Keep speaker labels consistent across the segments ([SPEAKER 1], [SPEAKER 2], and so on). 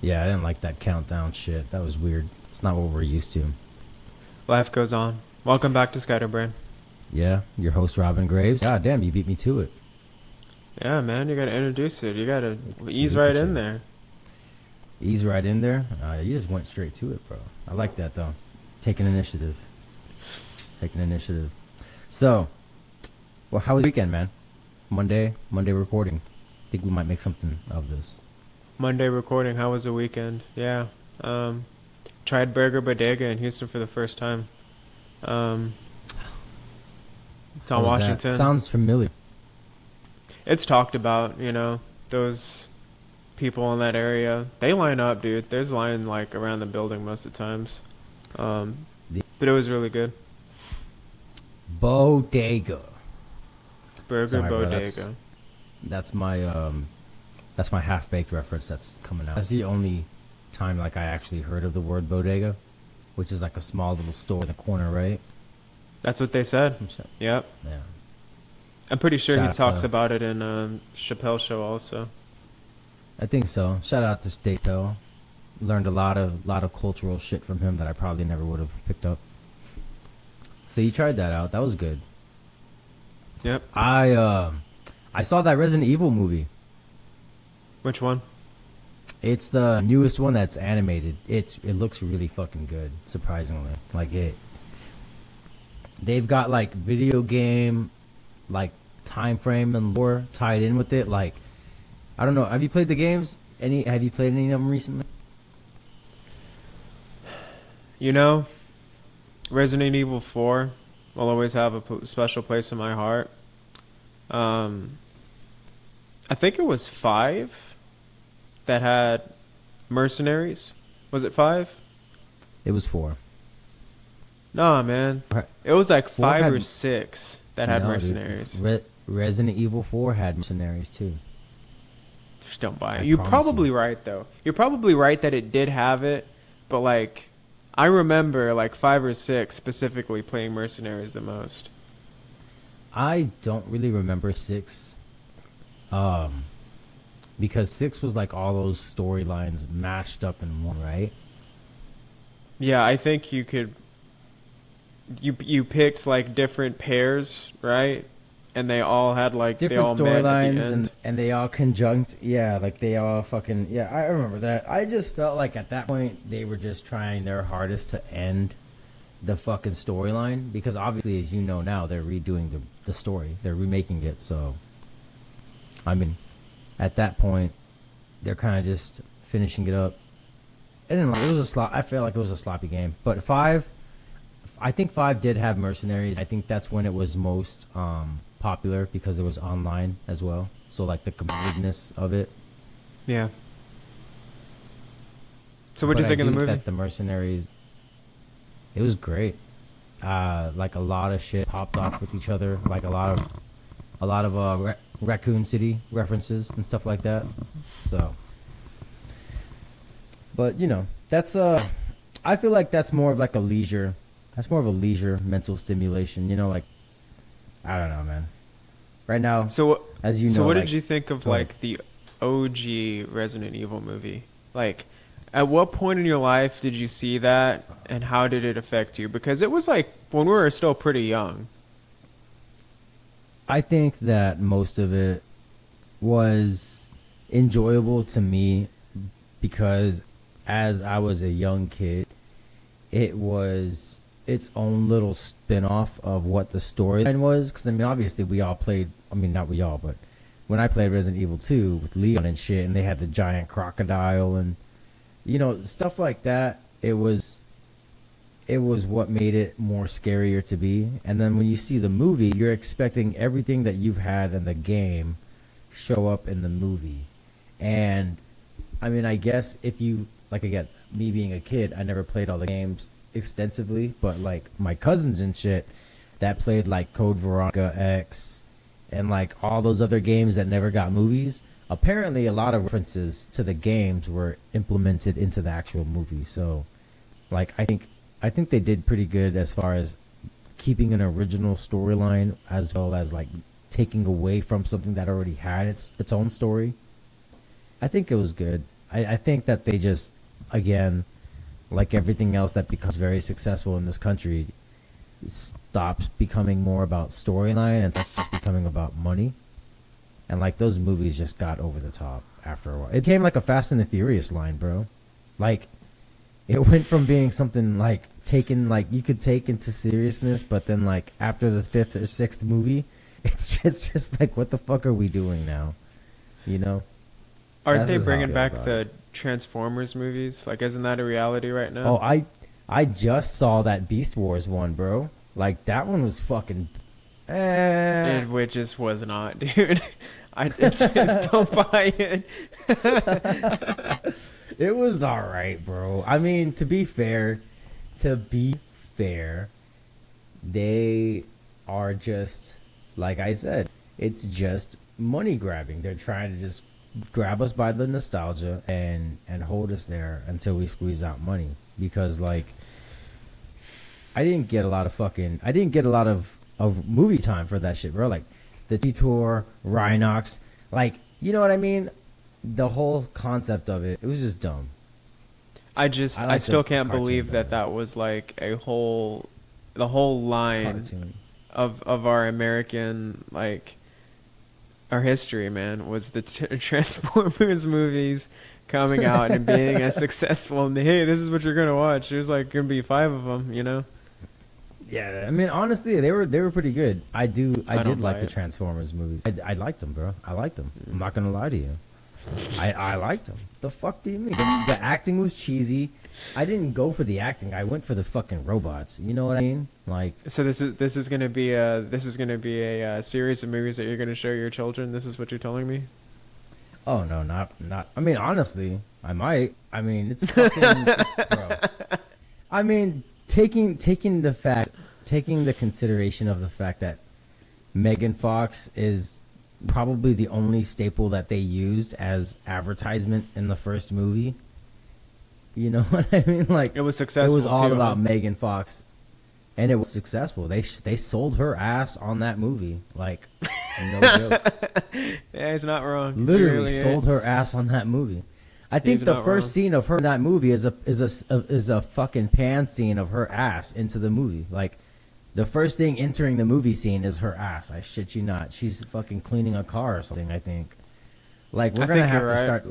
[SPEAKER 1] Yeah, I didn't like that countdown shit. That was weird. It's not what we're used to.
[SPEAKER 2] Life goes on. Welcome back to Scatterbrain.
[SPEAKER 1] Yeah, your host Robin Graves. God damn, you beat me to it.
[SPEAKER 2] Yeah, man, you gotta introduce it. You gotta
[SPEAKER 1] Look at you,
[SPEAKER 2] ease
[SPEAKER 1] look
[SPEAKER 2] right
[SPEAKER 1] at
[SPEAKER 2] in
[SPEAKER 1] you.
[SPEAKER 2] there.
[SPEAKER 1] Ease right in there. You just went straight to it, bro. I like that though. Taking initiative. Taking initiative. So, well, how was the weekend, man? Monday recording. Think we might make something of this.
[SPEAKER 2] Monday recording. How was the weekend? Yeah. Um, Tried Burger Bodega in Houston for the first time. Um, it's
[SPEAKER 1] How
[SPEAKER 2] on
[SPEAKER 1] was that?
[SPEAKER 2] Washington.
[SPEAKER 1] Sounds familiar.
[SPEAKER 2] It's talked about, those people in that area. They line up, dude. There's line like around the building most of the times. Um,
[SPEAKER 1] The
[SPEAKER 2] but it was really good.
[SPEAKER 1] Bodega.
[SPEAKER 2] Burger
[SPEAKER 1] Sorry, bro. That's
[SPEAKER 2] Bodega.
[SPEAKER 1] that's my that's my half baked reference that's coming out. That's the only time like I actually heard of the word bodega, which is like a small little store in the corner, right?
[SPEAKER 2] That's what they said.
[SPEAKER 1] Some shit.
[SPEAKER 2] Yep.
[SPEAKER 1] Yeah.
[SPEAKER 2] I'm pretty sure
[SPEAKER 1] Shout
[SPEAKER 2] he
[SPEAKER 1] out
[SPEAKER 2] talks
[SPEAKER 1] to
[SPEAKER 2] about it in Chappelle Show also.
[SPEAKER 1] I think so. Shout out to State Bell. Learned a lot of cultural shit from him that I probably never would have picked up. So you tried that out. That was good.
[SPEAKER 2] Yep.
[SPEAKER 1] I saw that Resident Evil movie.
[SPEAKER 2] Which one?
[SPEAKER 1] It's the newest one that's animated. It looks really fucking good, surprisingly. Like it they've got like video game like time frame and lore tied in with it. Like I don't know, have you played the games? Any have you played any of them recently?
[SPEAKER 2] You know, Resident Evil 4 will always have a special place in my heart. Um, I think it was 5 that had mercenaries. Was it 5?
[SPEAKER 1] It was 4.
[SPEAKER 2] Nah, man.
[SPEAKER 1] Re-
[SPEAKER 2] It was like
[SPEAKER 1] 4
[SPEAKER 2] 5 or
[SPEAKER 1] had
[SPEAKER 2] 6 that had
[SPEAKER 1] no, dude.
[SPEAKER 2] mercenaries.
[SPEAKER 1] Resident Evil 4 had mercenaries too.
[SPEAKER 2] Just don't buy
[SPEAKER 1] I
[SPEAKER 2] it. You're
[SPEAKER 1] promise you.
[SPEAKER 2] probably right, though. You're probably right that it did have it, but like, I remember like 5 or 6 specifically playing mercenaries the most.
[SPEAKER 1] I don't really remember 6. Um because 6 was like all those storylines mashed up in one, right?
[SPEAKER 2] Yeah, I think you could. You picked like different pairs, right? And they all had like they
[SPEAKER 1] Different
[SPEAKER 2] all met at the
[SPEAKER 1] storylines
[SPEAKER 2] end.
[SPEAKER 1] and they all conjunct, yeah, like they all fucking, yeah, I remember that. I just felt like at that point they were just trying their hardest to end the fucking storyline because obviously, as you know now, they're redoing the story, they're remaking it. So I mean, at that point they're kind of just finishing it up. And it was a slop. I felt like it was a sloppy game. But 5, I think 5 did have mercenaries. I think that's when it was most popular because it was online as well. So like the competitiveness of it.
[SPEAKER 2] Yeah. So what do
[SPEAKER 1] But
[SPEAKER 2] you
[SPEAKER 1] I
[SPEAKER 2] think of
[SPEAKER 1] do
[SPEAKER 2] the movie?
[SPEAKER 1] that the mercenaries, it was great. Like a lot of shit popped off with each other. Like a lot of Raccoon City references and stuff like that. So, but that's I feel like that's more of like a leisure. That's more of a leisure mental stimulation. Like I don't know, man. Right now,
[SPEAKER 2] So what?
[SPEAKER 1] as you
[SPEAKER 2] So
[SPEAKER 1] know,
[SPEAKER 2] what
[SPEAKER 1] like
[SPEAKER 2] did you think of
[SPEAKER 1] go ahead.
[SPEAKER 2] like the OG Resident Evil movie? Like, at what point in your life did you see that, and how did it affect you? Because it was like when we were still pretty young.
[SPEAKER 1] I think that most of it was enjoyable to me because as I was a young kid, it was its own little spin-off of what the storyline was. Because I mean, obviously, we all played. I mean, not we all, but when I played Resident Evil 2 with Leon and shit, and they had the giant crocodile and stuff like that. It was what made it more scarier to be. And then when you see the movie, you're expecting everything that you've had in the game show up in the movie. And I mean, I guess if you like again, me being a kid, I never played all the games extensively, but like my cousins and shit that played like Code Veronica X and like all those other games that never got movies. Apparently, a lot of references to the games were implemented into the actual movie. So, like, I think they did pretty good as far as keeping an original storyline as well as like taking away from something that already had its own story. I think it was good. I think that they just, again, like everything else that becomes very successful in this country, stops becoming more about storyline and starts just becoming about money. And like those movies just got over the top after a while. It became like a Fast and the Furious line, bro. Like it went from being something like taken, like you could take into seriousness, but then like after the fifth or sixth movie, it's just like, what the fuck are we doing now? You know?
[SPEAKER 2] Aren't
[SPEAKER 1] That's
[SPEAKER 2] they
[SPEAKER 1] just how I
[SPEAKER 2] bringing
[SPEAKER 1] feel
[SPEAKER 2] back
[SPEAKER 1] about
[SPEAKER 2] the Transformers movies? Like, isn't that a reality right
[SPEAKER 1] Oh,
[SPEAKER 2] now?
[SPEAKER 1] I just saw that Beast Wars one, bro. Like that one was fucking.
[SPEAKER 2] Which just was not, dude. I just don't buy it.
[SPEAKER 1] It was all right, bro. I mean, to be fair, they are just like I said. It's just money grabbing. They're trying to just grab us by the nostalgia and hold us there until we squeeze out money. Because like, I didn't get a lot of movie time for that shit, bro. Like the Detour, Rhinox, like you know what I mean. The whole concept of it was just dumb.
[SPEAKER 2] I
[SPEAKER 1] like
[SPEAKER 2] still
[SPEAKER 1] the
[SPEAKER 2] can't
[SPEAKER 1] cartoon
[SPEAKER 2] believe that
[SPEAKER 1] better.
[SPEAKER 2] that was like the whole line
[SPEAKER 1] Cartoon.
[SPEAKER 2] of our American, like, our history, man, was the Transformers movies coming out and being as successful. And hey, this is what you're gonna watch. There's like gonna be 5 of them, you know.
[SPEAKER 1] Yeah, I mean, honestly, they were pretty good. I
[SPEAKER 2] don't
[SPEAKER 1] did
[SPEAKER 2] buy
[SPEAKER 1] like the
[SPEAKER 2] it.
[SPEAKER 1] Transformers movies. I liked them, bro. I liked them. I'm not gonna lie to you. I liked them. The fuck do you mean? The acting was cheesy. I didn't go for the acting. I went for the fucking robots. You know what I mean? Like,
[SPEAKER 2] So this is gonna be a series of movies that you're gonna show your children. This is what you're telling me.
[SPEAKER 1] oh no, not. I mean, honestly, I might. I mean, bro. I mean, taking the consideration of the fact that Megan Fox is probably the only staple that they used as advertisement in the first movie. You know what I mean? Like
[SPEAKER 2] It was
[SPEAKER 1] it
[SPEAKER 2] successful
[SPEAKER 1] was all
[SPEAKER 2] too,
[SPEAKER 1] about
[SPEAKER 2] huh?
[SPEAKER 1] Megan Fox, and it was successful. They sold her ass on that movie. Like no joke.
[SPEAKER 2] Yeah, he's not wrong. He
[SPEAKER 1] Literally
[SPEAKER 2] really
[SPEAKER 1] sold
[SPEAKER 2] ain't.
[SPEAKER 1] her ass on that movie. I think
[SPEAKER 2] He's
[SPEAKER 1] the
[SPEAKER 2] not
[SPEAKER 1] first
[SPEAKER 2] wrong.
[SPEAKER 1] scene of her in that movie is a fucking pan scene of her ass into the movie. Like the first thing entering the movie scene is her ass. I shit you not. She's fucking cleaning a car or something, I think. Like
[SPEAKER 2] I think you're right.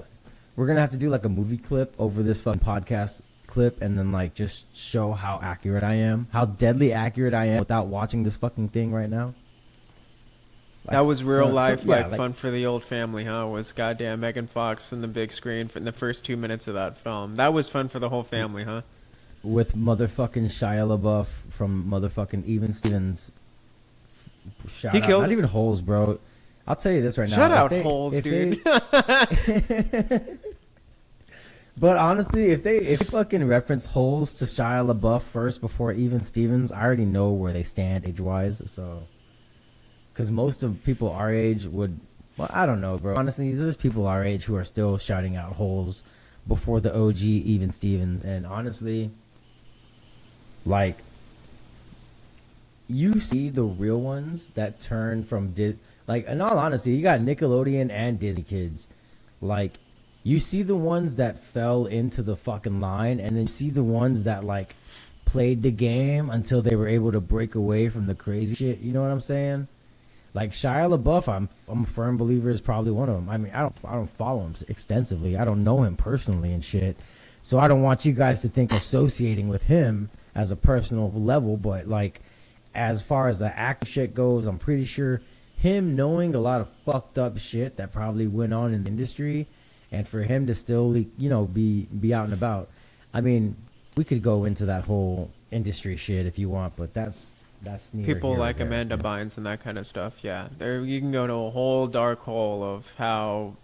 [SPEAKER 1] We're gonna have to do like a movie clip over this fucking podcast clip and then like just show how accurate I am, how deadly accurate I am without watching this fucking thing right now. Like,
[SPEAKER 2] That was real life,
[SPEAKER 1] yeah,
[SPEAKER 2] like fun for the old family, huh? Was goddamn Megan Fox in the big screen in the first 2 minutes of that film. That was fun for the whole family, huh?
[SPEAKER 1] with motherfucking Shia LaBeouf from motherfucking Even Stevens. Shout
[SPEAKER 2] He
[SPEAKER 1] out.
[SPEAKER 2] killed
[SPEAKER 1] Not even Holes, bro. I'll tell you this right now.
[SPEAKER 2] Shut
[SPEAKER 1] If
[SPEAKER 2] out
[SPEAKER 1] they-
[SPEAKER 2] holes,
[SPEAKER 1] if
[SPEAKER 2] dude.
[SPEAKER 1] But honestly, if they fucking reference Holes to Shia LaBeouf first before Even Stevens, I already know where they stand age wise. So, because most of people our age would, well, I don't know, bro. Honestly, there's people our age who are still shouting out Holes before the OG Even Stevens, and honestly, like, you see the real ones that turn from like, in all honesty, you got Nickelodeon and Disney kids. Like, you see the ones that fell into the fucking line, and then you see the ones that like played the game until they were able to break away from the crazy shit. You know what I'm saying? Like Shia LaBeouf, I'm a firm believer is probably one of them. I mean, I don't follow him extensively. I don't know him personally and shit. So I don't want you guys to think associating with him as a personal level, but like as far as the acting shit goes, I'm pretty sure him knowing a lot of fucked up shit that probably went on in the industry, and for him to still, you know, be out and about. I mean, we could go into that whole industry shit if you want, but that's neither
[SPEAKER 2] People
[SPEAKER 1] here nor
[SPEAKER 2] like
[SPEAKER 1] there.
[SPEAKER 2] Amanda Bynes and that kind of stuff. Yeah, there you can go to a whole dark hole of how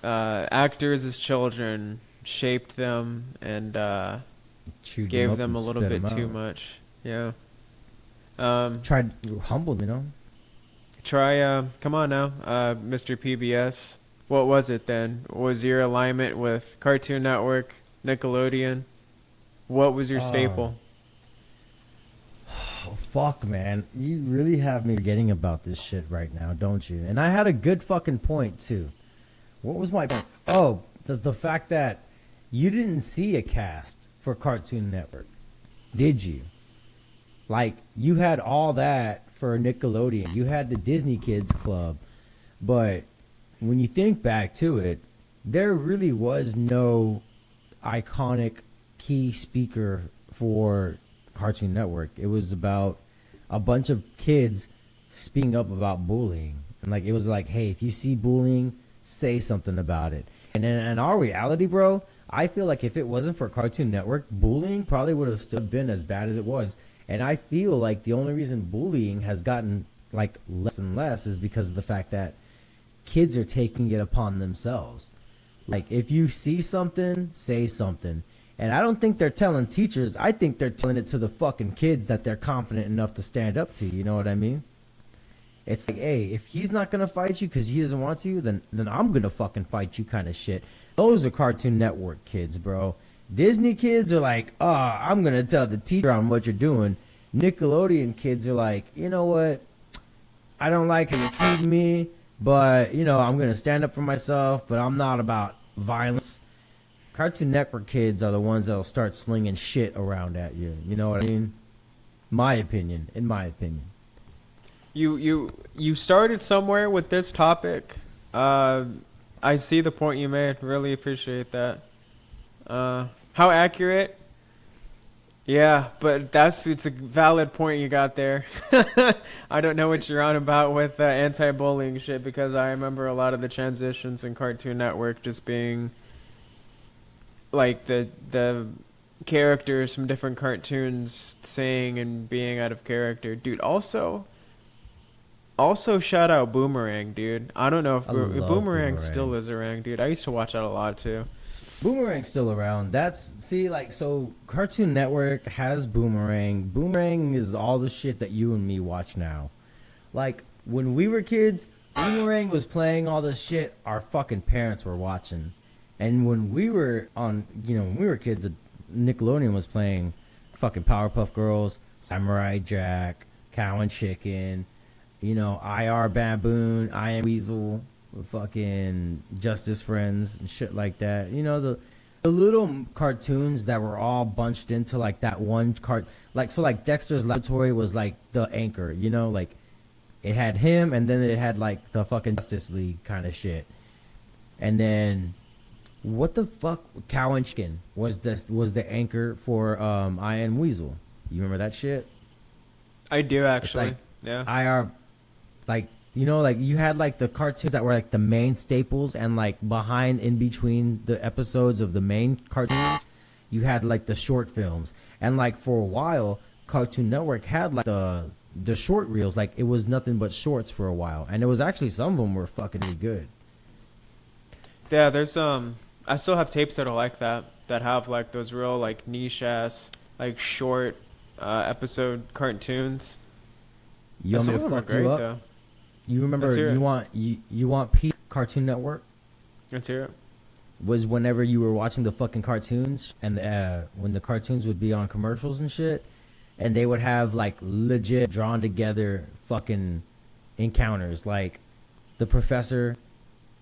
[SPEAKER 2] actors as children shaped them and
[SPEAKER 1] Chewed
[SPEAKER 2] gave
[SPEAKER 1] up
[SPEAKER 2] them a
[SPEAKER 1] and
[SPEAKER 2] little
[SPEAKER 1] spit
[SPEAKER 2] bit
[SPEAKER 1] 'em
[SPEAKER 2] too
[SPEAKER 1] out.
[SPEAKER 2] much. Yeah.
[SPEAKER 1] Tried humbled, you know.
[SPEAKER 2] Try, come on now, Mr. PBS. What was it then? Was your alignment with Cartoon Network, Nickelodeon? What was your staple?
[SPEAKER 1] Oh, fuck, man. You really have me forgetting about this shit right now, don't you? And I had a good fucking point, too. What was my point? Oh, the fact that you didn't see a cast for Cartoon Network, did you? Like, you had all that for Nickelodeon. You had the Disney Kids Club. But when you think back to it, there really was no iconic key speaker for Cartoon Network. It was about a bunch of kids speaking up about bullying. And like, it was like, hey, if you see bullying, say something about it. And in our reality, bro, I feel like if it wasn't for Cartoon Network, bullying probably would have still been as bad as it was. And I feel like the only reason bullying has gotten like less and less is because of the fact that kids are taking it upon themselves. Like, if you see something, say something. And I don't think they're telling teachers. I think they're telling it to the fucking kids that they're confident enough to stand up to. You know what I mean? It's like, hey, if he's not gonna fight you because he doesn't want to, then I'm gonna fucking fight you, kind of shit. Those are Cartoon Network kids, bro. Disney kids are like, oh, I'm gonna tell the teacher on what you're doing. Nickelodeon kids are like, you know what? I don't like how you treat me, but you know, I'm gonna stand up for myself. But I'm not about violence. Cartoon Network kids are the ones that'll start slinging shit around at you. You know what I mean? My opinion. In my opinion.
[SPEAKER 2] You started somewhere with this topic. I see the point you made. Really appreciate that. How accurate? Yeah, but it's a valid point you got there. I don't know what you're on about with anti-bullying shit, because I remember a lot of the transitions in Cartoon Network just being like the characters from different cartoons saying and being out of character. Dude, also shout out Boomerang, dude. I don't know if
[SPEAKER 1] I love
[SPEAKER 2] Boomerang
[SPEAKER 1] Boomerang.
[SPEAKER 2] still is around, dude. I used to watch that a lot too.
[SPEAKER 1] Boomerang's still around. So Cartoon Network has Boomerang. Boomerang is all the shit that you and me watch now. Like, when we were kids, Boomerang was playing all the shit our fucking parents were watching. And when we were when we were kids, Nickelodeon was playing fucking Powerpuff Girls, Samurai Jack, Cow and Chicken, IR Baboon, I Am Weasel, fucking Justice Friends and shit like that. The little cartoons that were all bunched into like that one like Dexter's Laboratory was like the anchor, like it had him, and then it had like the fucking Justice League kind of shit. And then what the fuck, Cow and Chicken was the anchor for I Am Weasel. You remember that shit?
[SPEAKER 2] I do, actually.
[SPEAKER 1] It's like
[SPEAKER 2] yeah.
[SPEAKER 1] IR, like you had like the cartoons that were like the main staples, and like behind, in between the episodes of the main cartoons, you had like the short films. And like for a while, Cartoon Network had like the short reels. Like, it was nothing but shorts for a while, and it was actually, some of them were fucking good.
[SPEAKER 2] Yeah, there's I still have tapes that are like that have like those real like niche ass like short episode cartoons.
[SPEAKER 1] You want me
[SPEAKER 2] Some
[SPEAKER 1] to
[SPEAKER 2] of them are
[SPEAKER 1] fuck you
[SPEAKER 2] great,
[SPEAKER 1] up?
[SPEAKER 2] though.
[SPEAKER 1] You remember,
[SPEAKER 2] Let's hear
[SPEAKER 1] you want peak Cartoon Network
[SPEAKER 2] Let's hear it.
[SPEAKER 1] was whenever you were watching the fucking cartoons, and when the cartoons would be on commercials and shit, and they would have like legit drawn together fucking encounters. Like, the professor,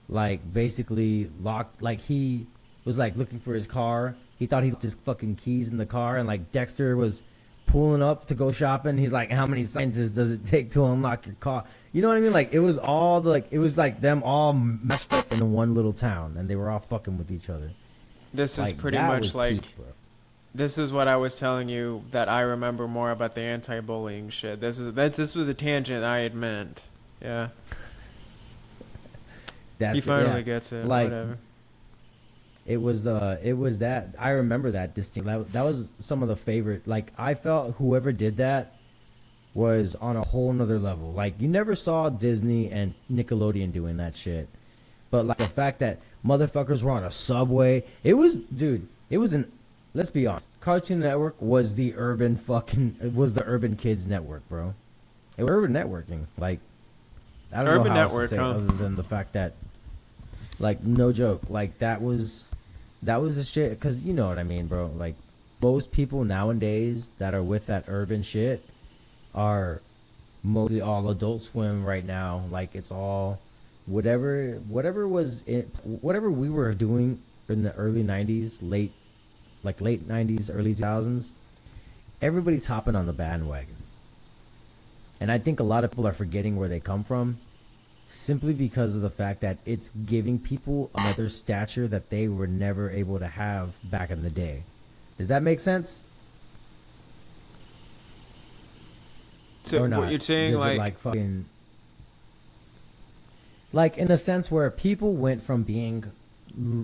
[SPEAKER 1] like, basically locked, like, he was like looking for his car. He thought he left his fucking keys in the car, and like Dexter was pulling up to go shopping. He's like, how many scientists does it take to unlock your car? You know what I mean? Like, it was all it was like them all meshed up in one little town, and they were all fucking with each other.
[SPEAKER 2] This is
[SPEAKER 1] Like,
[SPEAKER 2] pretty
[SPEAKER 1] that
[SPEAKER 2] much
[SPEAKER 1] was
[SPEAKER 2] like
[SPEAKER 1] peak, bro.
[SPEAKER 2] this is what I was telling you that I remember more about the anti-bullying shit. This was a tangent I had meant. Yeah.
[SPEAKER 1] That's
[SPEAKER 2] He finally
[SPEAKER 1] yeah.
[SPEAKER 2] gets it.
[SPEAKER 1] Like,
[SPEAKER 2] Whatever.
[SPEAKER 1] it was that, I remember that distinct. That was some of the favorite. Like, I felt whoever did that was on a whole nother level. Like, you never saw Disney and Nickelodeon doing that shit. But like, the fact that motherfuckers were on a subway, let's be honest, Cartoon Network was the urban kids network, bro. It was urban networking. Like, I don't
[SPEAKER 2] Urban
[SPEAKER 1] know how else to
[SPEAKER 2] Network,
[SPEAKER 1] say it
[SPEAKER 2] huh?
[SPEAKER 1] other than the fact that, like, no joke, like, that was the shit. Because you know what I mean, bro. Like, most people nowadays that are with that urban shit are mostly all Adult Swim right now. Like, it's all whatever we were doing in the early 90s, late 90s, early 2000s, everybody's hopping on the bandwagon. And I think a lot of people are forgetting where they come from simply because of the fact that it's giving people another stature that they were never able to have back in the day. Does that make sense?
[SPEAKER 2] So
[SPEAKER 1] Or not?
[SPEAKER 2] what you're saying,
[SPEAKER 1] Does it
[SPEAKER 2] like,
[SPEAKER 1] like fucking like in a sense where people went from being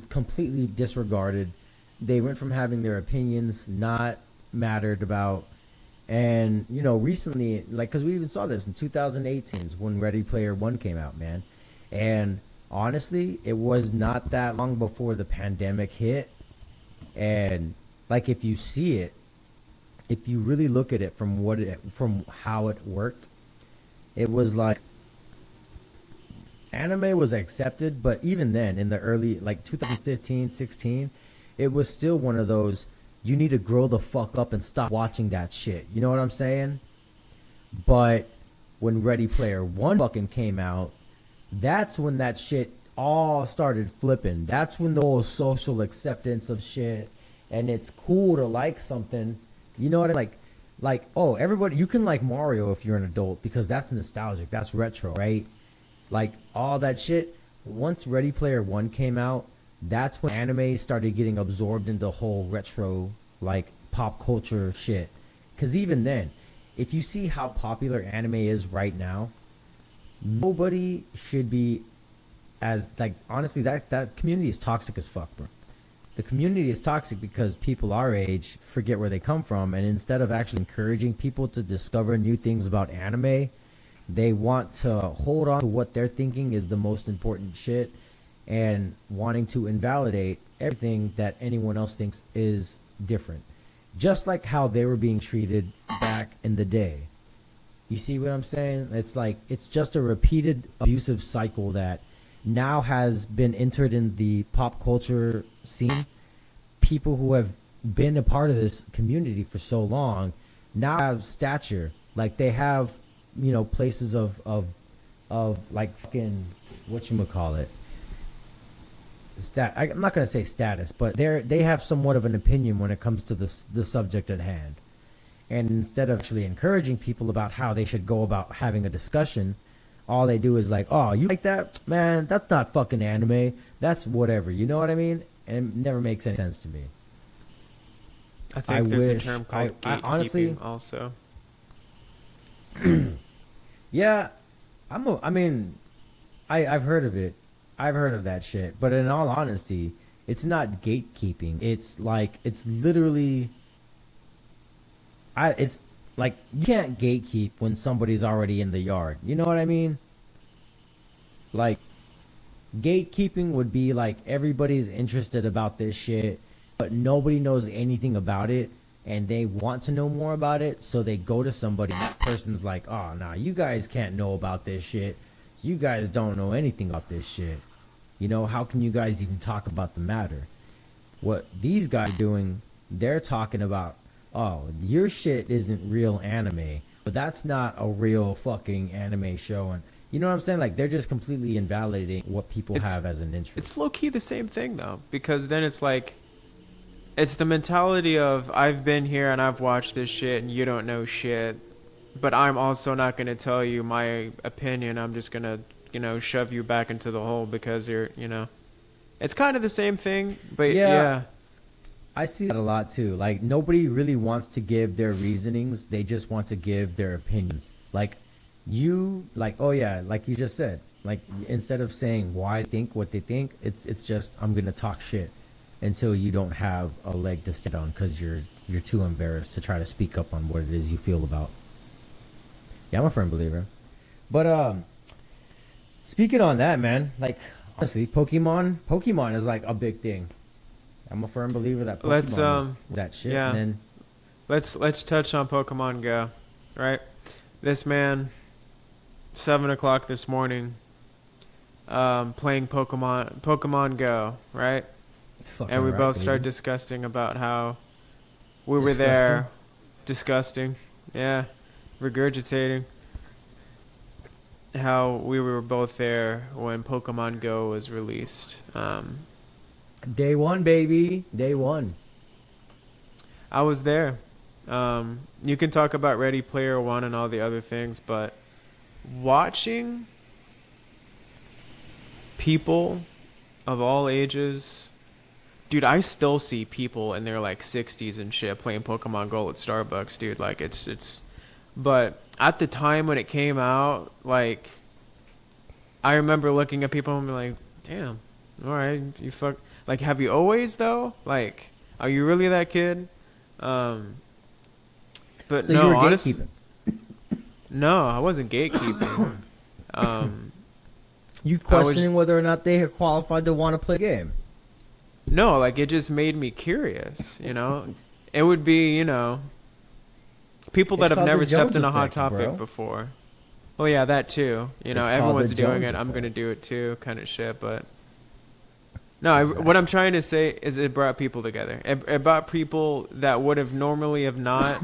[SPEAKER 1] completely disregarded, they went from having their opinions not mattered about, and recently, like, because we even saw this in 2018 when Ready Player One came out, man. And honestly, it was not that long before the pandemic hit, and like if you see it, if you really look at it from how it worked, it was like anime was accepted, but even then in the early like 2015, 16, it was still one of those you need to grow the fuck up and stop watching that shit. You know what I'm saying? But when Ready Player One fucking came out, that's when that shit all started flipping. That's when the whole social acceptance of shit and it's cool to like something. You know what I mean? Like, oh, everybody, you can like Mario if you're an adult because that's nostalgic. That's retro, right? Like all that shit. Once Ready Player One came out, that's when anime started getting absorbed into the whole retro, like pop culture shit. Because even then, if you see how popular anime is right now, nobody should be as like honestly that community is toxic as fuck, bro. The community is toxic because people our age forget where they come from, and instead of actually encouraging people to discover new things about anime, they want to hold on to what they're thinking is the most important shit and wanting to invalidate everything that anyone else thinks is different. Just like how they were being treated back in the day. You see what I'm saying? It's like it's just a repeated abusive cycle that now has been entered in the pop culture scene. People who have been a part of this community for so long now have stature. Like they have, places of like fucking whatchamacallit. I'm not gonna say status, but they have somewhat of an opinion when it comes to the subject at hand. And instead of actually encouraging people about how they should go about having a discussion, all they do is like, oh, you like that? Man, that's not fucking anime. That's whatever. You know what I mean? And it never makes any sense to me.
[SPEAKER 2] I think there's a
[SPEAKER 1] wish-
[SPEAKER 2] term called
[SPEAKER 1] I
[SPEAKER 2] gatekeeping
[SPEAKER 1] honestly-
[SPEAKER 2] also.
[SPEAKER 1] Yeah, I've heard of it. I've heard of that shit. But in all honesty, it's not gatekeeping. It's like, it's literally, it's like, you can't gatekeep when somebody's already in the yard. You know what I mean? Like, gatekeeping would be like everybody's interested about this shit, but nobody knows anything about it, and they want to know more about it, so they go to somebody, and that person's like, oh, nah, you guys can't know about this shit. You guys don't know anything about this shit. How can you guys even talk about the matter? What these guys are doing, they're talking about, oh, your shit isn't real anime, but that's not a real fucking anime show. And you know what I'm saying? Like, they're just completely invalidating what people have as an interest.
[SPEAKER 2] It's low-key the same thing, though, because then it's like, it's the mentality of, I've been here and I've watched this shit and you don't know shit, but I'm also not going to tell you my opinion. I'm just going to, shove you back into the hole because you're, It's kind of the same thing, but yeah.
[SPEAKER 1] I see that a lot too. Like, nobody really wants to give their reasonings. They just want to give their opinions. Like, oh yeah, like you just said, like, instead of saying why I think what they think, it's just, I'm going to talk shit until you don't have a leg to stand on because you're too embarrassed to try to speak up on what it is you feel about. Yeah, I'm a firm believer. But speaking on that, man, like, honestly, Pokemon is like a big thing. I'm a firm believer that Pokemon is that shit.
[SPEAKER 2] Yeah.
[SPEAKER 1] And then
[SPEAKER 2] Let's touch on Pokemon Go, right? This man, 7 o'clock this morning, playing Pokemon Go, right?
[SPEAKER 1] fucking
[SPEAKER 2] And we
[SPEAKER 1] right,
[SPEAKER 2] both
[SPEAKER 1] baby.
[SPEAKER 2] started discussing about how we were there, disgusting, yeah, regurgitating how we were both there when Pokemon Go was released.
[SPEAKER 1] Day one, baby. Day one.
[SPEAKER 2] I was there. You can talk about Ready Player One and all the other things, but watching people of all ages, dude, I still see people in their like 60s and shit playing Pokemon Go at Starbucks, dude. Like it's but at the time when it came out, like I remember looking at people and being like, "Damn. All right, you fuck like have you always though? Like are you really that kid?" Um but
[SPEAKER 1] So you
[SPEAKER 2] no,
[SPEAKER 1] were
[SPEAKER 2] honestly,
[SPEAKER 1] gatekeeping.
[SPEAKER 2] no, I wasn't gatekeeping. Um
[SPEAKER 1] You
[SPEAKER 2] I was
[SPEAKER 1] questioning whether or not they are qualified to want to play the game.
[SPEAKER 2] no, like it just made me curious, you know? It would be, people
[SPEAKER 1] It's
[SPEAKER 2] that have
[SPEAKER 1] called the
[SPEAKER 2] never stepped
[SPEAKER 1] Jones
[SPEAKER 2] in a hot
[SPEAKER 1] effect,
[SPEAKER 2] topic
[SPEAKER 1] bro.
[SPEAKER 2] before. Oh yeah, that too.
[SPEAKER 1] It's called the
[SPEAKER 2] Everyone's doing
[SPEAKER 1] Jones
[SPEAKER 2] it. I'm gonna
[SPEAKER 1] effect.
[SPEAKER 2] do it too, kind of shit. But no, what I'm
[SPEAKER 1] Exactly.
[SPEAKER 2] trying to say is it brought people together. It brought people that would have normally have not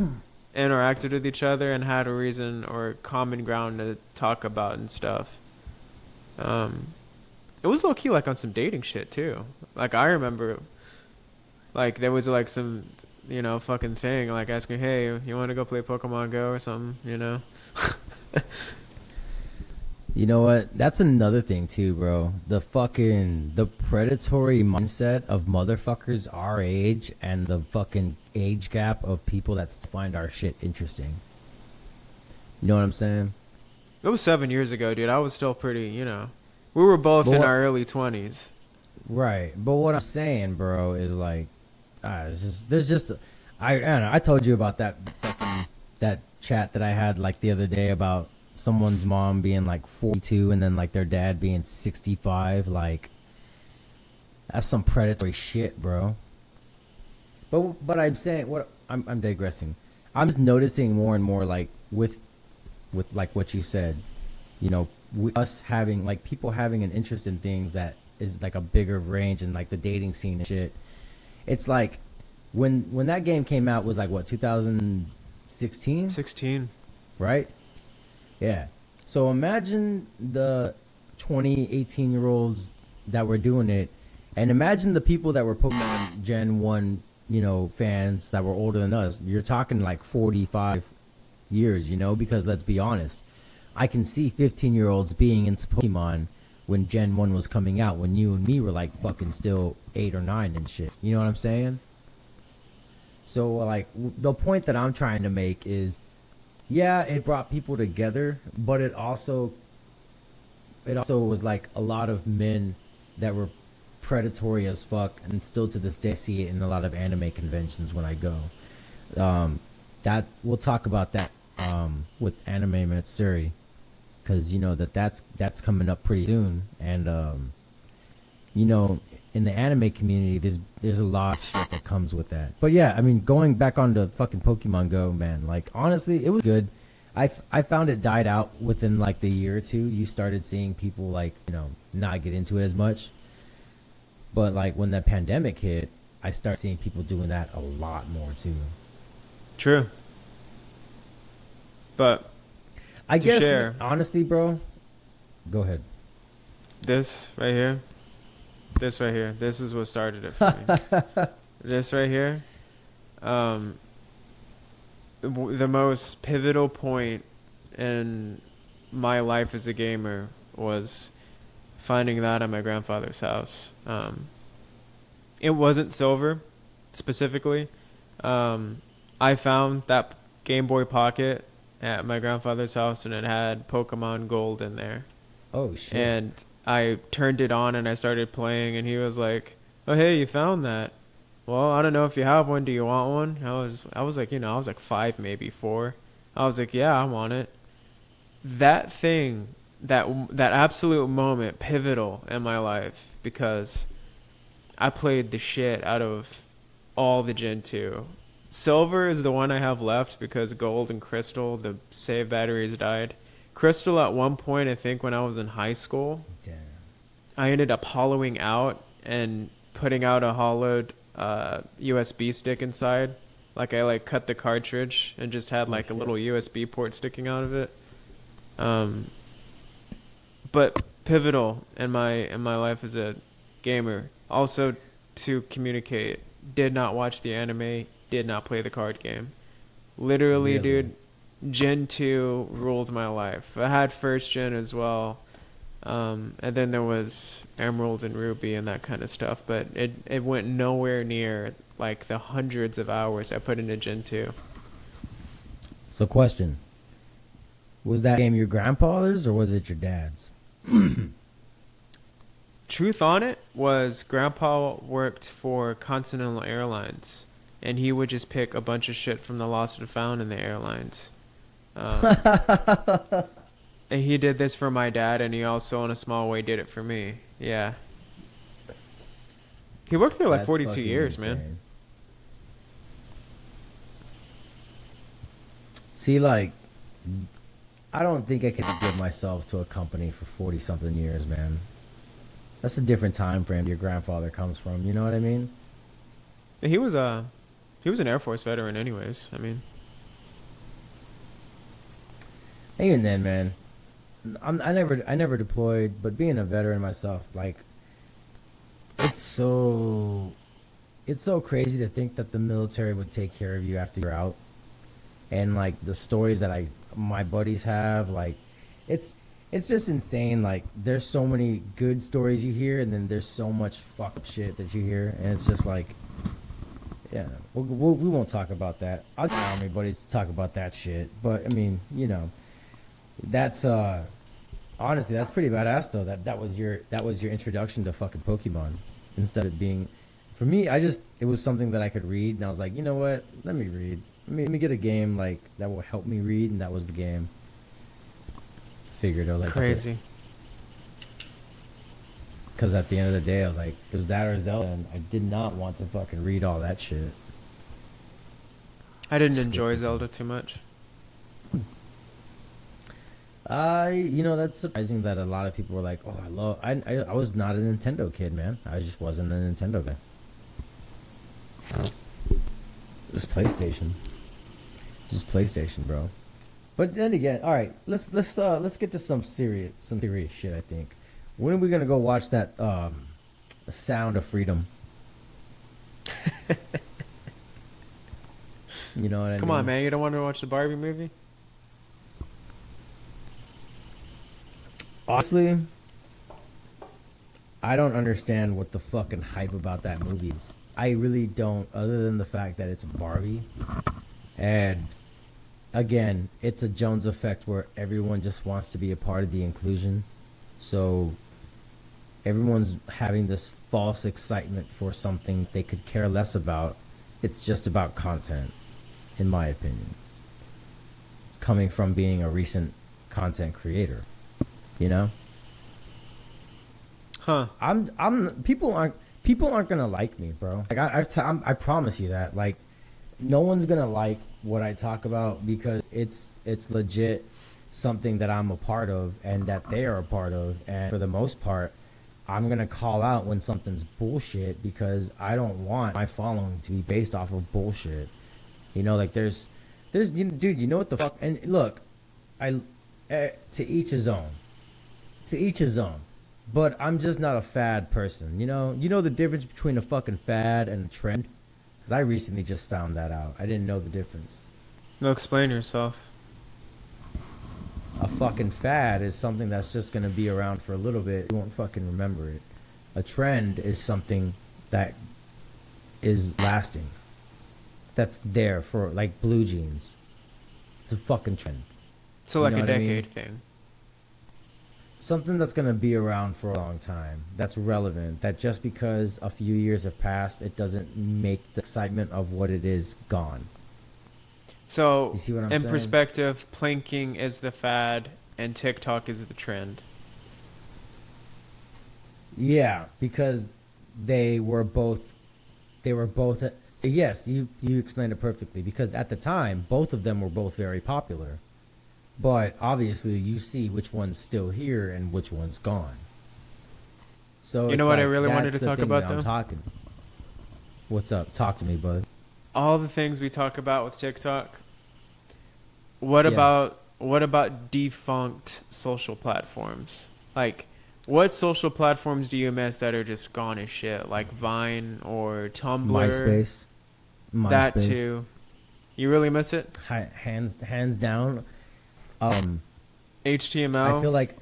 [SPEAKER 2] interacted with each other and had a reason or common ground to talk about and stuff. Um, it was low key like on some dating shit too. Like I remember, like there was like some, fucking thing like asking, hey, you want to go play Pokemon Go or something,
[SPEAKER 1] You know what? That's another thing too, bro. The predatory mindset of motherfuckers our age and the fucking age gap of people that find our shit interesting. You know what I'm saying?
[SPEAKER 2] It was 7 years ago, dude. I was still pretty. We were both
[SPEAKER 1] But
[SPEAKER 2] in
[SPEAKER 1] what?
[SPEAKER 2] our early 20s.
[SPEAKER 1] Right. But what I'm saying, bro, is like, it's just there's just, I don't know. I told you about that chat that I had like the other day about someone's mom being like 42 and then like their dad being 65. Like, that's some predatory shit, bro. But I'm saying what I'm digressing. I'm just noticing more and more like with like what you said, us having like people having an interest in things that is like a bigger range and like the dating scene and shit. It's like when that game came out was like what 2016,
[SPEAKER 2] 16.
[SPEAKER 1] right? Yeah. So imagine the 18-year-olds that were doing it, and imagine the people that were Pokemon Gen 1, fans that were older than us. You're talking like 45 years, because let's be honest. I can see 15-year-olds being into Pokemon when Gen 1 was coming out, when you and me were like fucking still 8 or 9 and shit. You know what I'm saying? So, like, the point that I'm trying to make is, yeah, it brought people together, but it also was like a lot of men that were predatory as fuck, and still to this day I see it in a lot of anime conventions when I go. That we'll talk about that with Anime Matsuri, because that's coming up pretty soon, and you know, in the anime community, there's a lot of shit that comes with that. But yeah, I mean, going back on to fucking Pokemon Go, man, like honestly, it was good. I found it died out within like the year or two. You started seeing people like not get into it as much. But like when the pandemic hit, I started seeing people doing that a lot more too.
[SPEAKER 2] True. But
[SPEAKER 1] I
[SPEAKER 2] to
[SPEAKER 1] guess
[SPEAKER 2] share,
[SPEAKER 1] honestly, bro, go ahead.
[SPEAKER 2] this right here, this right here, this is what started it for me. This right here, um, the most pivotal point in my life as a gamer was finding that at my grandfather's house. It wasn't silver, specifically. I found that Game Boy Pocket at my grandfather's house, and it had Pokemon Gold in there.
[SPEAKER 1] Oh shit.
[SPEAKER 2] And I turned it on and I started playing, and he was like, "Oh hey, you found that? Well, I don't know if you have one. Do you want one?" I was like, I was like 5, maybe 4. I was like, "Yeah, I want it." That thing, that absolute moment, pivotal in my life, because I played the shit out of all the Gen 2. Silver is the one I have left because Gold and Crystal, the save batteries died. Crystal at one point, I think when I was in high school,
[SPEAKER 1] Damn.
[SPEAKER 2] I ended up hollowing out and putting out a hollowed USB stick inside. Like I cut the cartridge and just had
[SPEAKER 1] Oh
[SPEAKER 2] like a
[SPEAKER 1] shit.
[SPEAKER 2] little USB port sticking out of it. Um, but pivotal in my life as a gamer. Also, to communicate. Did not watch the anime. Did not play the card game. Literally,
[SPEAKER 1] Really?
[SPEAKER 2] dude, Gen 2 ruled my life. I had first gen as well. And then there was Emerald and Ruby and that kind of stuff, but it went nowhere near like the hundreds of hours I put into Gen 2.
[SPEAKER 1] So, question: was that game your grandfather's or was it your dad's?
[SPEAKER 2] Truth on it was Grandpa worked for Continental Airlines, and he would just pick a bunch of shit from the lost and found in the airlines. Um, and he did this for my dad, and he also, in a small way, did it for me. Yeah. He worked there like
[SPEAKER 1] That's
[SPEAKER 2] 42
[SPEAKER 1] fucking
[SPEAKER 2] years,
[SPEAKER 1] insane.
[SPEAKER 2] man.
[SPEAKER 1] See, like, I don't think I could give myself to a company for 40 something years, man. That's a different time frame your grandfather comes from. You know what I mean?
[SPEAKER 2] He was an Air Force veteran, anyways. I mean,
[SPEAKER 1] Even then, man, I never deployed, but being a veteran myself, like, it's so, it's so crazy to think that the military would take care of you after you're out, and like the stories that my buddies have, like, it's it's just insane. Like, there's so many good stories you hear, and then there's so much fucked up shit that you hear, and it's just like, yeah, we won't talk about that. I'll get army buddies to talk about that shit, but I mean, you know, that's honestly, that's pretty badass though. That was your introduction to fucking Pokemon. Instead of being, for me, it was something that I could read, and I was like, you know what? Let me read. Let me get a game like that will help me read, and that was the game. Figured I was like,
[SPEAKER 2] crazy.
[SPEAKER 1] because at the end of the day, I was like, it was that or Zelda, and I did not want to fucking read all that shit.
[SPEAKER 2] I didn't
[SPEAKER 1] Skip
[SPEAKER 2] enjoy
[SPEAKER 1] it.
[SPEAKER 2] Zelda too much.
[SPEAKER 1] You know, that's surprising that a lot of people were like, oh, I was not a Nintendo kid, man. I just wasn't a Nintendo guy. Just PlayStation. Just PlayStation, bro. But then again, all right, let's get to some serious shit, I think. When are we gonna go watch that The Sound of Freedom? You know what I mean?
[SPEAKER 2] Come on, man. You don't want to watch the Barbie movie?
[SPEAKER 1] Honestly, I don't understand what the fucking hype about that movie is. I really don't, other than the fact that it's Barbie. And again, it's a Jones effect where everyone just wants to be a part of the inclusion. So everyone's having this false excitement for something they could care less about. It's just about content, in my opinion. Coming from being a recent content creator, you know?
[SPEAKER 2] Huh.
[SPEAKER 1] People aren't gonna like me, bro. Like I promise you that. Like, no one's gonna like what I talk about because it's legit something that I'm a part of and that they are a part of. And for the most part, I'm gonna call out when something's bullshit because I don't want my following to be based off of bullshit. You know, like dude, you know what the fuck? And look, to each his own. To each his own. But I'm just not a fad person, you know? You know the difference between a fucking fad and a trend? Because I recently just found that out. I didn't know the difference.
[SPEAKER 2] No, explain yourself.
[SPEAKER 1] A fucking fad is something that's just going to be around for a little bit. You won't fucking remember it. A trend is something that is lasting. That's there for, like, blue jeans. It's a fucking trend.
[SPEAKER 2] So
[SPEAKER 1] You
[SPEAKER 2] like
[SPEAKER 1] know
[SPEAKER 2] a
[SPEAKER 1] what I mean?
[SPEAKER 2] decade thing.
[SPEAKER 1] Something that's going to be around for a long time, that's relevant, that just because a few years have passed, it doesn't make the excitement of what it is gone.
[SPEAKER 2] So,
[SPEAKER 1] You see what I'm
[SPEAKER 2] in
[SPEAKER 1] saying?
[SPEAKER 2] perspective, planking is the fad and TikTok is the trend.
[SPEAKER 1] Yeah, because they were both, yes, you explained it perfectly, because at the time, both of them were both very popular. But obviously, you see which one's still here and which one's gone. So
[SPEAKER 2] You
[SPEAKER 1] it's
[SPEAKER 2] know what I
[SPEAKER 1] like,
[SPEAKER 2] really wanted
[SPEAKER 1] that's
[SPEAKER 2] to
[SPEAKER 1] the
[SPEAKER 2] talk
[SPEAKER 1] thing
[SPEAKER 2] about,
[SPEAKER 1] that I'm
[SPEAKER 2] though?
[SPEAKER 1] talking. What's up? Talk to me, bud.
[SPEAKER 2] All the things we talk about with TikTok. What
[SPEAKER 1] Yeah.
[SPEAKER 2] about defunct social platforms? Like What social platforms do you miss that are just gone as shit? Like Vine or Tumblr?
[SPEAKER 1] MySpace,
[SPEAKER 2] That
[SPEAKER 1] MySpace,
[SPEAKER 2] too. You really miss it?
[SPEAKER 1] hands down. Um, I
[SPEAKER 2] HTML?
[SPEAKER 1] feel like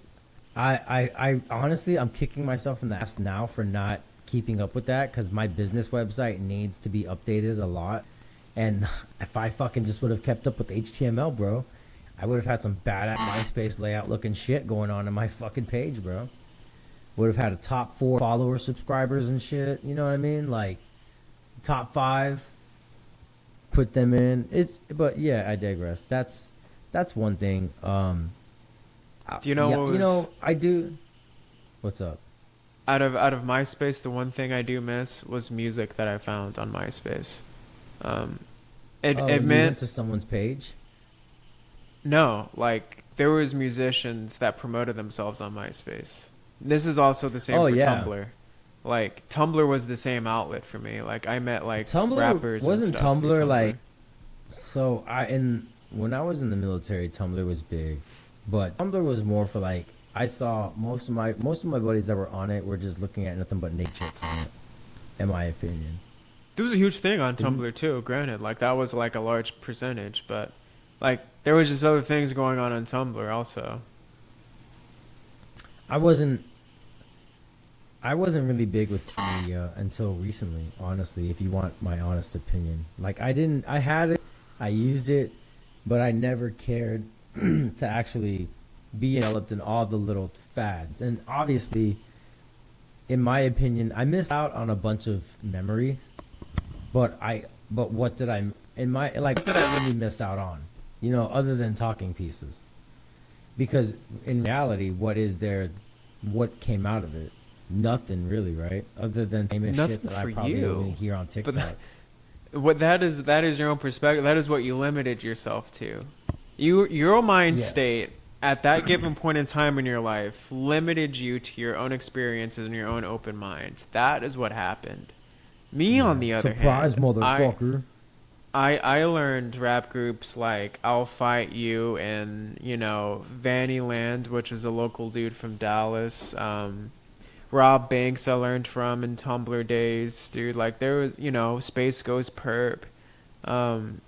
[SPEAKER 1] I honestly I'm kicking myself in the ass now for not keeping up with that because my business website needs to be updated a lot. And if I fucking just would have kept up with HTML, bro, I would have had some badass MySpace layout looking shit going on in my fucking page, bro. Would have had a top 4 follower subscribers and shit. You know what I mean? Like top 5, put them in. But yeah, I digress. That's one thing.
[SPEAKER 2] Do you know
[SPEAKER 1] Yeah,
[SPEAKER 2] what
[SPEAKER 1] you
[SPEAKER 2] was
[SPEAKER 1] know, I do. What's up?
[SPEAKER 2] out of MySpace? The one thing I do miss was music that I found on MySpace. Um, it
[SPEAKER 1] Oh,
[SPEAKER 2] it
[SPEAKER 1] you went
[SPEAKER 2] meant
[SPEAKER 1] to someone's page?
[SPEAKER 2] no, like there was musicians that promoted themselves on MySpace. This is also the same
[SPEAKER 1] Oh
[SPEAKER 2] for
[SPEAKER 1] yeah.
[SPEAKER 2] Tumblr. Like Tumblr was the same outlet for me. Like I met like
[SPEAKER 1] Tumblr
[SPEAKER 2] rappers and
[SPEAKER 1] wasn't
[SPEAKER 2] stuff through
[SPEAKER 1] Tumblr
[SPEAKER 2] Tumblr.
[SPEAKER 1] like so I in when I was in the military, Tumblr was big, but Tumblr was more for like I saw most of my buddies that were on it were just looking at nothing but naked chicks on it, in my opinion.
[SPEAKER 2] There was a huge thing on
[SPEAKER 1] Isn't
[SPEAKER 2] Tumblr too. Granted, like that was like a large percentage, but like there was just other things going on Tumblr also.
[SPEAKER 1] I wasn't I wasn't really big with social media until recently, honestly, if you want my honest opinion. Like I had it, I used it, but I never cared to actually be enveloped in all the little fads. And obviously, in my opinion, I missed out on a bunch of memories, but what did I in my like what did I really miss out on? You know, other than talking pieces. Because in reality, what is there what came out of it? Nothing really, right? Other than famous shit
[SPEAKER 2] Nothing
[SPEAKER 1] that I
[SPEAKER 2] for
[SPEAKER 1] probably only
[SPEAKER 2] you.
[SPEAKER 1] hear on
[SPEAKER 2] But
[SPEAKER 1] TikTok.
[SPEAKER 2] what that is your own perspective. That is what you limited yourself to. Your mind
[SPEAKER 1] Yes.
[SPEAKER 2] state at that given point in time in your life limited you to your own experiences and your own open mind. That is what happened. Me,
[SPEAKER 1] Yeah.
[SPEAKER 2] on the other
[SPEAKER 1] Surprise,
[SPEAKER 2] hand,
[SPEAKER 1] motherfucker.
[SPEAKER 2] I learned rap groups like I'll Fight You and Vanny Land, which is a local dude from Dallas. Rob Banks I learned from in Tumblr days, dude. Like there was, Space Ghost Perp. Um,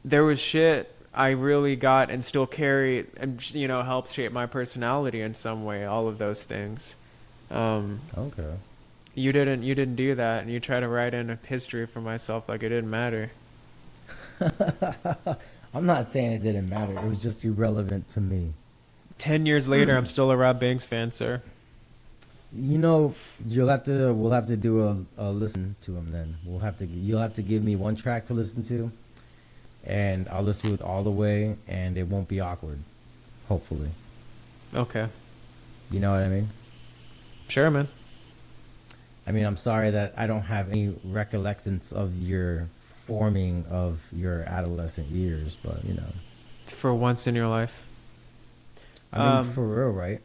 [SPEAKER 2] there was shit I really got and still carry and helped shape my personality in some way. All of those things. Um,
[SPEAKER 1] Okay.
[SPEAKER 2] you didn't do that, and you try to write in a history for myself like it didn't matter.
[SPEAKER 1] I'm not saying it didn't matter. It was just irrelevant to me.
[SPEAKER 2] 10 years later, I'm still a Rob Banks fan, sir.
[SPEAKER 1] You know, we'll have to do a listen to him then. You'll have to give me one track to listen to, and I'll listen to it all the way, and it won't be awkward. Hopefully,
[SPEAKER 2] Okay,
[SPEAKER 1] you know what I mean.
[SPEAKER 2] sure, man.
[SPEAKER 1] I mean, I'm sorry that I don't have any recollections of your forming of your adolescent years, but
[SPEAKER 2] For once in your life,
[SPEAKER 1] I mean,
[SPEAKER 2] Um,
[SPEAKER 1] for real, right?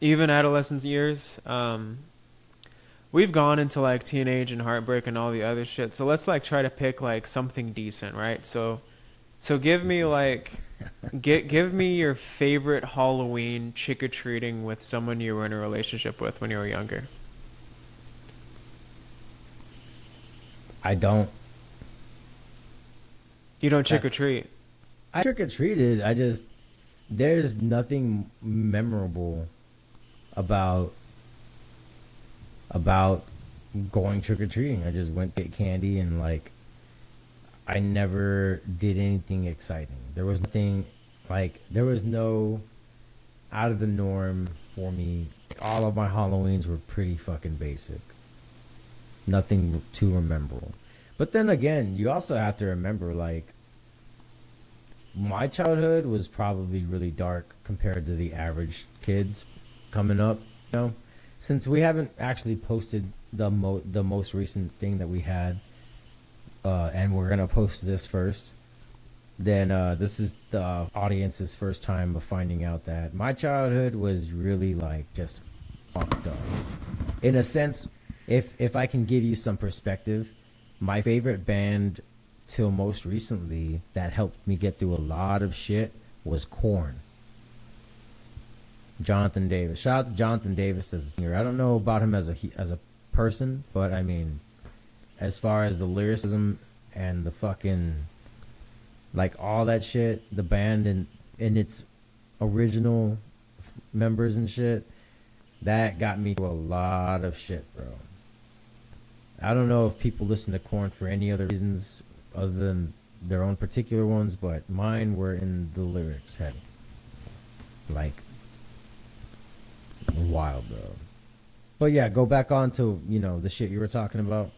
[SPEAKER 2] even adolescence years, we've gone into like teenage and heartbreak and all the other shit. So let's like try to pick like something decent, right? So give me like, give me your favorite Halloween trick or treating with someone you were in a relationship with when you were younger.
[SPEAKER 1] I don't.
[SPEAKER 2] You don't trick or
[SPEAKER 1] That's
[SPEAKER 2] treat.
[SPEAKER 1] I trick or treated. There's nothing memorable about about going trick or treating. I just went get candy and like I never did anything exciting. There was no out of the norm for me. All of my Halloweens were pretty fucking basic. Nothing too memorable. But then again, you also have to remember like my childhood was probably really dark compared to the average kids coming up. You know, since we haven't actually posted the most recent thing that we had, and we're gonna post this first. Then this is the audience's first time of finding out that my childhood was really like just fucked up. In a sense, if I can give you some perspective, my favorite band till most recently that helped me get through a lot of shit was Korn. Jonathan Davis. Shout out to Jonathan Davis as a singer. I don't know about him as a person, but I mean, as far as the lyricism and the fucking like all that shit, the band and in its original members and shit, that got me through a lot of shit, bro. I don't know if people listen to Korn for any other reasons other than their own particular ones, but mine were in the lyrics heavy. Like, wild, bro. But yeah, go back on to, the shit you were talking about.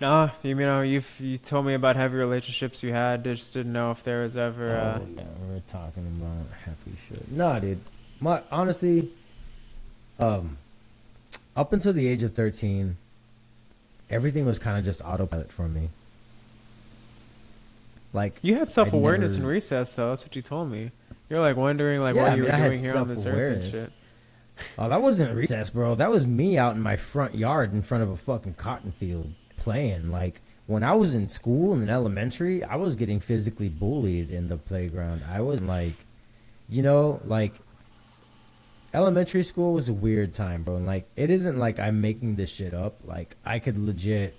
[SPEAKER 2] No, you told me about heavy relationships you had. Just didn't know if there was ever.
[SPEAKER 1] Yeah, we were talking about happy shit. Nah, dude. Honestly, up until the age of 13, everything was kind of just autopilot for me. Like,
[SPEAKER 2] You had self-awareness
[SPEAKER 1] never-
[SPEAKER 2] in recess, though. That's what you told me. You're like wondering like
[SPEAKER 1] Yeah,
[SPEAKER 2] what
[SPEAKER 1] I
[SPEAKER 2] you
[SPEAKER 1] mean,
[SPEAKER 2] were
[SPEAKER 1] I had
[SPEAKER 2] doing here on this earth and
[SPEAKER 1] self-awareness.
[SPEAKER 2] shit.
[SPEAKER 1] Oh, that wasn't recess, bro. That was me out in my front yard in front of a fucking cotton field playing. Like, when I was in school and in elementary, I was getting physically bullied in the playground. I was like, like, elementary school was a weird time, bro. And, like, it isn't like I'm making this shit up. Like, I could legit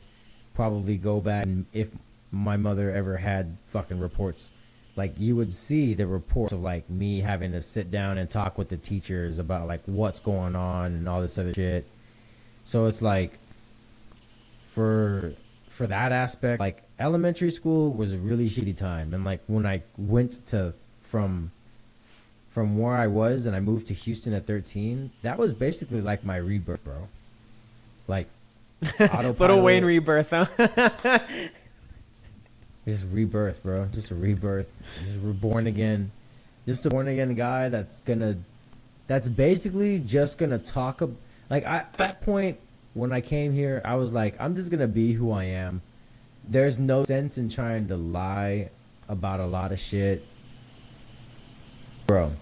[SPEAKER 1] probably go back and if my mother ever had fucking reports, like, you would see the reports of like me having to sit down and talk with the teachers about like what's going on and all this other shit. So it's like for that aspect, like, elementary school was a really shitty time. And like when I went to from where I was and I moved to Houston at 13, that was basically like my rebirth, bro. Like, autopilot.
[SPEAKER 2] Little Wayne rebirth, huh?
[SPEAKER 1] Just rebirth, bro. Just a rebirth. Just reborn again. Just a born again guy that's basically just gonna talk. At that point when I came here, I was like, I'm just gonna be who I am. There's no sense in trying to lie about a lot of shit, bro.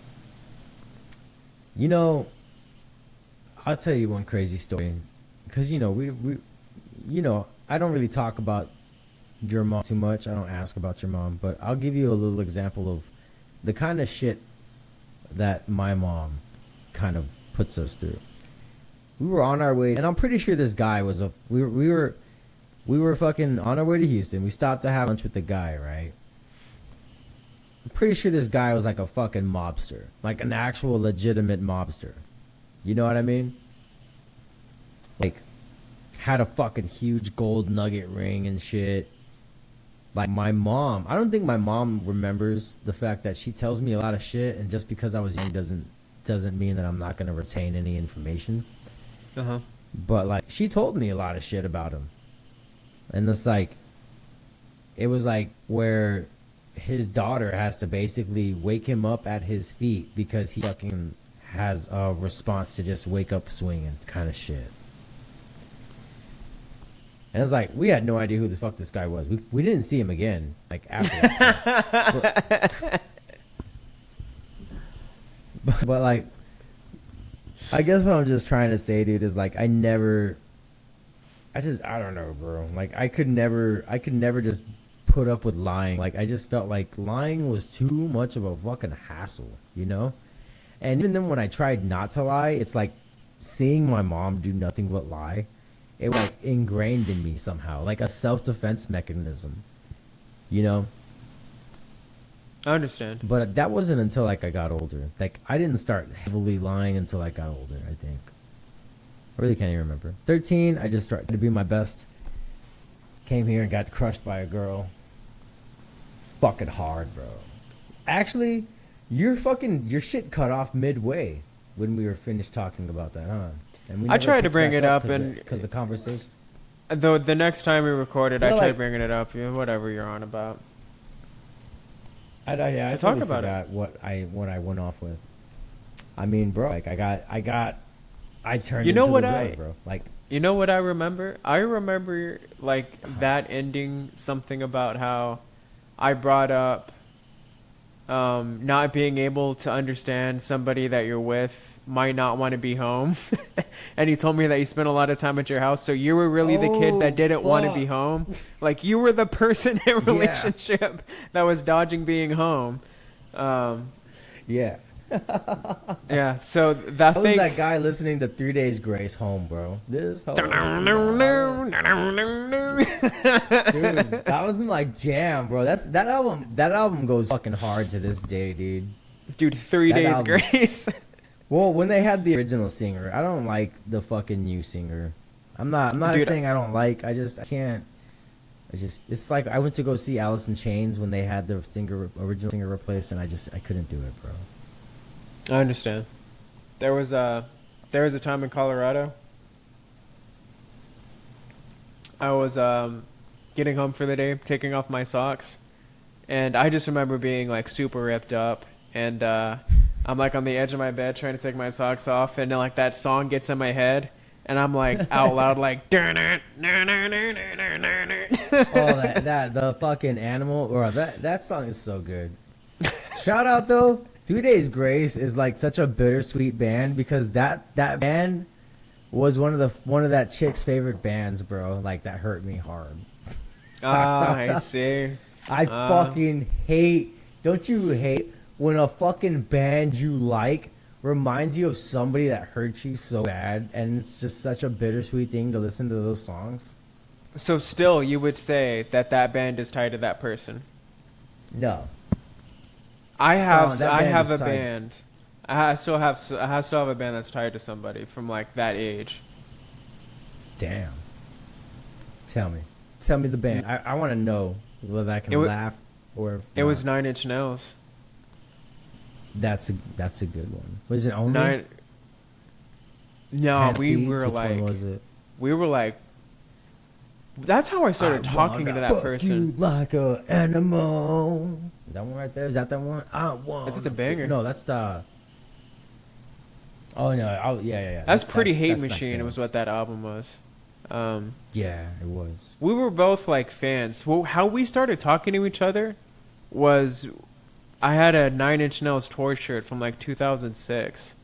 [SPEAKER 1] I'll tell you one crazy story, because we I don't really talk about your mom too much. I don't ask about your mom, but I'll give you a little example of the kind of shit that my mom kind of puts us through. We were on our way, and I'm pretty sure this guy was we were fucking on our way to Houston. We stopped to have lunch with the guy, right? I'm pretty sure this guy was like a fucking mobster, like an actual legitimate mobster. You know what I mean? Like, had a fucking huge gold nugget ring and shit. Like, my mom, I don't think my mom remembers the fact that she tells me a lot of shit, and just because I was young doesn't mean that I'm not gonna retain any information.
[SPEAKER 2] Uh-huh.
[SPEAKER 1] But like, she told me a lot of shit about him, and it's like, it was like where his daughter has to basically wake him up at his feet because he fucking has a response to just wake up swinging kind of shit. And it's like, we had no idea who the fuck this guy was. We didn't see him again, like, after that. but like, I guess what I'm just trying to say, dude, is like, I don't know, bro. Like, I could never just put up with lying. Like, I just felt like lying was too much of a fucking hassle, And even then when I tried not to lie, it's like seeing my mom do nothing but lie. It was like ingrained in me somehow, like a self-defense mechanism,
[SPEAKER 2] I understand.
[SPEAKER 1] But that wasn't until like I got older. Like, I didn't start heavily lying until I got older, I think. I really can't even remember. 13, I just started to be my best. Came here and got crushed by a girl. Fucking hard, bro. Actually, your shit cut off midway when we were finished talking about that, huh? And we
[SPEAKER 2] I
[SPEAKER 1] never
[SPEAKER 2] tried to
[SPEAKER 1] picked
[SPEAKER 2] bring
[SPEAKER 1] back
[SPEAKER 2] it up
[SPEAKER 1] because the conversation.
[SPEAKER 2] Though the next time we recorded,
[SPEAKER 1] So,
[SPEAKER 2] I tried
[SPEAKER 1] like,
[SPEAKER 2] bringing it up. Whatever you're on about.
[SPEAKER 1] I
[SPEAKER 2] talk
[SPEAKER 1] totally
[SPEAKER 2] about
[SPEAKER 1] forgot what I went off with. I mean, bro, like I turned
[SPEAKER 2] You know
[SPEAKER 1] into
[SPEAKER 2] what
[SPEAKER 1] the
[SPEAKER 2] I-
[SPEAKER 1] road, bro. Like,
[SPEAKER 2] You know what I remember? I remember like that ending something about how I brought up not being able to understand somebody that you're with might not want to be home. And you told me that you spent a lot of time at your house, so you were really the kid that didn't want to be
[SPEAKER 1] fuck.
[SPEAKER 2] home. Like, you were the person in relationship that was dodging being home.
[SPEAKER 1] yeah.
[SPEAKER 2] Yeah, so that
[SPEAKER 1] How was
[SPEAKER 2] thing.
[SPEAKER 1] that guy listening to 3 Days Grace home, bro? This whole dude, that was my jam, bro. That's that album. That album goes fucking hard to this day, dude.
[SPEAKER 2] Dude, Three
[SPEAKER 1] That
[SPEAKER 2] Days
[SPEAKER 1] album.
[SPEAKER 2] Grace.
[SPEAKER 1] Well, when they had the original singer, I don't like the fucking new singer. I'm not
[SPEAKER 2] Dude,
[SPEAKER 1] saying I don't like. I can't. It's like I went to go see Alice in Chains when they had the original singer replaced, and I couldn't do it, bro.
[SPEAKER 2] I understand. There was a there was a time in Colorado. I was getting home for the day, taking off my socks, and I just remember being like super ripped up, and I'm like on the edge of my bed trying to take my socks off, and then like that song gets in my head, and I'm like out loud like
[SPEAKER 1] Oh, that the fucking animal, or that song is so good. Shout out though, 3 Days Grace is like such a bittersweet band because that band was one of that chick's favorite bands, bro. Like that hurt me hard.
[SPEAKER 2] Ah, I see.
[SPEAKER 1] I fucking hate. Don't you hate when a fucking band you like reminds you of somebody that hurt you so bad, and it's just such a bittersweet thing to listen to those songs?
[SPEAKER 2] So still, you would say that that band is tied to that person.
[SPEAKER 1] No, that
[SPEAKER 2] I
[SPEAKER 1] band
[SPEAKER 2] have
[SPEAKER 1] is
[SPEAKER 2] a
[SPEAKER 1] tied.
[SPEAKER 2] band. I still have a band that's tied to somebody from like that age.
[SPEAKER 1] Damn. Tell me the band. I want to know whether I can
[SPEAKER 2] It wa-
[SPEAKER 1] laugh or if
[SPEAKER 2] It was
[SPEAKER 1] not.
[SPEAKER 2] Nine Inch Nails.
[SPEAKER 1] That's a good one. Was it only
[SPEAKER 2] Nine. No,
[SPEAKER 1] Hand
[SPEAKER 2] we
[SPEAKER 1] Feeds?
[SPEAKER 2] were
[SPEAKER 1] Which
[SPEAKER 2] like,
[SPEAKER 1] one was it?
[SPEAKER 2] we were like. That's how I started talking to
[SPEAKER 1] wanna
[SPEAKER 2] that
[SPEAKER 1] fuck
[SPEAKER 2] person.
[SPEAKER 1] you like a animal. That one right there. Is that one? I want.
[SPEAKER 2] That's a banger.
[SPEAKER 1] No, that's the. Oh no! Yeah.
[SPEAKER 2] That's Pretty Hate
[SPEAKER 1] that's
[SPEAKER 2] Machine. It was what that album was.
[SPEAKER 1] Yeah, it was.
[SPEAKER 2] We were both like fans. Well, how we started talking to each other was I had a Nine Inch Nails tour shirt from like 2006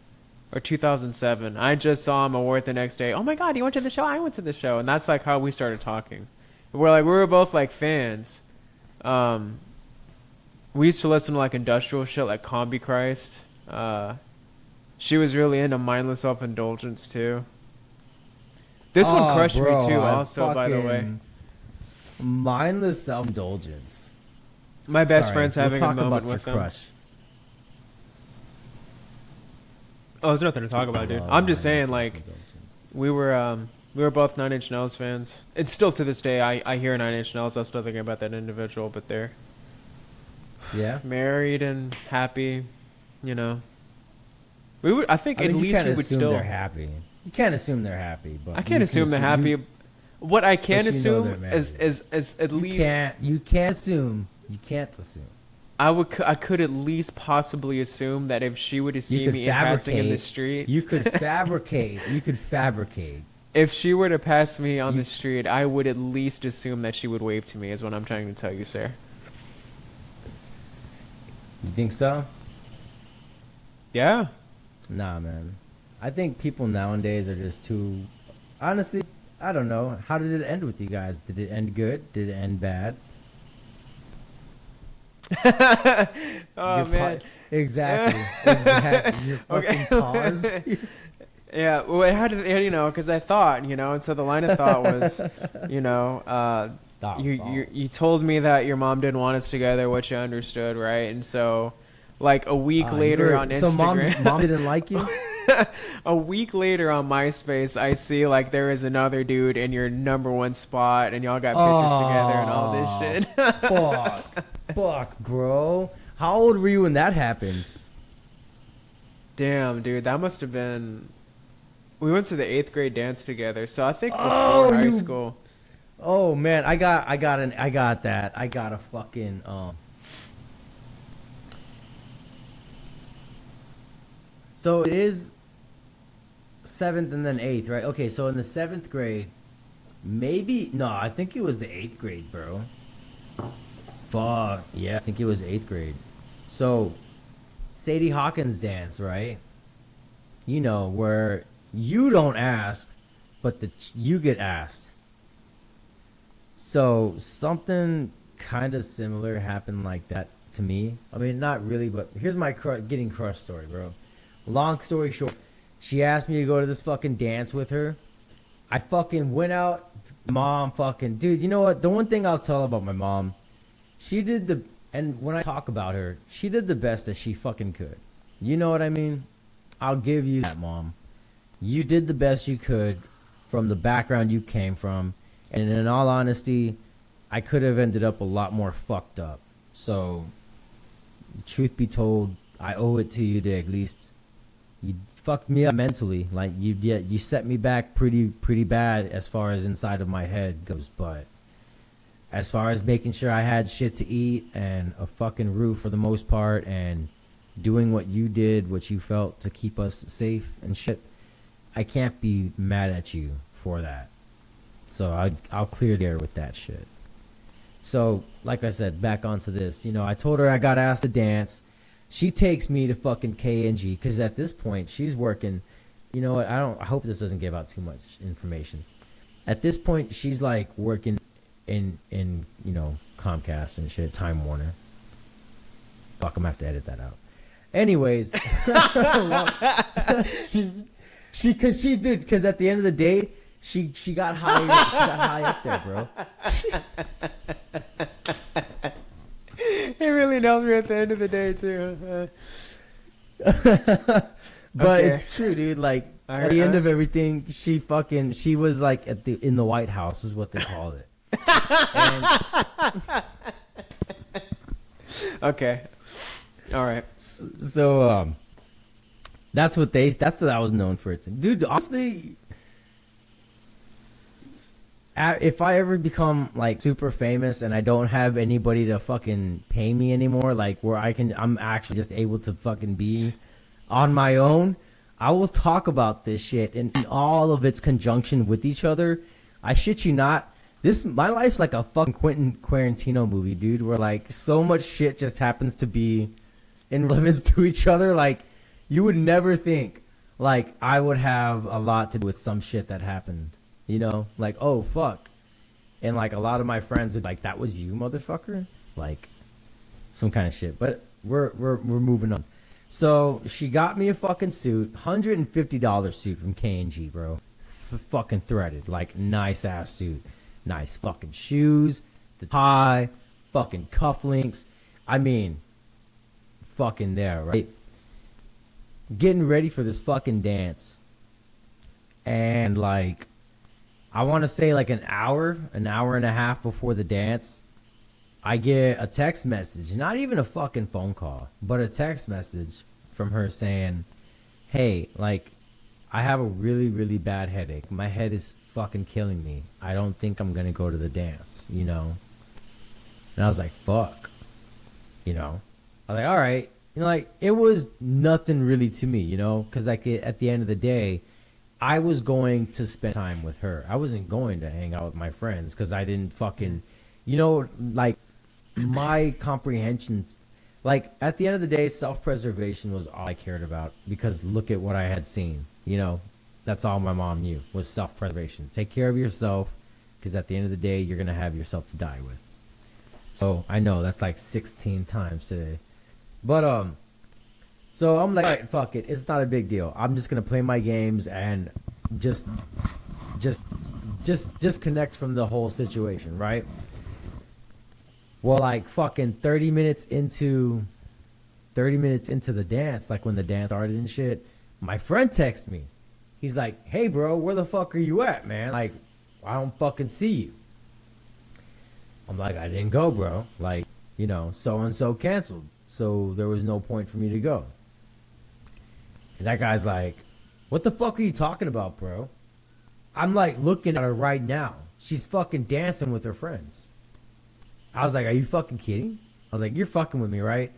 [SPEAKER 2] or 2007. I just saw him. I wore it the next day. Oh my god, you went to the show? I went to the show, and that's like how we started talking. We were both like fans. We used to listen to like industrial shit like Combi Christ. She was really into mindless self-indulgence too. This one
[SPEAKER 1] Oh,
[SPEAKER 2] crushed
[SPEAKER 1] bro,
[SPEAKER 2] me too.
[SPEAKER 1] I
[SPEAKER 2] Also, by the way,
[SPEAKER 1] fucking- mindless self-indulgence.
[SPEAKER 2] my best
[SPEAKER 1] Sorry,
[SPEAKER 2] friend's
[SPEAKER 1] we'll
[SPEAKER 2] having a
[SPEAKER 1] talk
[SPEAKER 2] moment
[SPEAKER 1] about
[SPEAKER 2] with
[SPEAKER 1] your
[SPEAKER 2] them.
[SPEAKER 1] crush.
[SPEAKER 2] Oh, there's nothing to talk about, dude.
[SPEAKER 1] Love
[SPEAKER 2] I'm just saying,
[SPEAKER 1] mindless
[SPEAKER 2] like,
[SPEAKER 1] self-indulgence.
[SPEAKER 2] we were both Nine Inch Nails fans. It's still to this day, I hear Nine Inch Nails, I was still thinking about that individual, but they're
[SPEAKER 1] Yeah.
[SPEAKER 2] married and happy, you know. I think
[SPEAKER 1] I mean,
[SPEAKER 2] at
[SPEAKER 1] you
[SPEAKER 2] least
[SPEAKER 1] can't
[SPEAKER 2] we would
[SPEAKER 1] assume
[SPEAKER 2] still.
[SPEAKER 1] they're happy. You can't assume they're happy, but
[SPEAKER 2] I can't
[SPEAKER 1] you
[SPEAKER 2] assume
[SPEAKER 1] can
[SPEAKER 2] they're happy.
[SPEAKER 1] You,
[SPEAKER 2] What I can
[SPEAKER 1] but you know
[SPEAKER 2] assume
[SPEAKER 1] they're
[SPEAKER 2] is,
[SPEAKER 1] married.
[SPEAKER 2] is at
[SPEAKER 1] you
[SPEAKER 2] least
[SPEAKER 1] can't. You can't assume. You can't assume.
[SPEAKER 2] I could at least possibly assume that if she were to see
[SPEAKER 1] could
[SPEAKER 2] me in passing in the
[SPEAKER 1] fabricate.
[SPEAKER 2] street,
[SPEAKER 1] You could fabricate. You could fabricate.
[SPEAKER 2] if she were to pass me on
[SPEAKER 1] You-
[SPEAKER 2] the street, I would at least assume that she would wave to me. Is what I'm trying to tell you, sir.
[SPEAKER 1] You think so?
[SPEAKER 2] Yeah.
[SPEAKER 1] Nah, man. I think people nowadays are just too. Honestly, I don't know. How did it end with you guys? Did it end good? Did it end bad?
[SPEAKER 2] Oh
[SPEAKER 1] Your
[SPEAKER 2] man.
[SPEAKER 1] Exactly. Exactly. Your
[SPEAKER 2] Okay.
[SPEAKER 1] fucking pause.
[SPEAKER 2] Yeah. Well, it had to, you know, because I thought, you know, and so the line of thought was, you know, you told me that your mom didn't want us together, which I understood, right? And so, like a week later on
[SPEAKER 1] So
[SPEAKER 2] Instagram,
[SPEAKER 1] mom didn't like you?
[SPEAKER 2] a week later on MySpace, I see like there is another dude in your number one spot, and y'all got pictures together and all this shit.
[SPEAKER 1] Fuck, bro. How old were you when that happened?
[SPEAKER 2] Damn, dude, that must have been. We went to the 8th grade dance together, so I think before
[SPEAKER 1] Oh,
[SPEAKER 2] high
[SPEAKER 1] you-
[SPEAKER 2] school.
[SPEAKER 1] Oh man, I got that. I got a fucking So it is seventh and then eighth, right? Okay, so in the seventh grade, maybe no, I think it was the eighth grade, bro. Fuck yeah, I think it was eighth grade. So Sadie Hawkins dance, right? You know where you don't ask, but you get asked. So something kind of similar happened like that to me. I mean, not really, but here's my getting crushed story, bro. Long story short, she asked me to go to this fucking dance with her. I fucking went out. Mom fucking, dude, you know what? The one thing I'll tell about my mom, she did the, and when I talk about her, she did the best that she fucking could. You know what I mean? I'll give you that, Mom. You did the best you could from the background you came from. And in all honesty, I could have ended up a lot more fucked up. So, truth be told, I owe it to you to at least, you fucked me up mentally. Like, you set me back pretty bad as far as inside of my head goes. But as far as making sure I had shit to eat and a fucking roof for the most part, and doing what you did, what you felt to keep us safe and shit, I can't be mad at you for that. So I'll clear the air with that shit. So, like I said, back onto this. You know, I told her I got asked to dance. She takes me to fucking KNG because at this point she's working. You know what? I hope this doesn't give out too much information. At this point, she's like working in you know, Comcast and shit, Time Warner. Fuck, I'm gonna have to edit that out. Anyways, because at the end of the day, she got high. She got high up there, bro.
[SPEAKER 2] It really knows me at the end of the day too.
[SPEAKER 1] But
[SPEAKER 2] Okay.
[SPEAKER 1] it's true, dude. Like at the end of everything, she was like in the White House is what they called it. And
[SPEAKER 2] Okay. All right.
[SPEAKER 1] so that's what I was known for. It, dude. Honestly, if I ever become like super famous and I don't have anybody to fucking pay me anymore, like where I'm actually just able to fucking be on my own, I will talk about this shit in all of its conjunction with each other. I shit you not. My life's like a fucking Quentin Tarantino movie, dude, where like so much shit just happens to be in relevance to each other. Like you would never think like I would have a lot to do with some shit that happened. You know, like, oh, fuck. And, like, a lot of my friends would like, that was you, motherfucker? Like, some kind of shit. But we're moving on. So, she got me a fucking suit. $150 suit from K&G, bro. Fucking threaded. Like, nice-ass suit. Nice fucking shoes. The tie. Fucking cufflinks. I mean, fucking there, right? Getting ready for this fucking dance. And, like, I want to say like an hour and a half before the dance, I get a text message, not even a fucking phone call, but a text message from her saying, hey, like, I have a really, really bad headache. My head is fucking killing me. I don't think I'm going to go to the dance, you know? And I was like, fuck, you know? I was like, all right. You know, like, it was nothing really to me, you know? Because like at the end of the day, I was going to spend time with her. I wasn't going to hang out with my friends because I didn't fucking, you know, like my comprehension, like at the end of the day, self-preservation was all I cared about because look at what I had seen, you know, that's all my mom knew was self-preservation. Take care of yourself because at the end of the day, you're going to have yourself to die with. So I know that's like 16 times today, but, so I'm like, all right, fuck it. It's not a big deal. I'm just gonna play my games and just disconnect from the whole situation, right? Well, like fucking 30 minutes into the dance, like when the dance started and shit, my friend texts me. He's like, hey, bro, where the fuck are you at, man? Like, I don't fucking see you. I'm like, I didn't go, bro. Like, you know, so-and-so canceled. So there was no point for me to go. And that guy's like, what the fuck are you talking about, bro? I'm like looking at her right now. She's fucking dancing with her friends. I was like, are you fucking kidding? I was like, you're fucking with me, right?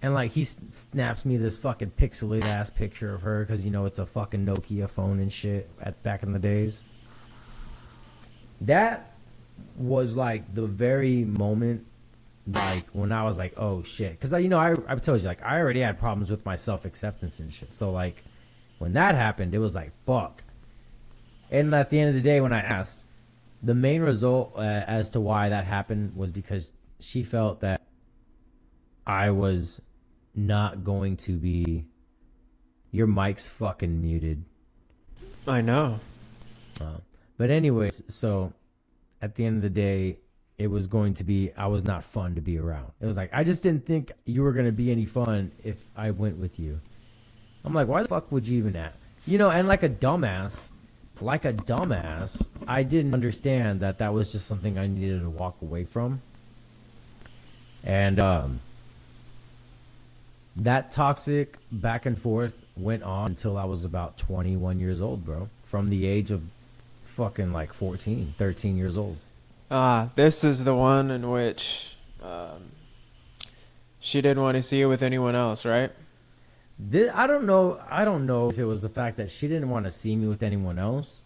[SPEAKER 1] And like he snaps me this fucking pixelated ass picture of her because, you know, it's a fucking Nokia phone and shit back in the days. That was like the very moment like when I was like, oh shit, because you know I told you like I already had problems with my self-acceptance and shit, so like when that happened it was like fuck. And at the end of the day when I asked, the main result as to why that happened was because she felt that I was not going to be. Your mic's fucking muted.
[SPEAKER 2] I know.
[SPEAKER 1] Uh, but anyways, so at the end of the day, it was going to be. I was not fun to be around. It was like I just didn't think you were gonna be any fun if I went with you. I'm like, why the fuck would you even at? You know, and like a dumbass, I didn't understand that that was just something I needed to walk away from. And that toxic back and forth went on until I was about 21 years old, bro. From the age of fucking like 14, 13 years old.
[SPEAKER 2] This is the one in which she didn't want to see you with anyone else, right?
[SPEAKER 1] I don't know. I don't know if it was the fact that she didn't want to see me with anyone else,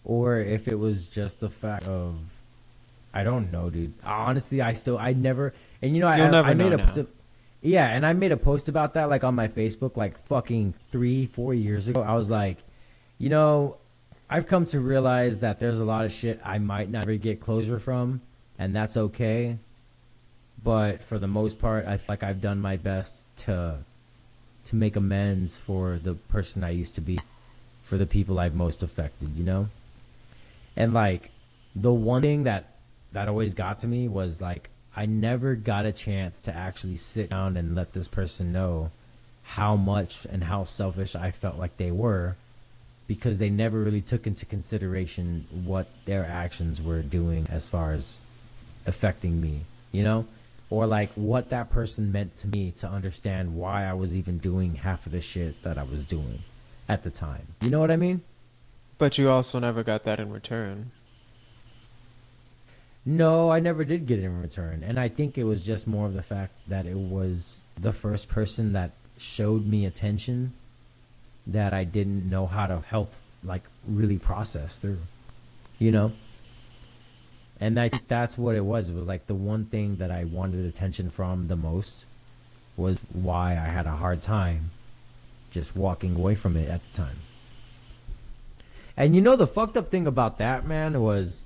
[SPEAKER 1] or if it was just the fact of, I don't know, dude. Honestly, I never, and you know,
[SPEAKER 2] You'll never
[SPEAKER 1] I made
[SPEAKER 2] know now.
[SPEAKER 1] yeah, and I made a post about that like on my Facebook like fucking 3-4 years ago. I was like, you know, I've come to realize that there's a lot of shit I might never get closure from, and that's okay. But for the most part, I feel like I've done my best to make amends for the person I used to be, for the people I've most affected, you know? And like the one thing that always got to me was like I never got a chance to actually sit down and let this person know how much and how selfish I felt like they were, because they never really took into consideration what their actions were doing as far as affecting me, you know? Or like what that person meant to me to understand why I was even doing half of the shit that I was doing at the time. You know what I mean?
[SPEAKER 2] But you also never got that in return.
[SPEAKER 1] No, I never did get it in return. And I think it was just more of the fact that it was the first person that showed me attention that I didn't know how to like really process through, you know? And I think that's what it was. It was like the one thing that I wanted attention from the most was why I had a hard time just walking away from it at the time. And you know the fucked up thing about that, man, was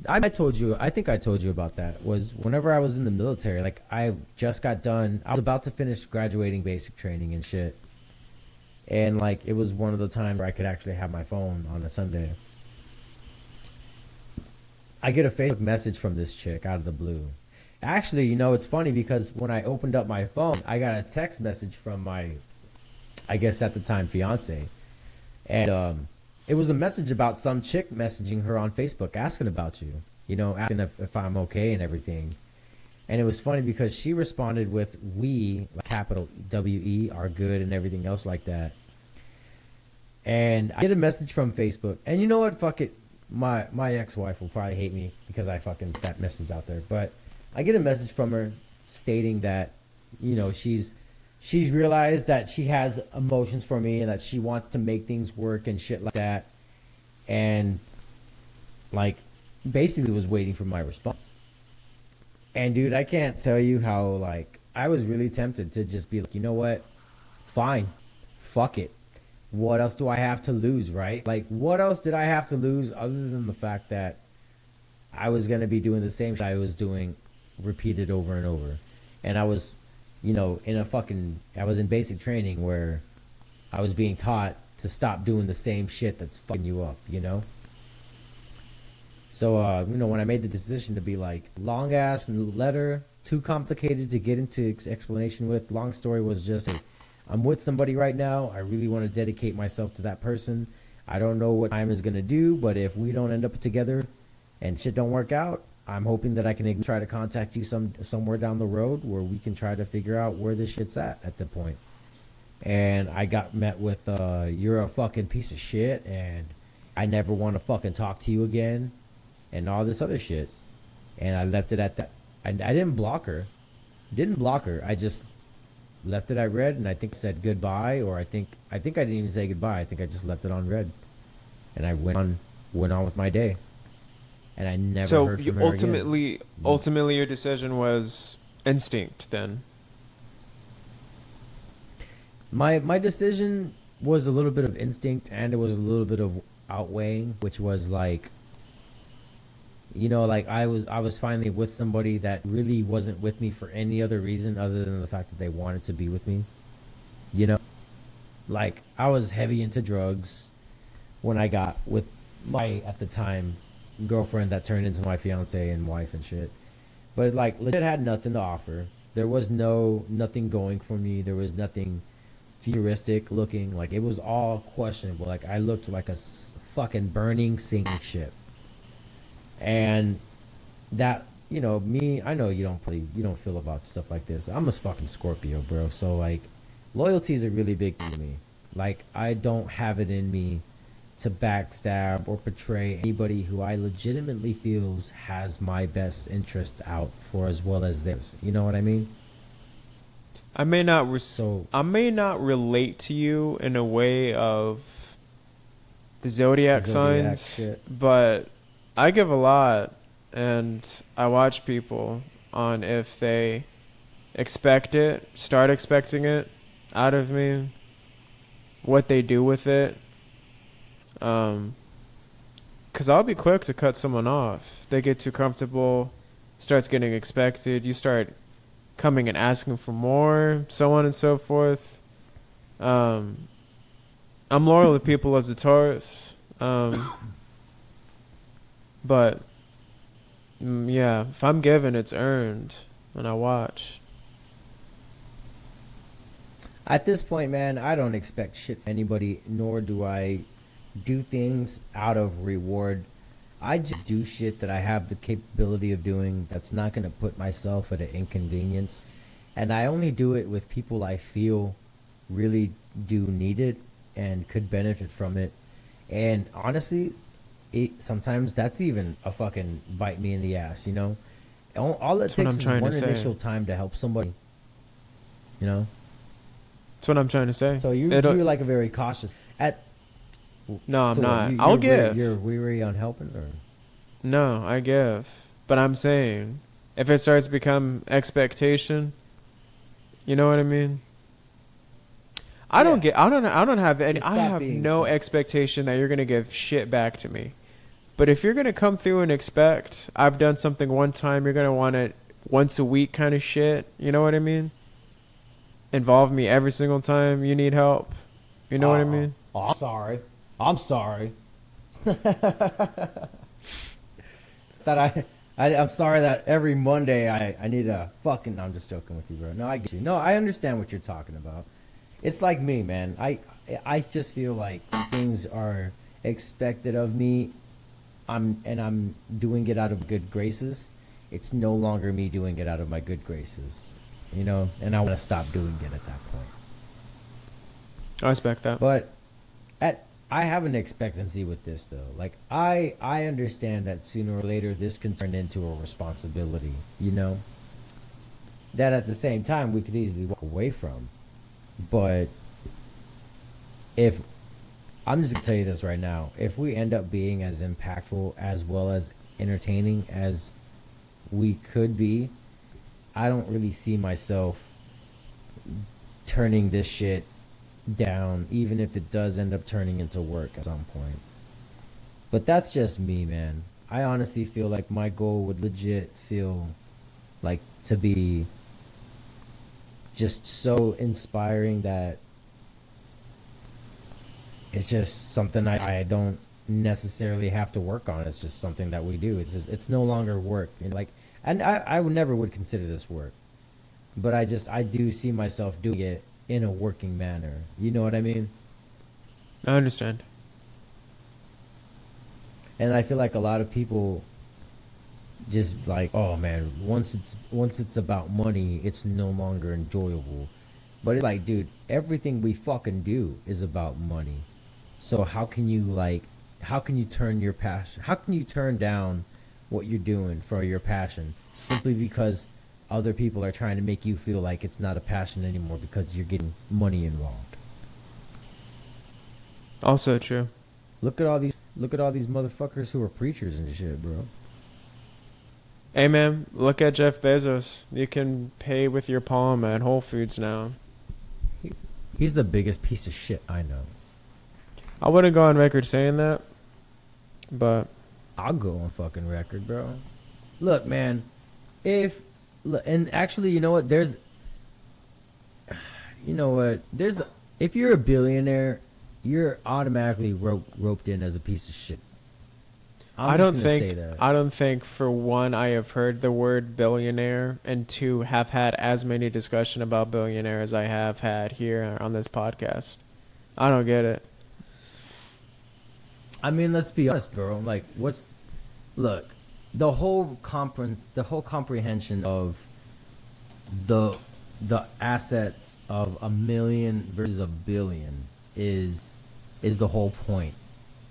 [SPEAKER 1] I think I told you about that, was whenever I was in the military, like I just got done, I was about to finish graduating basic training and shit. And like it was one of the times where I could actually have my phone on a Sunday. I get a Facebook message from this chick out of the blue. Actually, you know, it's funny because when I opened up my phone, I got a text message from my, I guess at the time, fiance. And it was a message about some chick messaging her on Facebook asking about you, you know, asking if I'm okay and everything. And it was funny because she responded with "we," like capital WE, are good and everything else like that. And I get a message from Facebook. And you know what? Fuck it. My ex-wife will probably hate me because I fucking put that message out there. But I get a message from her stating that, you know, she's realized that she has emotions for me and that she wants to make things work and shit like that. And like basically was waiting for my response. And dude, I can't tell you how like I was really tempted to just be like, you know what? Fine. Fuck it. What else do I have to lose, right? Like, what else did I have to lose other than the fact that I was going to be doing the same shit I was doing repeated over and over? And I was, you know, I was in basic training where I was being taught to stop doing the same shit that's fucking you up, you know? So, you know, when I made the decision to be like, long ass letter, too complicated to get into explanation with, long story was just I'm with somebody right now. I really want to dedicate myself to that person. I don't know what time is going to do, but if we don't end up together and shit don't work out, I'm hoping that I can try to contact you somewhere down the road where we can try to figure out where this shit's at the point. And I got met with, you're a fucking piece of shit, and I never want to fucking talk to you again, and all this other shit. And I left it at that. I didn't block her. I just left it. I read, and I think said goodbye, or I think I didn't even say goodbye. I think I just left it on read, and I went on with my day. And I never heard from her again.
[SPEAKER 2] Ultimately, your decision was instinct. Then
[SPEAKER 1] my decision was a little bit of instinct, and it was a little bit of outweighing, which was like, You know, like I was finally with somebody that really wasn't with me for any other reason other than the fact that they wanted to be with me. You know, like I was heavy into drugs when I got with my at the time girlfriend that turned into my fiance and wife and shit. But like legit had nothing to offer. There was nothing going for me. There was nothing futuristic looking. Like it was all questionable. Like I looked like a fucking burning sinking ship. And that me, I know you don't feel about stuff like this. I'm a fucking Scorpio, bro. So like loyalty is a really big thing to me. Like I don't have it in me to backstab or betray anybody who I legitimately feels has my best interest out for as well as theirs. You know what I mean?
[SPEAKER 2] I may not
[SPEAKER 1] So
[SPEAKER 2] I may not relate to you in a way of the zodiac
[SPEAKER 1] zodiac
[SPEAKER 2] signs,
[SPEAKER 1] shit.
[SPEAKER 2] but I give a lot, and I watch people on if they start expecting it out of me, what they do with it. Cause I'll be quick to cut someone off. They get too comfortable, starts getting expected. You start coming and asking for more, so on and so forth. Um, I'm loyal to people as a Taurus. But yeah, if I'm given, it's earned, and I watch.
[SPEAKER 1] At this point, man, I don't expect shit from anybody, nor do I do things out of reward. I just do shit that I have the capability of doing that's not going to put myself at an inconvenience. And I only do it with people I feel really do need it and could benefit from it. And honestly, sometimes that's even a fucking bite me in the ass, you know? All it
[SPEAKER 2] That's what
[SPEAKER 1] takes
[SPEAKER 2] I'm
[SPEAKER 1] is
[SPEAKER 2] trying
[SPEAKER 1] one
[SPEAKER 2] to say.
[SPEAKER 1] initial time to help somebody, you know?
[SPEAKER 2] That's what I'm trying to say.
[SPEAKER 1] So you're like a very cautious.
[SPEAKER 2] No, I'm
[SPEAKER 1] So what,
[SPEAKER 2] not.
[SPEAKER 1] you,
[SPEAKER 2] I'll
[SPEAKER 1] you're weary,
[SPEAKER 2] give.
[SPEAKER 1] you're weary on helping, or
[SPEAKER 2] No, I give. But I'm saying, if it starts to become expectation, you know what I mean? I don't
[SPEAKER 1] yeah,
[SPEAKER 2] get. I don't have any.
[SPEAKER 1] it
[SPEAKER 2] I
[SPEAKER 1] stopped
[SPEAKER 2] have
[SPEAKER 1] being
[SPEAKER 2] no
[SPEAKER 1] so.
[SPEAKER 2] expectation that you're gonna give shit back to me. But if you're gonna come through and expect I've done something one time, you're gonna want it once a week kind of shit. You know what I mean? Involve me every single time you need help. You know what I mean?
[SPEAKER 1] Oh, I'm sorry. I'm sorry. That I'm sorry that every Monday I need a fucking. No, I'm just joking with you, bro. No, I get you. No, I understand what you're talking about. It's like me, man. I just feel like things are expected of me. I'm doing it out of good graces. It's no longer me doing it out of my good graces, you know. And I want to stop doing it at that point.
[SPEAKER 2] I respect that.
[SPEAKER 1] But I have an expectancy with this though. Like I understand that sooner or later this can turn into a responsibility, you know. That at the same time we could easily walk away from. But if I'm just gonna tell you this right now, if we end up being as impactful as well as entertaining as we could be, I don't really see myself turning this shit down, even if it does end up turning into work at some point. But that's just me, man. I honestly feel like my goal would legit feel like to be just so inspiring that it's just something I don't necessarily have to work on. It's just something that we do. It's no longer work. And like, and I would never would consider this work, but I do see myself doing it in a working manner. You know what I mean?
[SPEAKER 2] I understand.
[SPEAKER 1] And I feel like a lot of people just like, oh man, once it's about money, it's no longer enjoyable. But it's like, dude, everything we fucking do is about money. So how can you turn your passion? How can you turn down what you're doing for your passion simply because other people are trying to make you feel like it's not a passion anymore because you're getting money involved?
[SPEAKER 2] Also true.
[SPEAKER 1] Look at all these motherfuckers who are preachers and shit, bro.
[SPEAKER 2] Hey man, look at Jeff Bezos. You can pay with your palm at Whole Foods now.
[SPEAKER 1] He's the biggest piece of shit I know.
[SPEAKER 2] I wouldn't go on record saying that, but
[SPEAKER 1] I'll go on fucking record, bro. Look, man, if and actually, you know what? You know what? There's if you're a billionaire, you're automatically roped in as a piece of shit. I'm
[SPEAKER 2] I
[SPEAKER 1] just
[SPEAKER 2] don't
[SPEAKER 1] gonna
[SPEAKER 2] think
[SPEAKER 1] say that.
[SPEAKER 2] I don't think for one I have heard the word billionaire, and two have had as many discussion about billionaire as I have had here on this podcast. I don't get it.
[SPEAKER 1] I mean, let's be honest, bro. Like, look, the whole comprehension of the the assets of a million versus a billion is the whole point.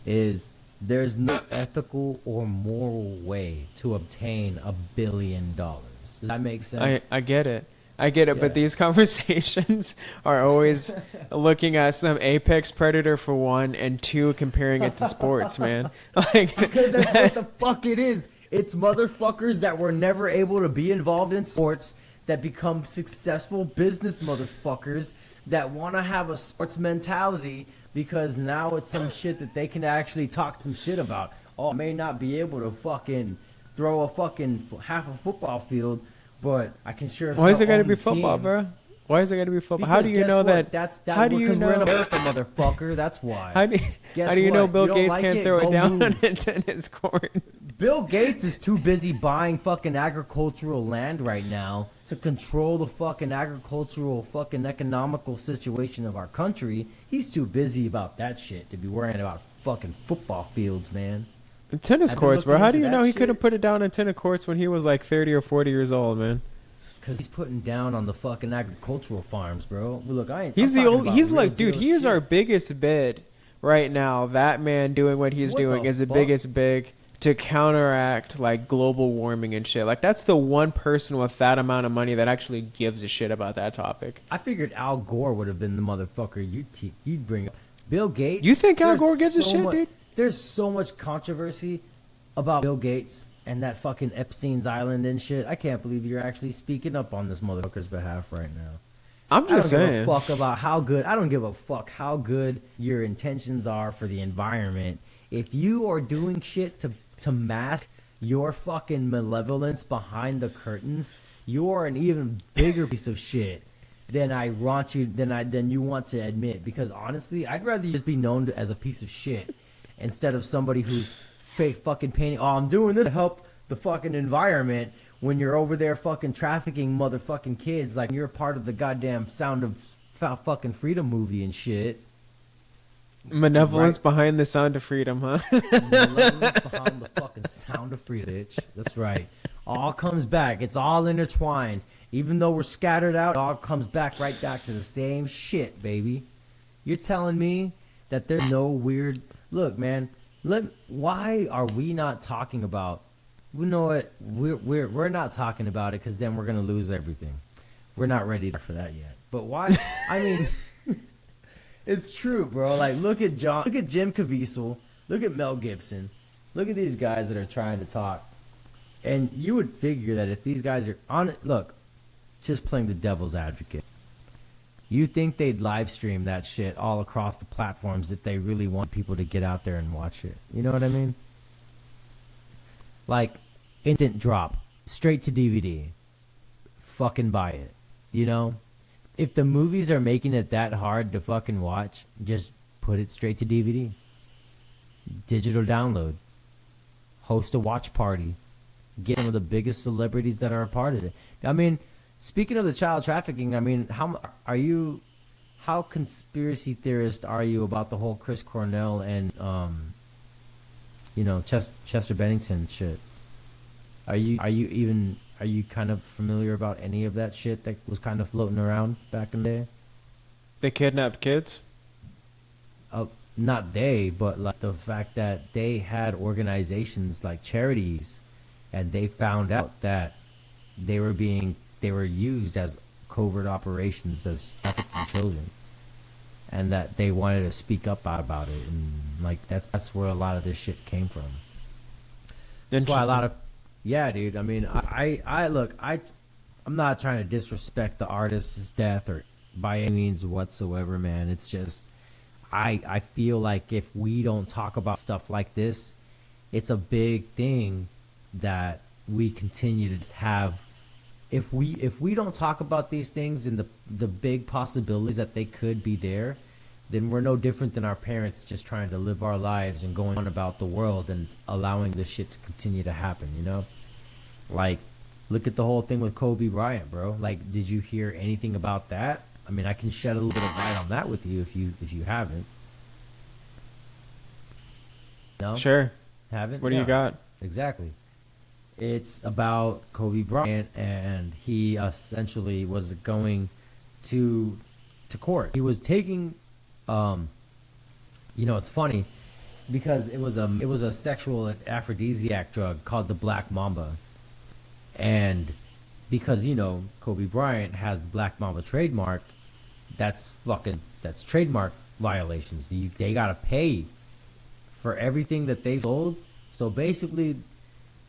[SPEAKER 1] Is there's no ethical or moral way to obtain $1 billion. Does that make sense?
[SPEAKER 2] I get it. I get it,
[SPEAKER 1] Yeah.
[SPEAKER 2] but these conversations are always looking at some apex predator for one, and two comparing it to sports, man. Like
[SPEAKER 1] Because that's what the fuck it is. It's motherfuckers that were never able to be involved in sports that become successful business motherfuckers that want to have a sports mentality because now it's some shit that they can actually talk some shit about. Oh, I may not be able to fucking throw a fucking half a football field, but I can sure.
[SPEAKER 2] why is it got to
[SPEAKER 1] own
[SPEAKER 2] be
[SPEAKER 1] the
[SPEAKER 2] football,
[SPEAKER 1] team.
[SPEAKER 2] bro? Why is it got to be football? How
[SPEAKER 1] Because
[SPEAKER 2] do you
[SPEAKER 1] guess
[SPEAKER 2] know
[SPEAKER 1] what?
[SPEAKER 2] that?
[SPEAKER 1] That's that.
[SPEAKER 2] How do you
[SPEAKER 1] Because we're in
[SPEAKER 2] know?
[SPEAKER 1] America, motherfucker. That's why.
[SPEAKER 2] How do,
[SPEAKER 1] Guess
[SPEAKER 2] how do you know
[SPEAKER 1] what?
[SPEAKER 2] Bill
[SPEAKER 1] You don't
[SPEAKER 2] Gates
[SPEAKER 1] like
[SPEAKER 2] can't
[SPEAKER 1] it?
[SPEAKER 2] throw it
[SPEAKER 1] Go
[SPEAKER 2] down
[SPEAKER 1] move.
[SPEAKER 2] in tennis court?
[SPEAKER 1] Bill Gates is too busy buying fucking agricultural land right now to control the fucking agricultural fucking economical situation of our country. He's too busy about that shit to be worrying about fucking football fields, man.
[SPEAKER 2] Tennis
[SPEAKER 1] I've been
[SPEAKER 2] courts, bro.
[SPEAKER 1] looking
[SPEAKER 2] How do
[SPEAKER 1] into
[SPEAKER 2] you know
[SPEAKER 1] that
[SPEAKER 2] he couldn't
[SPEAKER 1] shit.
[SPEAKER 2] put it down in tennis courts when he was like 30 or 40 years old, man?
[SPEAKER 1] Because he's putting down on the fucking agricultural farms, bro. Look, I ain't.
[SPEAKER 2] He's
[SPEAKER 1] I'm
[SPEAKER 2] the
[SPEAKER 1] talking
[SPEAKER 2] old.
[SPEAKER 1] about
[SPEAKER 2] He's
[SPEAKER 1] real
[SPEAKER 2] like, dude,
[SPEAKER 1] deal
[SPEAKER 2] he is our
[SPEAKER 1] shit.
[SPEAKER 2] biggest bid right now. That man doing what he's
[SPEAKER 1] What
[SPEAKER 2] doing
[SPEAKER 1] the
[SPEAKER 2] is the
[SPEAKER 1] fuck?
[SPEAKER 2] biggest big to counteract like global warming and shit. Like that's the one person with that amount of money that actually gives a shit about that topic.
[SPEAKER 1] I figured Al Gore would have been the motherfucker you'd bring up. Bill Gates.
[SPEAKER 2] You think Al
[SPEAKER 1] there's
[SPEAKER 2] Gore gives a
[SPEAKER 1] so
[SPEAKER 2] shit,
[SPEAKER 1] much-
[SPEAKER 2] dude?
[SPEAKER 1] There's so much controversy about Bill Gates and that fucking Epstein's Island and shit. I can't believe you're actually speaking up on this motherfucker's behalf right now.
[SPEAKER 2] I'm
[SPEAKER 1] I don't
[SPEAKER 2] just
[SPEAKER 1] give
[SPEAKER 2] saying.
[SPEAKER 1] a fuck about how good. I don't give a fuck how good your intentions are for the environment. If you are doing shit to mask your fucking malevolence behind the curtains, you are an even bigger piece of shit than you want to admit. Because honestly, I'd rather you just be known as a piece of shit instead of somebody who's fake fucking painting. Oh, I'm doing this to help the fucking environment when you're over there fucking trafficking motherfucking kids like you're part of the goddamn Sound of fucking Freedom movie and shit.
[SPEAKER 2] Malevolence
[SPEAKER 1] Right.
[SPEAKER 2] behind the sound of freedom, huh?
[SPEAKER 1] Malevolence behind the fucking Sound of Freedom, bitch. That's right. All comes back. It's all intertwined. Even though we're scattered out, it all comes back to the same shit, baby. You're telling me that there's no weird... Look, man, why are we not talking about... You know what? We're not talking about it because then we're going to lose everything. We're not ready for that yet. But why? I mean... It's true, bro. Like, look at Jim Caviezel, look at Mel Gibson, look at these guys that are trying to talk, and you would figure that if these guys are on it, look, just playing the devil's advocate, you think they'd live stream that shit all across the platforms if they really want people to get out there and watch it. You know what I mean? Like, instant drop, straight to DVD, fucking buy it. You know? If the movies are making it that hard to fucking watch, just put it straight to DVD. Digital download. Host a watch party. Get some of the biggest celebrities that are a part of it. I mean, speaking of the child trafficking, I mean, how conspiracy theorist are you about the whole Chris Cornell and Chester Bennington shit? Are you kind of familiar about any of that shit that was kind of floating around back in the day?
[SPEAKER 2] They kidnapped kids.
[SPEAKER 1] Not they, but like the fact that they had organizations like charities, and they found out that they were used as covert operations as trafficking children, and that they wanted to speak up about it, and like that's where a lot of this shit came from. That's why a lot of yeah, dude. I mean, I'm not trying to disrespect the artist's death or by any means whatsoever, man. It's just I feel like if we don't talk about stuff like this, it's a big thing that we continue to have. If we don't talk about these things and the big possibilities that they could be there, then we're no different than our parents just trying to live our lives and going on about the world and allowing this shit to continue to happen, you know? Like, look at the whole thing with Kobe Bryant, bro. Like, did you hear anything about that? I mean, I can shed a little bit of light on that with you if you haven't. No?
[SPEAKER 2] Sure.
[SPEAKER 1] Haven't?
[SPEAKER 2] What do you
[SPEAKER 1] Yeah,
[SPEAKER 2] got?
[SPEAKER 1] exactly. It's about Kobe Bryant, and he essentially was going to court. He was taking, it's funny because it was a sexual aphrodisiac drug called the Black Mamba, and because Kobe Bryant has the Black Mamba trademarked, that's trademark violations. They gotta pay for everything that they've sold. So basically,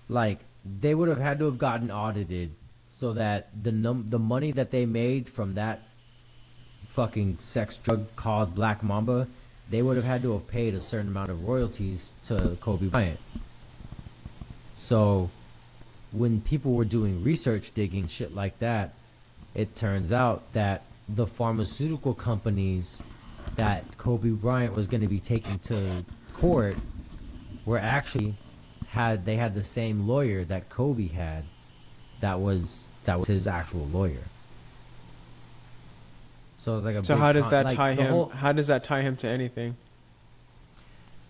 [SPEAKER 1] like, they would have had to have gotten audited so that the money that they made from that fucking sex drug called Black Mamba, they would have had to have paid a certain amount of royalties to Kobe Bryant. So when people were doing research digging shit like that, it turns out that the pharmaceutical companies that Kobe Bryant was going to be taking to court were actually had the same lawyer that Kobe had. That was his actual lawyer. So it was like a
[SPEAKER 2] So
[SPEAKER 1] big
[SPEAKER 2] how does that
[SPEAKER 1] like
[SPEAKER 2] tie
[SPEAKER 1] the
[SPEAKER 2] him?
[SPEAKER 1] whole,
[SPEAKER 2] How does that tie him to anything?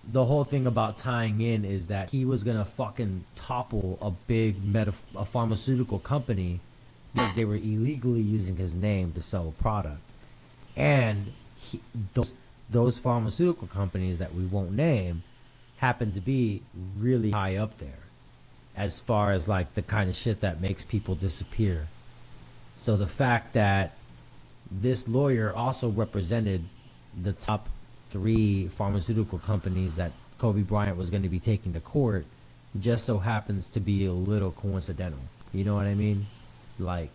[SPEAKER 1] the whole thing about tying in is that he was gonna fucking topple a pharmaceutical company because they were illegally using his name to sell a product, and he, those pharmaceutical companies that we won't name happen to be really high up there as far as like the kind of shit that makes people disappear. So the fact that this lawyer also represented the top 3 pharmaceutical companies that Kobe Bryant was going to be taking to court just so happens to be a little coincidental. You know what I mean? Like,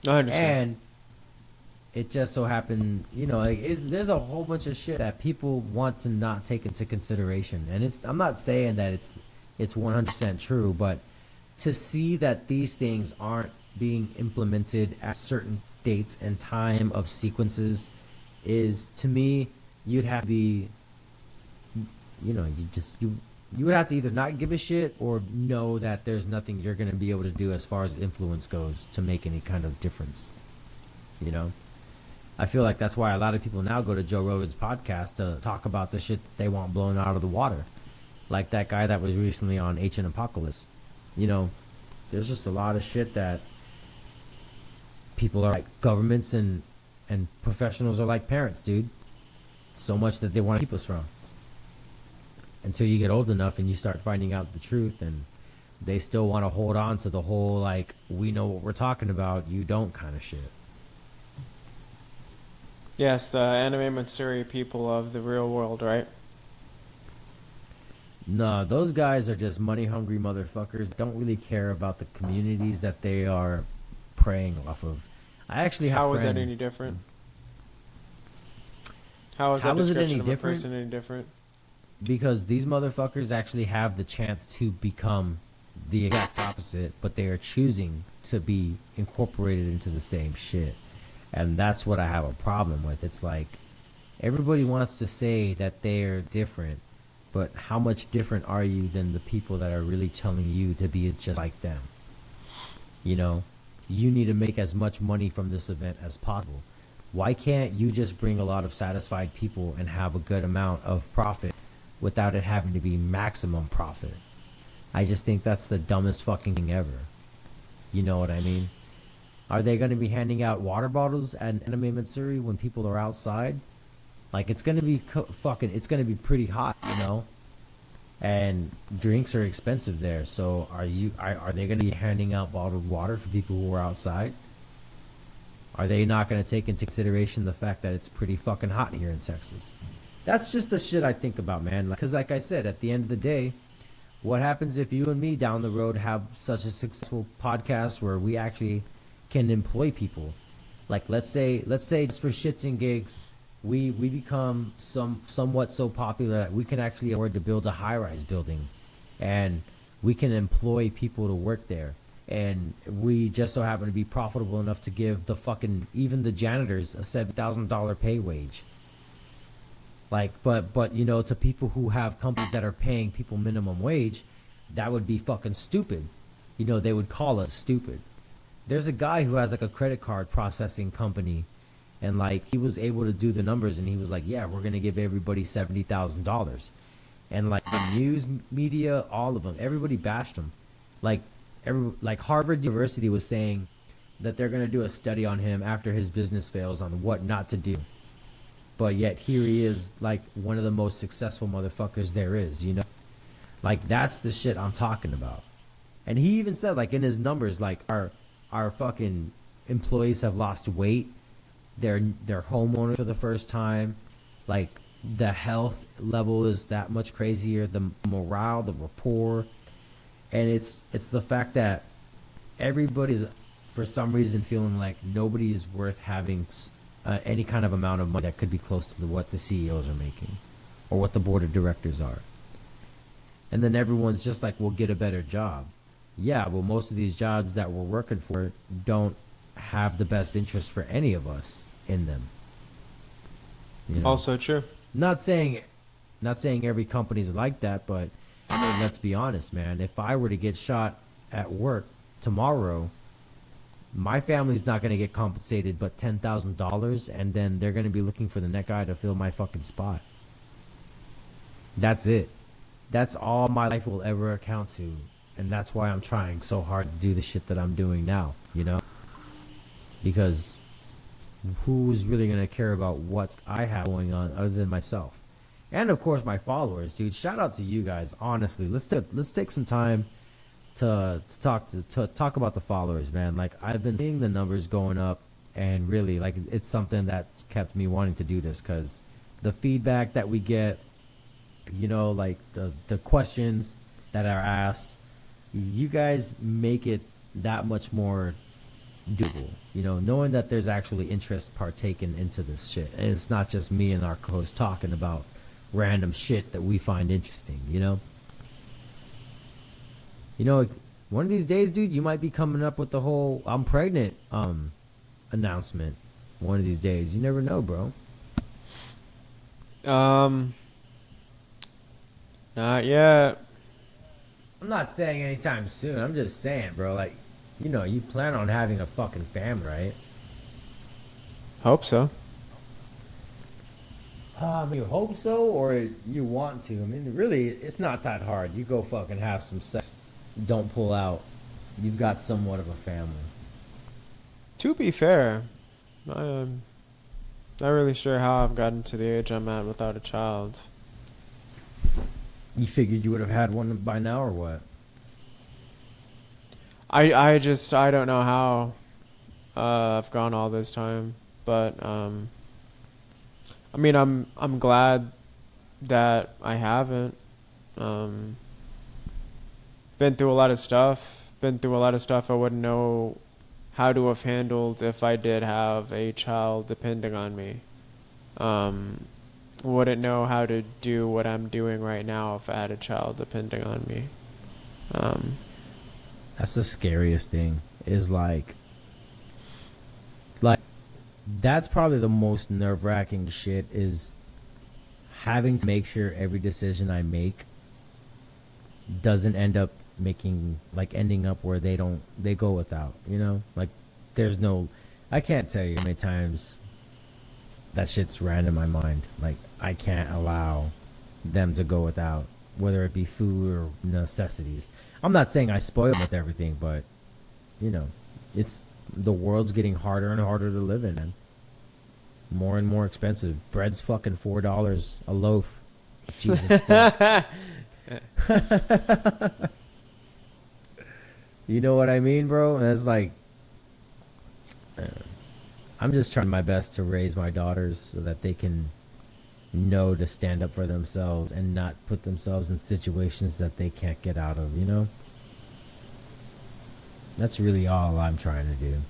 [SPEAKER 2] I understand.
[SPEAKER 1] and it just so happened, like there's a whole bunch of shit that people want to not take into consideration, and I'm not saying that it's 100% true, but to see that these things aren't being implemented at certain dates and time of sequences is, to me, you'd have to be, you would have to either not give a shit or know that there's nothing you're going to be able to do as far as influence goes to make any kind of difference. I feel like that's why a lot of people now go to Joe Rogan's podcast to talk about the shit that they want blown out of the water. Like that guy that was recently on Ancient Apocalypse. There's just a lot of shit that people are like, governments and professionals are like parents, dude. So much that they want to keep us from. Until you get old enough and you start finding out the truth, and they still want to hold on to the whole, like, we know what we're talking about, you don't kind of shit.
[SPEAKER 2] Yes, the anime Matsuri people of the real world, right?
[SPEAKER 1] No, those guys are just money-hungry motherfuckers. Don't really care about the communities that they are preying off of. I actually have
[SPEAKER 2] How is that
[SPEAKER 1] friend-
[SPEAKER 2] any different? How is
[SPEAKER 1] How
[SPEAKER 2] that
[SPEAKER 1] is it
[SPEAKER 2] description
[SPEAKER 1] any
[SPEAKER 2] of a
[SPEAKER 1] different?
[SPEAKER 2] person any different?
[SPEAKER 1] Because these motherfuckers actually have the chance to become the exact opposite, but they are choosing to be incorporated into the same shit. And that's what I have a problem with. It's like, everybody wants to say that they're different, but how much different are you than the people that are really telling you to be just like them? You need to make as much money from this event as possible. Why can't you just bring a lot of satisfied people and have a good amount of profit without it having to be maximum profit? I just think that's the dumbest fucking thing ever. You know what I mean? Are they going to be handing out water bottles at Anime Matsuri when people are outside? Like, it's going to be it's going to be pretty hot, and drinks are expensive there. So are they going to be handing out bottled water for people who are outside? Are they not going to take into consideration the fact that it's pretty fucking hot here in Texas? That's just the shit I think about, man. Because like I said, at the end of the day, what happens if you and me down the road have such a successful podcast where we actually can employ people? Like, let's say just for shits and gigs, we become somewhat so popular that we can actually afford to build a high-rise building and we can employ people to work there, and we just so happen to be profitable enough to give the fucking even the janitors a $7,000 pay wage. Like, but you know, to people who have companies that are paying people minimum wage, that would be fucking stupid. You know, they would call us stupid. There's a guy who has like a credit card processing company, and like he was able to do the numbers, and he was like, yeah, we're gonna give everybody $70,000. And like the news media, all of them, everybody bashed him. Like like Harvard University was saying that they're gonna do a study on him after his business fails on what not to do. But yet here he is, like one of the most successful motherfuckers there is, you know? Like that's the shit I'm talking about. And he even said, like in his numbers, like our fucking employees have lost weight. They're homeowners for the first time. Like the health level is that much crazier. The morale, the rapport, and it's the fact that everybody's for some reason feeling like nobody's worth having any kind of amount of money that could be close to what the CEOs are making or what the board of directors are. And then everyone's just like, we'll get a better job. Yeah, well, most of these jobs that we're working for don't have the best interest for any of us in them. You know?
[SPEAKER 2] Also true.
[SPEAKER 1] Not saying every company's like that, but I mean, let's be honest, man. If I were to get shot at work tomorrow, my family's not going to get compensated but $10,000, and then they're going to be looking for the next guy to fill my fucking spot. That's it. That's all my life will ever account to, and that's why I'm trying so hard to do the shit that I'm doing now, you know? Because who's really going to care about what I have going on other than myself? And of course my followers, dude. Shout out to you guys. Honestly, let's take some time to talk about the followers, man. Like I've been seeing the numbers going up, and really, like it's something that's kept me wanting to do this because the feedback that we get, you know, like the questions that are asked, you guys make it that much more doable. You know, knowing that there's actually interest partaken into this shit, and it's not just me and our co-host talking about random shit that we find interesting. You know, one of these days, dude, you might be coming up with the whole "I'm pregnant" announcement. One of these days, you never know, bro.
[SPEAKER 2] Not yet.
[SPEAKER 1] I'm not saying anytime soon. I'm just saying, bro. Like, you know, you plan on having a fucking family, right?
[SPEAKER 2] Hope so.
[SPEAKER 1] I mean, you hope so, or you want to. I mean, really, it's not that hard. You go fucking have some sex. Don't pull out. You've got somewhat of a family.
[SPEAKER 2] To be fair, I'm not really sure how I've gotten to the age I'm at without a child.
[SPEAKER 1] You figured you would have had one by now, or what?
[SPEAKER 2] I don't know how I've gone all this time, but I mean, I'm glad that I haven't. Been through a lot of stuff. I wouldn't know how to have handled if I did have a child depending on me. Wouldn't know how to do what I'm doing right now if I had a child depending on me.
[SPEAKER 1] That's the scariest thing. Is like that's probably the most nerve-wracking shit. Is having to make sure every decision I make doesn't end up ending up where they go without, you know? Like there's no, I can't tell you how many times that shit's ran in my mind. Like I can't allow them to go without, whether it be food or necessities. I'm not saying I spoil them with everything, but you know, it's the world's getting harder and harder to live in, man. More and more expensive. Bread's fucking $4 a loaf. Jesus fuck. You know what I mean, bro? And it's like, I'm just trying my best to raise my daughters so that they can know to stand up for themselves and not put themselves in situations that they can't get out of, you know? That's really all I'm trying to do.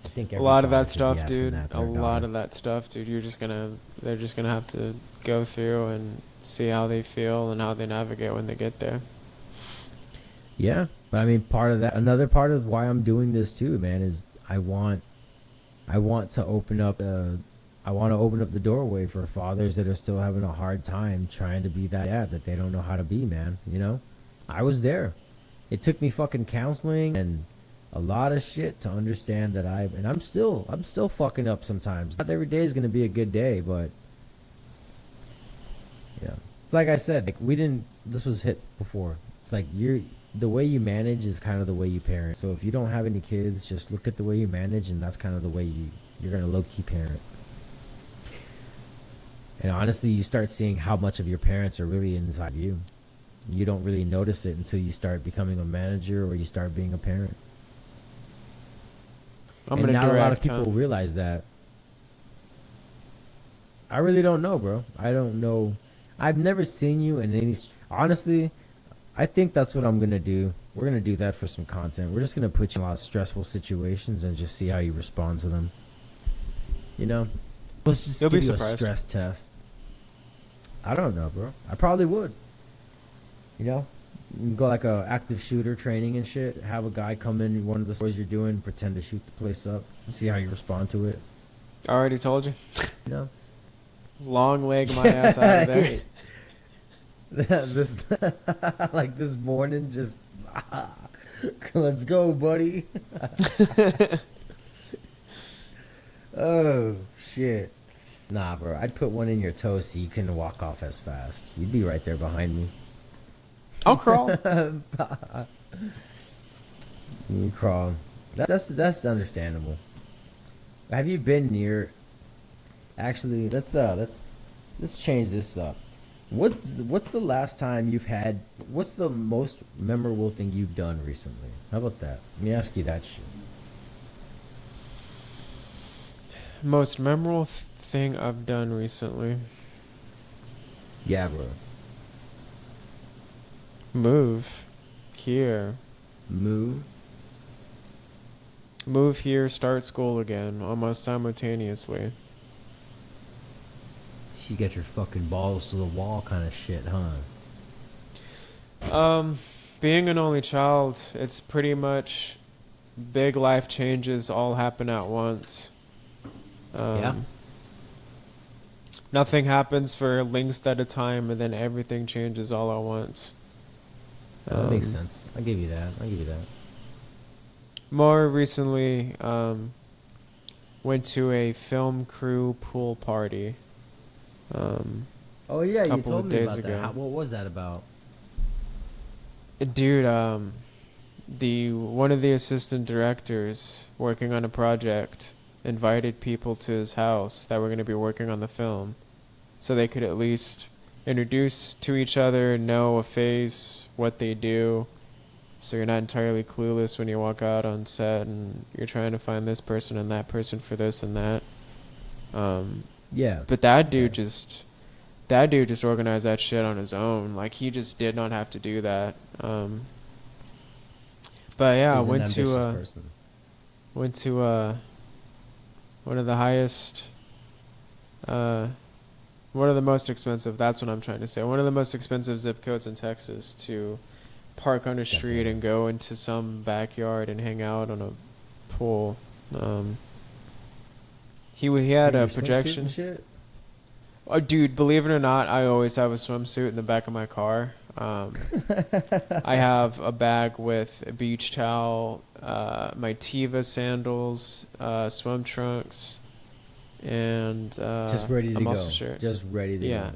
[SPEAKER 1] I think
[SPEAKER 2] A lot of
[SPEAKER 1] father
[SPEAKER 2] that
[SPEAKER 1] should be
[SPEAKER 2] stuff,
[SPEAKER 1] asking
[SPEAKER 2] dude.
[SPEAKER 1] that
[SPEAKER 2] A
[SPEAKER 1] their
[SPEAKER 2] lot
[SPEAKER 1] daughter.
[SPEAKER 2] of that stuff, dude. They're just gonna have to go through and see how they feel and how they navigate when they get there.
[SPEAKER 1] Yeah, but I mean, part of that, another part of why I'm doing this too, man, is I want to open up I want to open up the doorway for fathers that are still having a hard time trying to be that dad that they don't know how to be, man. You know, I was there. It took me fucking counseling and a lot of shit to understand that I'm still fucking up sometimes. Not every day is gonna be a good day, but yeah, it's like I said, like we didn't. This was hit before. It's like the way you manage is kind of the way you parent. So if you don't have any kids, just look at the way you manage, and that's kind of the way you're gonna low key parent. And honestly, you start seeing how much of your parents are really inside you. You don't really notice it until you start becoming a manager or you start being a parent.
[SPEAKER 2] I'm
[SPEAKER 1] And
[SPEAKER 2] gonna
[SPEAKER 1] not a lot of
[SPEAKER 2] direct,
[SPEAKER 1] people
[SPEAKER 2] huh?
[SPEAKER 1] realize that. I really don't know, bro. I don't know. I've never seen you in any. Honestly, I think that's what I'm gonna do. We're gonna do that for some content. We're just gonna put you in a lot of stressful situations and just see how you respond to them. You know, let's just
[SPEAKER 2] You'll be
[SPEAKER 1] give you a
[SPEAKER 2] surprised.
[SPEAKER 1] stress test. I don't know, bro. I probably would. You know, you can go like a active shooter training and shit. Have a guy come in one of the stores you're doing, pretend to shoot the place up, see how you respond to it.
[SPEAKER 2] I already told you.
[SPEAKER 1] You know,
[SPEAKER 2] Long leg my ass out of there.
[SPEAKER 1] this like this morning, just let's go, buddy. Oh shit. Nah, bro. I'd put one in your toe so you couldn't walk off as fast. You'd be right there behind me.
[SPEAKER 2] I'll crawl.
[SPEAKER 1] You crawl. That's understandable. Have you been near? Actually, let's change this up. What's the last time you've had? What's the most memorable thing you've done recently? How about that? Let me ask you that shit.
[SPEAKER 2] Most memorable thing I've done recently.
[SPEAKER 1] Yeah, bro.
[SPEAKER 2] Move here.
[SPEAKER 1] Move.
[SPEAKER 2] Move here, start school again, almost simultaneously.
[SPEAKER 1] You get your fucking balls to the wall kind of shit, huh?
[SPEAKER 2] Being an only child, it's pretty much big life changes all happen at once.
[SPEAKER 1] Yeah.
[SPEAKER 2] Nothing happens for lengths at a time, and then everything changes all at once.
[SPEAKER 1] That makes sense. I'll give you that.
[SPEAKER 2] More recently, went to a film crew pool party.
[SPEAKER 1] Oh yeah, you
[SPEAKER 2] Couple
[SPEAKER 1] told
[SPEAKER 2] of
[SPEAKER 1] me
[SPEAKER 2] days
[SPEAKER 1] about
[SPEAKER 2] ago.
[SPEAKER 1] that. What was that about?
[SPEAKER 2] Dude, the one of the assistant directors working on a project invited people to his house that were going to be working on the film, so they could at least introduce to each other, know a face, what they do, so you're not entirely clueless when you walk out on set and you're trying to find this person and that person for this and that.
[SPEAKER 1] Yeah.
[SPEAKER 2] But that dude just organized that shit on his own. Like, he just did not have to do that. But yeah, I
[SPEAKER 1] He's an
[SPEAKER 2] went
[SPEAKER 1] ambitious
[SPEAKER 2] to
[SPEAKER 1] person.
[SPEAKER 2] one of the highest, one of the most expensive. That's what I'm trying to say. One of the most expensive zip codes in Texas to park on a street and go into some backyard and hang out on a pool. He had
[SPEAKER 1] In
[SPEAKER 2] a
[SPEAKER 1] your swimsuit
[SPEAKER 2] projection.
[SPEAKER 1] and shit?
[SPEAKER 2] Oh, dude, believe it or not, I always have a swimsuit in the back of my car. I have a bag with a beach towel, my Tiva sandals, swim trunks, and
[SPEAKER 1] Just ready to
[SPEAKER 2] a
[SPEAKER 1] go.
[SPEAKER 2] muscle shirt.
[SPEAKER 1] Just ready to
[SPEAKER 2] Yeah,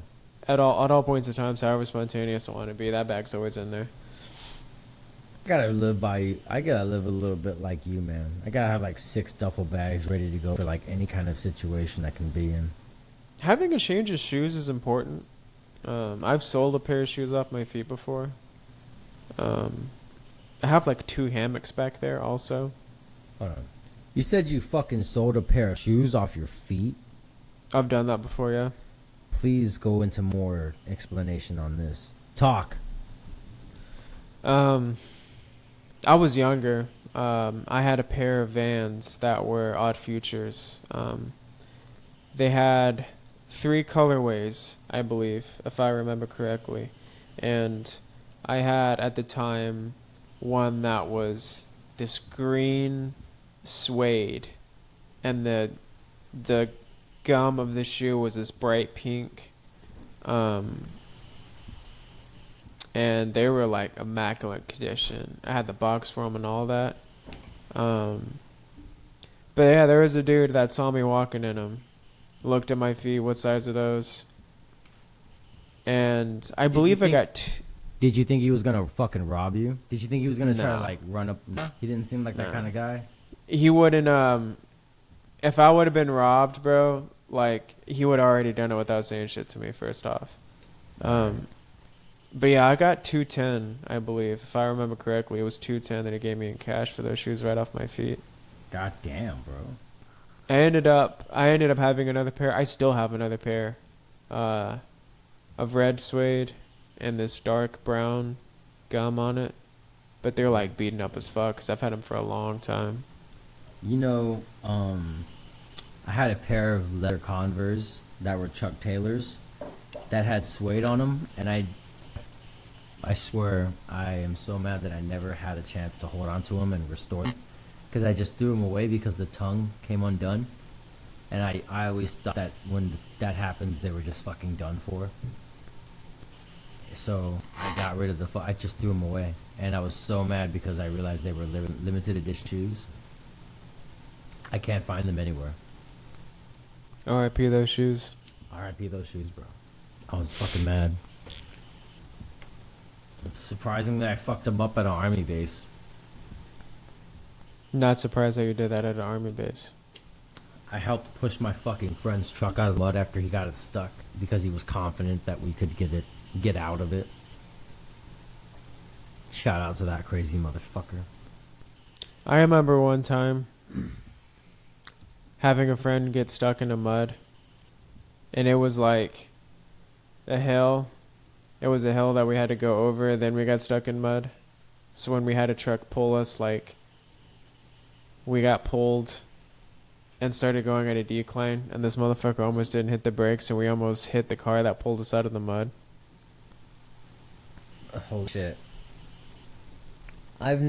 [SPEAKER 1] go.
[SPEAKER 2] at all points of time, however spontaneous I want to be, that bag's always in there.
[SPEAKER 1] I gotta live a little bit like you, man. I gotta have like 6 duffel bags ready to go for like any kind of situation I can be in.
[SPEAKER 2] Having a change of shoes is important. I've sold a pair of shoes off my feet before. I have like 2 hammocks back there also.
[SPEAKER 1] Hold on. You said you fucking sold a pair of shoes off your feet?
[SPEAKER 2] I've done that before, yeah.
[SPEAKER 1] Please go into more explanation on this. Talk.
[SPEAKER 2] I was younger. I had a pair of Vans that were Odd Futures. They had 3 colorways, I believe, if I remember correctly. And I had, at the time, one that was this green suede, and the gum of the shoe was this bright pink. And they were like immaculate condition. I had the box for them and all that. But yeah, there was a dude that saw me walking in them, looked at my feet, what size are those? And I believe I got.
[SPEAKER 1] Did you think he was gonna fucking rob you? Did you think he was gonna try to
[SPEAKER 2] No.
[SPEAKER 1] like run up? He didn't seem like that
[SPEAKER 2] No.
[SPEAKER 1] kind of guy.
[SPEAKER 2] He wouldn't. If I would have been robbed, bro, like he would have already done it without saying shit to me. First off. But yeah, I got 210, I believe, if I remember correctly. It was 210 that he gave me in cash for those shoes right off my feet.
[SPEAKER 1] God damn, bro.
[SPEAKER 2] I ended up having another pair. I still have another pair of red suede and this dark brown gum on it. But they're like beaten up as fuck because I've had them for a long time.
[SPEAKER 1] You know, I had a pair of leather Converse that were Chuck Taylors that had suede on them, and I swear I am so mad that I never had a chance to hold on to them and restore them, because I just threw them away because the tongue came undone, and I always thought that when that happens they were just fucking done for. So I got rid of I just threw them away, and I was so mad because I realized they were limited edition shoes. I can't find them anywhere.
[SPEAKER 2] R.I.P. those shoes.
[SPEAKER 1] R.I.P. those shoes, bro. I was fucking mad. Surprisingly, I fucked them up at an army base.
[SPEAKER 2] Not surprised that you did that at an army base.
[SPEAKER 1] I helped push my fucking friend's truck out of the mud after he got it stuck because he was confident that we could get out of it. Shout out to that crazy motherfucker.
[SPEAKER 2] I remember one time having a friend get stuck in the mud, and it was like a hill. It was a hill that we had to go over, then we got stuck in mud. So when we had a truck pull us, like, we got pulled and started going at a decline, and this motherfucker almost didn't hit the brakes, and we almost hit the car that pulled us out of the mud.
[SPEAKER 1] Holy shit. I've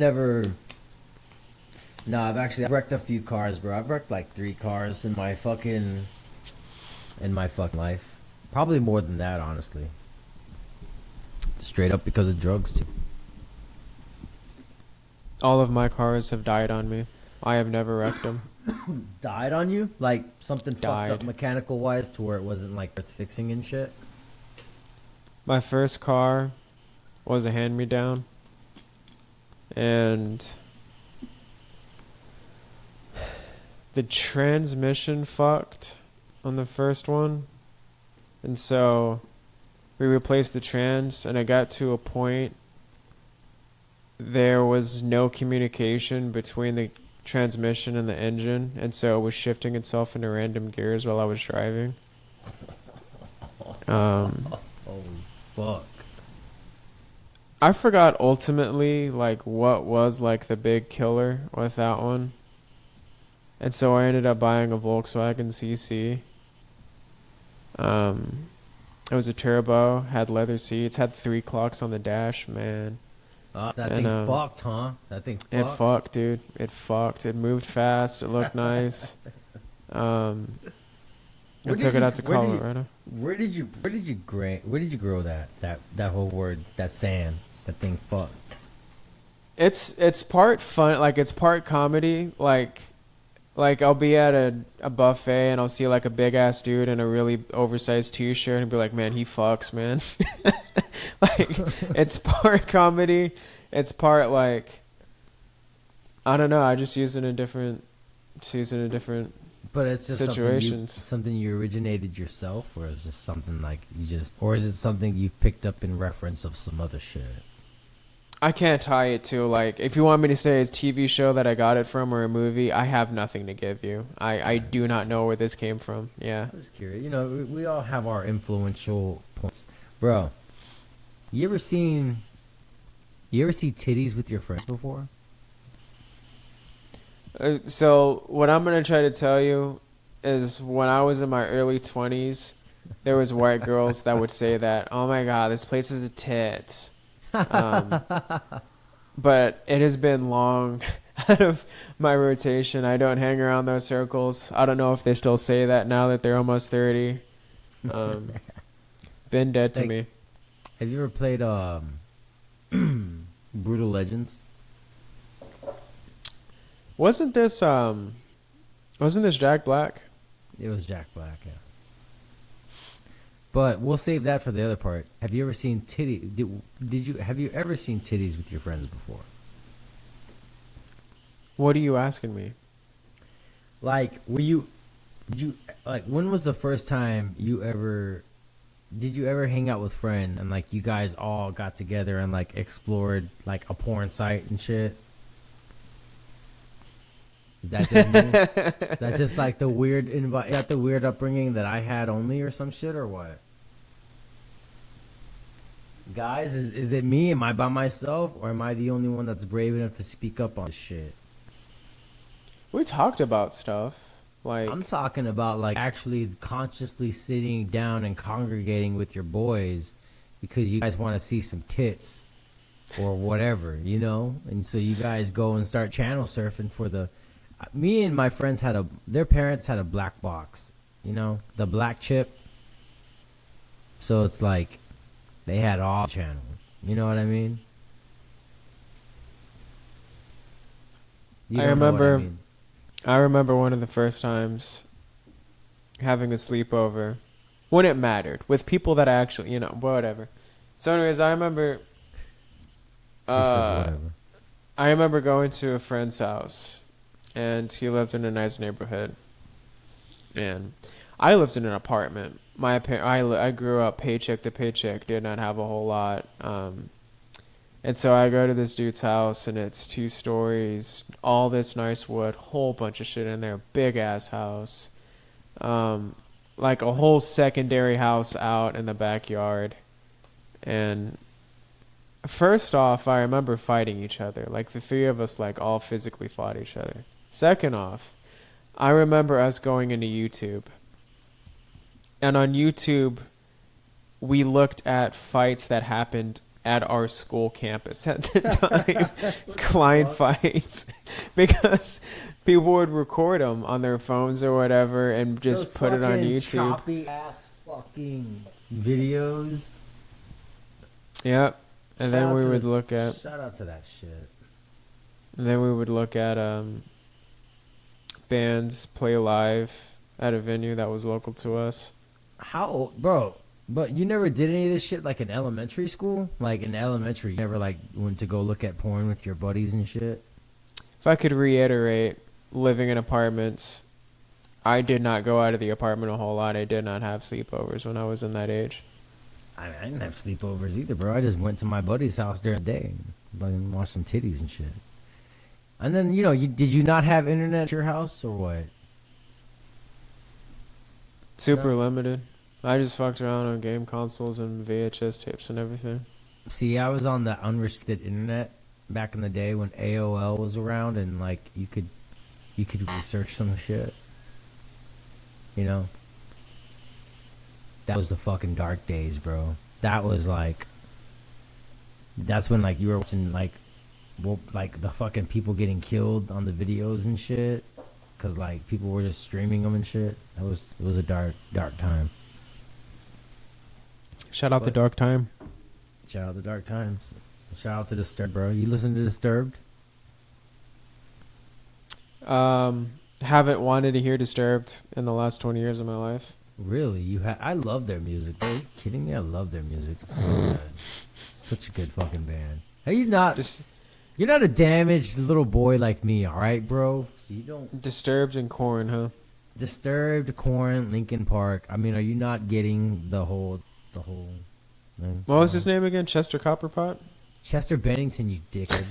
[SPEAKER 1] wrecked a few cars, bro. I've wrecked like 3 cars in my fucking life. Probably more than that, honestly. Straight up because of drugs, too.
[SPEAKER 2] All of my cars have died on me. I have never wrecked them.
[SPEAKER 1] Died on you? Like something
[SPEAKER 2] Died.
[SPEAKER 1] fucked up mechanical wise to where it wasn't like worth fixing and shit?
[SPEAKER 2] My first car was a hand-me-down, and the transmission fucked on the first one, and so we replaced the trans, and I got to a point there was no communication between the transmission and the engine, and so it was shifting itself into random gears while I was driving.
[SPEAKER 1] Holy fuck.
[SPEAKER 2] I forgot ultimately like what was like the big killer with that one. And so I ended up buying a Volkswagen CC. It was a turbo, had leather seats, had 3 clocks on the dash, man.
[SPEAKER 1] That thing fucked, huh? That thing fucked.
[SPEAKER 2] It fucked, dude. It fucked. It moved fast. It looked nice. I took it out to Colorado.
[SPEAKER 1] Where did you grow that whole word, that saying, that thing fucked?
[SPEAKER 2] It's part fun, like it's part comedy, like I'll be at a buffet and I'll see like a big ass dude in a really oversized t-shirt and be like, man, he fucks, man. Like it's part comedy, it's part like, I don't know, I just use it in different
[SPEAKER 1] But it's just
[SPEAKER 2] situations.
[SPEAKER 1] something you originated yourself, or is it just something like or is it something you picked up in reference of some other shit?
[SPEAKER 2] I can't tie it to, like, if you want me to say it's a TV show that I got it from or a movie, I have nothing to give you. I do not know where this came from. Yeah.
[SPEAKER 1] I'm just curious. You know, we all have our influential points. Bro, you ever see titties with your friends before?
[SPEAKER 2] So what I'm going to try to tell you is when I was in my early 20s, there was white girls that would say that, oh my God, this place is a tits. but it has been long out of my rotation. I don't hang around those circles. I don't know if they still say that now that they're almost 30. Um, been dead to
[SPEAKER 1] Like,
[SPEAKER 2] me.
[SPEAKER 1] have you ever played Brutal Legends?
[SPEAKER 2] Wasn't this Jack Black?
[SPEAKER 1] It was Jack Black, yeah. But we'll save that for the other part. Have you ever seen have you ever seen titties with your friends before?
[SPEAKER 2] What are you asking me?
[SPEAKER 1] Like, did you, like, when was the first time did you ever hang out with friends and, like, you guys all got together and, like, explored, like, a porn site and shit? Is that just me? Is that just, like, the weird upbringing that I had only or some shit or what? Guys, is it me? Am I by myself? Or am I the only one that's brave enough to speak up on this shit?
[SPEAKER 2] We talked about stuff like
[SPEAKER 1] I'm talking about, like, actually consciously sitting down and congregating with your boys because you guys want to see some tits or whatever, you know? And so you guys go and start channel surfing for me and my friends their parents had a black box, you know, the black chip. So it's like they had all channels. You know what I mean? You
[SPEAKER 2] I
[SPEAKER 1] don't know what
[SPEAKER 2] remember
[SPEAKER 1] mean.
[SPEAKER 2] I remember one of the first times having a sleepover when it mattered with people that I actually, whatever. So anyways,
[SPEAKER 1] He says
[SPEAKER 2] uh
[SPEAKER 1] whatever.
[SPEAKER 2] I remember going to a friend's house and he lived in a nice neighborhood. And I lived in an apartment. I grew up paycheck to paycheck, did not have a whole lot. And so I go to this dude's house, and it's 2 stories, all this nice wood, whole bunch of shit in there, big ass house, like a whole secondary house out in the backyard. And first off, I remember fighting each other, like the 3 of us, like all physically fought each other. Second off, I remember us going into YouTube. And on YouTube, we looked at fights that happened at our school campus at the time, client fights, because people would record them on their phones or whatever and just
[SPEAKER 1] Those
[SPEAKER 2] put it on
[SPEAKER 1] fucking
[SPEAKER 2] YouTube.
[SPEAKER 1] choppy ass fucking videos.
[SPEAKER 2] Yep. And then
[SPEAKER 1] Shout out
[SPEAKER 2] we
[SPEAKER 1] to
[SPEAKER 2] would
[SPEAKER 1] the-
[SPEAKER 2] look at,
[SPEAKER 1] Shout out to that shit.
[SPEAKER 2] bands play live at a venue that was local to us.
[SPEAKER 1] How old, bro? But you never did any of this shit like in elementary school? Like in elementary, you never like went to go look at porn with your buddies and shit?
[SPEAKER 2] If I could reiterate, living in apartments, I did not go out of the apartment a whole lot. I did not have sleepovers when I was in that age.
[SPEAKER 1] I didn't have sleepovers either, bro. I just went to my buddy's house during the day and watched some titties and shit. And then, did you not have internet at your house or what?
[SPEAKER 2] Super
[SPEAKER 1] No.
[SPEAKER 2] limited. I just fucked around on game consoles and VHS tapes and everything.
[SPEAKER 1] See, I was on the unrestricted internet back in the day when AOL was around, and like you could research some shit. You know, that was the fucking dark days, bro. That was like, that's when like you were watching like the fucking people getting killed on the videos and shit, cause like people were just streaming them and shit. It was a dark time.
[SPEAKER 2] Shout out the
[SPEAKER 1] But-
[SPEAKER 2] dark time.
[SPEAKER 1] Shout out the dark times. Shout out to Disturbed, bro. You listen to Disturbed?
[SPEAKER 2] Haven't wanted to hear Disturbed in the last 20 years of my life.
[SPEAKER 1] Really? I love their music. Bro. Are you kidding me? I love their music. It's so good. Such a good fucking band. Are you not?
[SPEAKER 2] Just
[SPEAKER 1] You're not a damaged little boy like me, all right, bro? So you don't.
[SPEAKER 2] Disturbed and Korn, huh?
[SPEAKER 1] Disturbed, Korn, Linkin Park. I mean, are you not getting the whole thing?
[SPEAKER 2] What was his name again? Chester Copperpot?
[SPEAKER 1] Chester Bennington, you dickhead.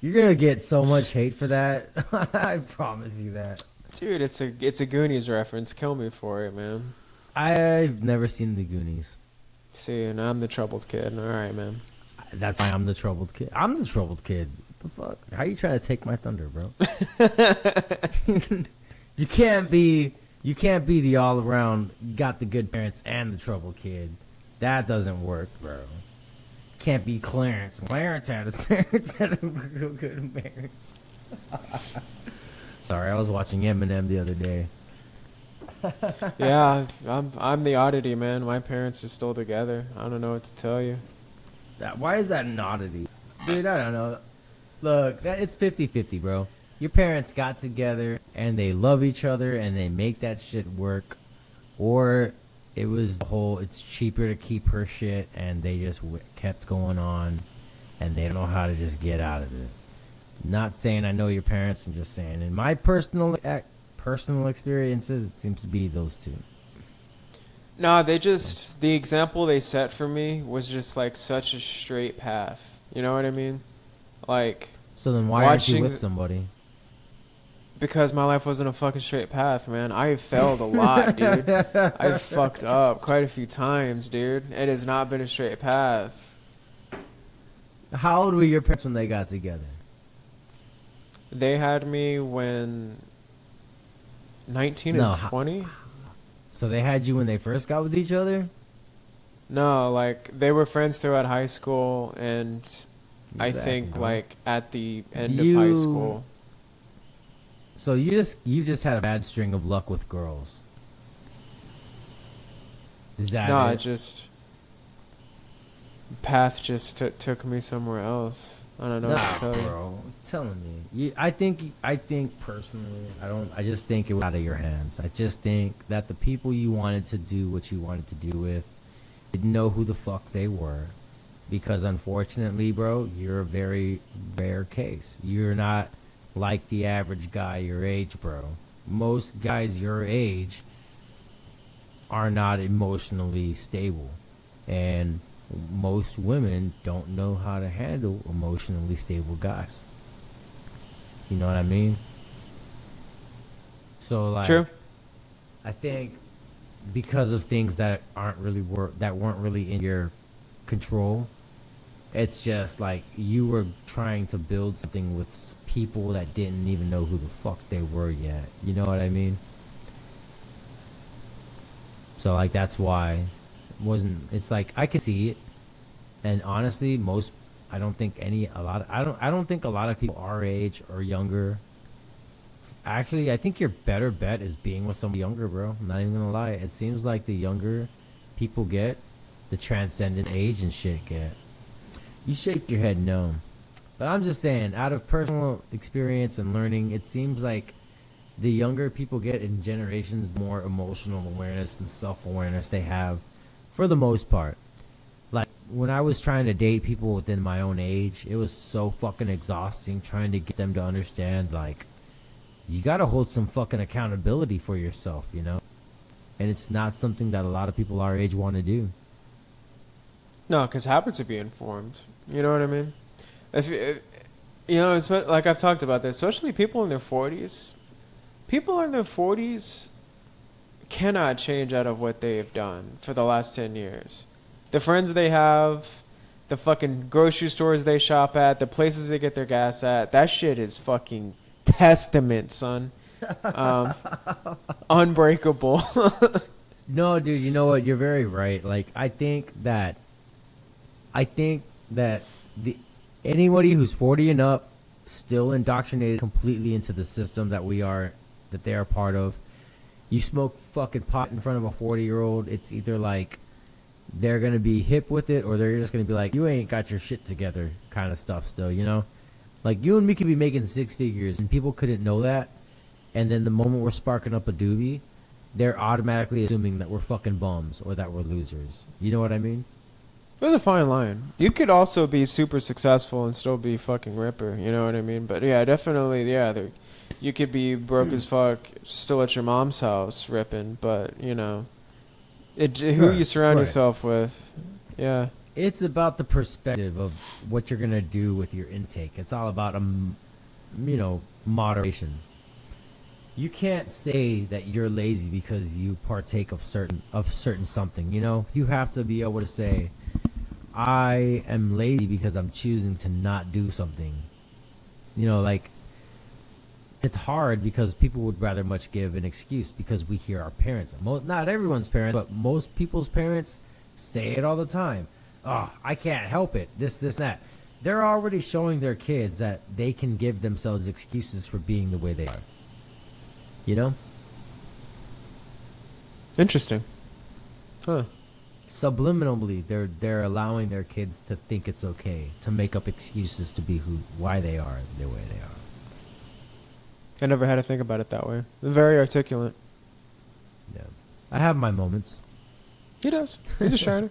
[SPEAKER 1] You're gonna get so much hate for that. I promise you that.
[SPEAKER 2] Dude, it's a Goonies reference. Kill me for it, man.
[SPEAKER 1] I've never seen the Goonies.
[SPEAKER 2] See, and I'm the troubled kid. All right, man.
[SPEAKER 1] That's why I'm the troubled kid. I'm the troubled kid. What the fuck? How you trying to take my thunder, bro? You can't be the all around got the good parents and the troubled kid. That doesn't work, bro. can't be Clarence. Clarence had his parents had a good marriage. Sorry, I was watching Eminem the other day.
[SPEAKER 2] Yeah, I'm the oddity, man. My parents are still together. I don't know what to tell you.
[SPEAKER 1] Why is that an oddity? Dude, I don't know. Look, it's 50-50, bro. Your parents got together and they love each other and they make that shit work. Or it was the whole, it's cheaper to keep her shit and they just kept going on and they don't know how to just get out of it. Not saying I know your parents, I'm just saying in my personal experiences, it seems to be those two.
[SPEAKER 2] No, the example they set for me was just like such a straight path. You know what I mean? Like,
[SPEAKER 1] So then why aren't you
[SPEAKER 2] watching
[SPEAKER 1] with somebody?
[SPEAKER 2] because my life wasn't a fucking straight path, man. I failed a lot, dude. I fucked up quite a few times, dude. It has not been a straight path.
[SPEAKER 1] How old were your parents when they got together?
[SPEAKER 2] They had me when 19
[SPEAKER 1] No,
[SPEAKER 2] and 20.
[SPEAKER 1] So they had you when they first got with each other?
[SPEAKER 2] No, like they were friends throughout high school, and I
[SPEAKER 1] Exactly,
[SPEAKER 2] think
[SPEAKER 1] bro.
[SPEAKER 2] like at the end of high school.
[SPEAKER 1] So you just had a bad string of luck with girls. Is that
[SPEAKER 2] No,
[SPEAKER 1] it?
[SPEAKER 2] it just path just took me somewhere else. I don't know what to tell you.
[SPEAKER 1] bro. I'm telling me. I think personally, I just think it was out of your hands. I just think that the people you wanted to do what you wanted to do with didn't know who the fuck they were. Because unfortunately, bro, you're a very rare case. You're not like the average guy your age, bro. Most guys your age are not emotionally stable. And most women don't know how to handle emotionally stable guys. You know what I mean? So like,
[SPEAKER 2] True.
[SPEAKER 1] I think because of things that weren't really in your control, it's just like you were trying to build something with people that didn't even know who the fuck they were yet. You know what I mean? So like that's why it's like I can see it. And honestly, I don't think a lot of people our age or younger. Actually, I think your better bet is being with somebody younger, bro. I'm not even gonna lie. It seems like the younger people get, the transcendent age and shit get. You shake your head no. But I'm just saying, out of personal experience and learning, it seems like the younger people get in generations, the more emotional awareness and self-awareness they have, for the most part. Like, when I was trying to date people within my own age, it was so fucking exhausting trying to get them to understand, like, you gotta hold some fucking accountability for yourself, you know? And it's not something that a lot of people our age want to do.
[SPEAKER 2] No, because habits are being formed. You know what I mean? If you know, it's like I've talked about this, especially people in their 40s. People in their 40s cannot change out of what they have done for the last 10 years. The friends they have, the fucking grocery stores they shop at, the places they get their gas at, that shit is fucking testament, son. Unbreakable.
[SPEAKER 1] No, dude, you know what? You're very right. Like, I think that the anybody who's 40 and up still indoctrinated completely into the system that they are part of. You smoke fucking pot in front of a 40-year-old, it's either like they're gonna be hip with it or they're just gonna be like, you ain't got your shit together kind of stuff still, you know? Like, you and me could be making six figures and people couldn't know that, and then the moment we're sparking up a doobie, they're automatically assuming that we're fucking bums or that we're losers. You know what I mean?
[SPEAKER 2] There's a fine line. You could also be super successful and still be fucking ripper. You know what I mean? But yeah, definitely, yeah. You could be broke as fuck, still at your mom's house ripping. But you know, who you surround yourself with. Yeah.
[SPEAKER 1] It's about the perspective of what you're gonna do with your intake. It's all about moderation. You can't say that you're lazy because you partake of certain something. You know, you have to be able to say, I am lazy because I'm choosing to not do something. You know, like, it's hard because people would rather much give an excuse because we hear our parents. Not everyone's parents, but most people's parents say it all the time. oh, I can't help it. This, that. They're already showing their kids that they can give themselves excuses for being the way they are. You know?
[SPEAKER 2] Interesting. Huh.
[SPEAKER 1] Subliminally, they're allowing their kids to think it's okay to make up excuses to be why they are the way they are.
[SPEAKER 2] I never had to think about it that way. Very articulate.
[SPEAKER 1] Yeah, I have my moments.
[SPEAKER 2] He does. He's a shiner.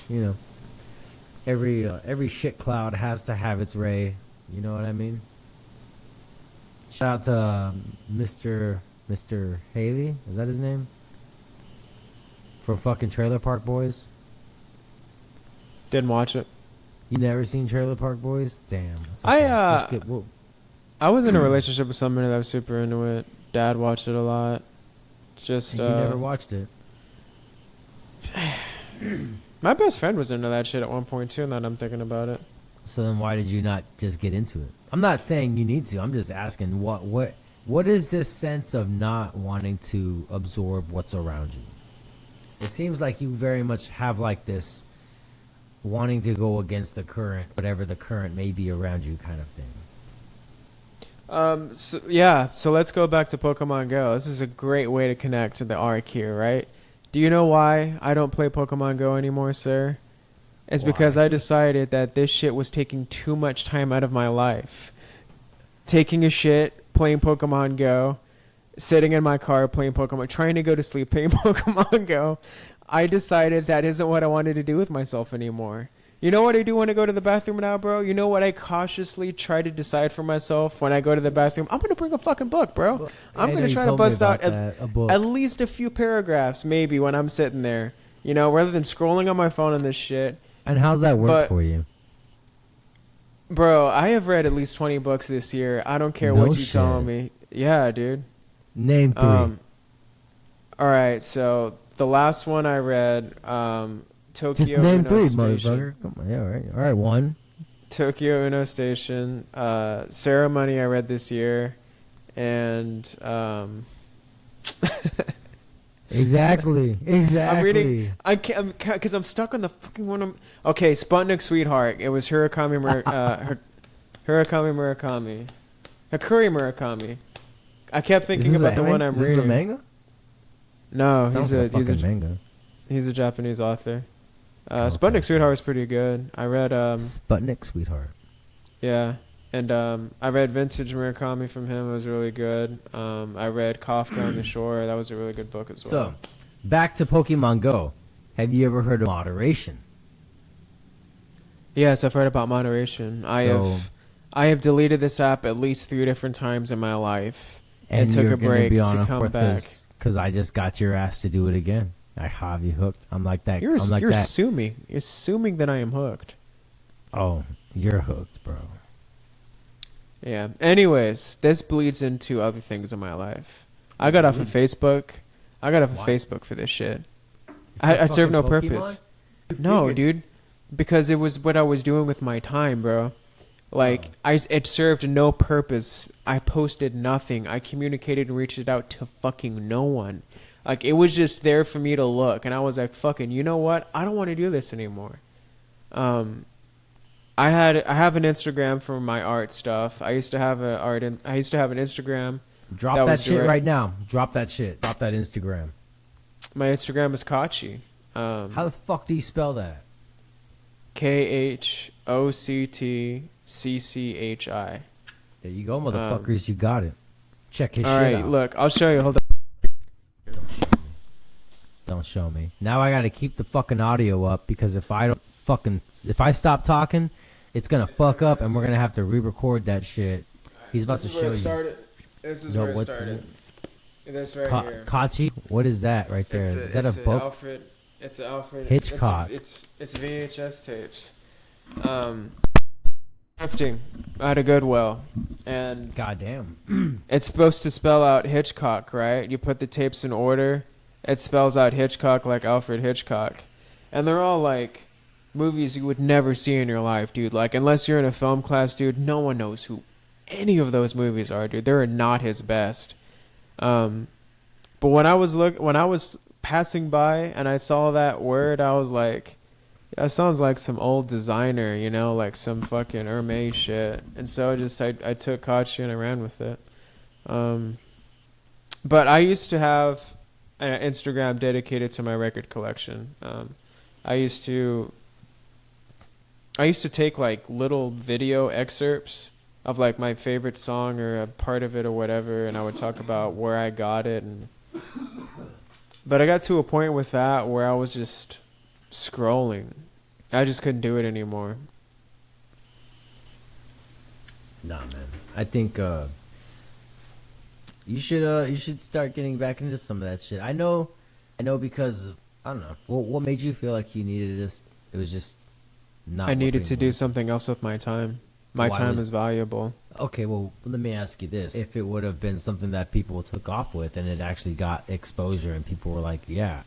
[SPEAKER 1] You know, every shit cloud has to have its ray. You know what I mean? Shout out to Mr. Haley. Is that his name? For fucking Trailer Park Boys.
[SPEAKER 2] Didn't watch it.
[SPEAKER 1] You never seen Trailer Park Boys? Damn. That's
[SPEAKER 2] I,
[SPEAKER 1] okay.
[SPEAKER 2] uh,
[SPEAKER 1] Just get- well,
[SPEAKER 2] I was in a relationship with somebody that was super into it. Dad watched it a lot. Just
[SPEAKER 1] you never watched it.
[SPEAKER 2] my best friend was into that shit at one point too. Now that I'm thinking about it.
[SPEAKER 1] So then why did you not just get into it? I'm not saying you need to. I'm just asking what is this sense of not wanting to absorb what's around you? It seems like you very much have like this wanting to go against the current, whatever the current may be around you kind of thing.
[SPEAKER 2] So let's go back to Pokemon Go. This is a great way to connect to the arc here, right? Do you know why I don't play Pokemon Go anymore, sir? It's
[SPEAKER 1] Why?
[SPEAKER 2] because I decided that this shit was taking too much time out of my life. Taking a shit, playing Pokemon Go, sitting in my car playing Pokemon, trying to go to sleep playing Pokemon Go. I decided that isn't what I wanted to do with myself anymore. You know what I do when I go to the bathroom now, bro? You know what I cautiously try to decide for myself when I go to the bathroom? I'm going to bring a fucking book, bro. I'm going to try to bust out
[SPEAKER 1] a book.
[SPEAKER 2] at least a few paragraphs, maybe, when I'm sitting there. You know, rather than scrolling on my phone on this shit.
[SPEAKER 1] And how's that work for you?
[SPEAKER 2] Bro, I have read at least 20 books this year. I don't care
[SPEAKER 1] No
[SPEAKER 2] what you
[SPEAKER 1] shit.
[SPEAKER 2] telling me. Yeah, dude.
[SPEAKER 1] Name 3.
[SPEAKER 2] All right, so the last one I read, Tokyo
[SPEAKER 1] Just name
[SPEAKER 2] Uno
[SPEAKER 1] 3,
[SPEAKER 2] Station.
[SPEAKER 1] motherfucker. Come on, yeah, all right. All right, 1.
[SPEAKER 2] Tokyo Uno Station, Ceremony I read this year, and
[SPEAKER 1] Exactly.
[SPEAKER 2] I'm reading. I can't because I'm stuck on the fucking one. Okay, Sputnik Sweetheart. It was Hurikami Murakami. Hakuri Murakami. I kept thinking about the one I'm
[SPEAKER 1] This
[SPEAKER 2] reading.
[SPEAKER 1] is a manga?
[SPEAKER 2] No,
[SPEAKER 1] Sounds like a fucking manga.
[SPEAKER 2] he's a Japanese author.
[SPEAKER 1] Okay.
[SPEAKER 2] Sputnik Sweetheart was pretty good. I read
[SPEAKER 1] Sputnik Sweetheart.
[SPEAKER 2] yeah, and I read Vintage Murakami from him. It was really good. I read Kafka on the Shore. That was a really good book as well.
[SPEAKER 1] So, back to Pokemon Go. Have you ever heard of moderation?
[SPEAKER 2] Yes, I've heard about moderation. I have deleted this app at least 3 different times in my life and took
[SPEAKER 1] you're
[SPEAKER 2] a
[SPEAKER 1] gonna
[SPEAKER 2] break
[SPEAKER 1] be
[SPEAKER 2] to
[SPEAKER 1] on a
[SPEAKER 2] come
[SPEAKER 1] fourth
[SPEAKER 2] back.
[SPEAKER 1] because I just got your ass to do it again. I have you hooked. I'm like that.
[SPEAKER 2] You're
[SPEAKER 1] I'm like that.
[SPEAKER 2] assuming that I am hooked.
[SPEAKER 1] Oh, you're hooked, bro.
[SPEAKER 2] Yeah. Anyways, this bleeds into other things in my life. I got off of Facebook. I got off of
[SPEAKER 1] Why?
[SPEAKER 2] Facebook for this shit. I served no purpose. No, dude. Because it was what I was doing with my time, bro. Like, it served no purpose. I posted nothing. I communicated and reached out to fucking no one. Like, it was just there for me to look. And I was like, fucking, you know what? I don't want to do this anymore. I have an Instagram for my art stuff. I used to have an Instagram.
[SPEAKER 1] Drop
[SPEAKER 2] That
[SPEAKER 1] that
[SPEAKER 2] was
[SPEAKER 1] shit
[SPEAKER 2] direct-
[SPEAKER 1] right now. Drop that shit. Drop that Instagram.
[SPEAKER 2] My Instagram is Kachi.
[SPEAKER 1] How the fuck do you spell that?
[SPEAKER 2] KHOCTCCHI.
[SPEAKER 1] There you go, motherfuckers. You got it. Check his
[SPEAKER 2] All
[SPEAKER 1] shit
[SPEAKER 2] right,
[SPEAKER 1] out.
[SPEAKER 2] look, I'll show you. Hold on.
[SPEAKER 1] Don't show me. Now I gotta keep the fucking audio up because if I stop talking, it's gonna fuck up and we're gonna have to re-record that shit. He's about to show you.
[SPEAKER 2] This is
[SPEAKER 1] No,
[SPEAKER 2] where it
[SPEAKER 1] what's
[SPEAKER 2] started. This right here.
[SPEAKER 1] Kachi? What is that right there? Is that a book?
[SPEAKER 2] It's an Alfred
[SPEAKER 1] Hitchcock.
[SPEAKER 2] It's VHS tapes. Drifting out of Goodwill, and
[SPEAKER 1] Goddamn.
[SPEAKER 2] it's supposed to spell out Hitchcock, right? You put the tapes in order, it spells out Hitchcock like Alfred Hitchcock, and they're all like movies you would never see in your life, dude. Like, unless you're in a film class, dude, no one knows who any of those movies are, dude. They're not his best. But when I was passing by and I saw that word, I was like, That sounds like some old designer, you know, like some fucking Hermes shit. And so I took Kachi and I ran with it. Um, but I used to have an Instagram dedicated to my record collection. I used to I used to take like little video excerpts of like my favorite song or a part of it or whatever, and I would talk about where I got it. And but I got to a point with that where I was just scrolling. I just couldn't do it anymore.
[SPEAKER 1] Nah, man. I think you should start getting back into some of that shit. I know because I don't know. What made you feel like you needed to just it was just not
[SPEAKER 2] I needed
[SPEAKER 1] working
[SPEAKER 2] to do
[SPEAKER 1] anymore?
[SPEAKER 2] something else with my time. My
[SPEAKER 1] Why
[SPEAKER 2] time
[SPEAKER 1] was
[SPEAKER 2] is valuable.
[SPEAKER 1] Okay, well, let me ask you this. If it would have been something that people took off with and it actually got exposure and people were like, yeah,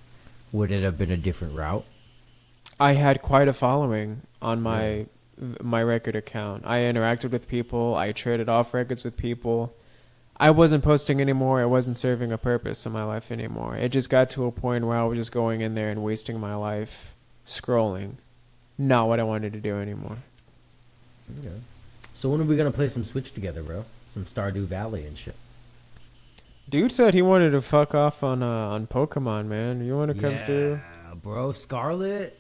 [SPEAKER 1] would it have been a different route?
[SPEAKER 2] I had quite a following on
[SPEAKER 1] Really?
[SPEAKER 2] my record account. I interacted with people. I traded off records with people. I wasn't posting anymore. It wasn't serving a purpose in my life anymore. It just got to a point where I was just going in there and wasting my life scrolling. Not what I wanted to do anymore.
[SPEAKER 1] Okay. So when are we gonna play some Switch together, bro? Some Stardew Valley and shit.
[SPEAKER 2] Dude said he wanted to fuck off on Pokemon, man. You want to come through?
[SPEAKER 1] Yeah, bro. Scarlet.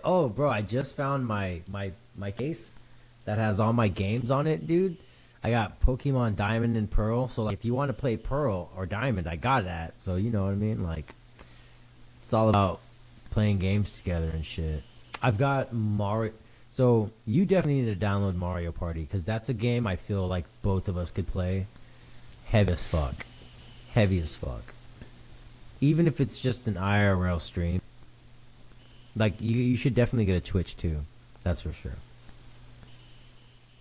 [SPEAKER 1] Oh, bro, I just found my case that has all my games on it, dude. I got Pokemon Diamond and Pearl. So like, if you want to play Pearl or Diamond, I got that. So you know what I mean? Like, it's all about playing games together and shit. I've got Mario. So you definitely need to download Mario Party because that's a game I feel like both of us could play. Heavy as fuck. Heavy as fuck. Even if it's just an IRL stream. Like you should definitely get a Twitch too. That's for sure.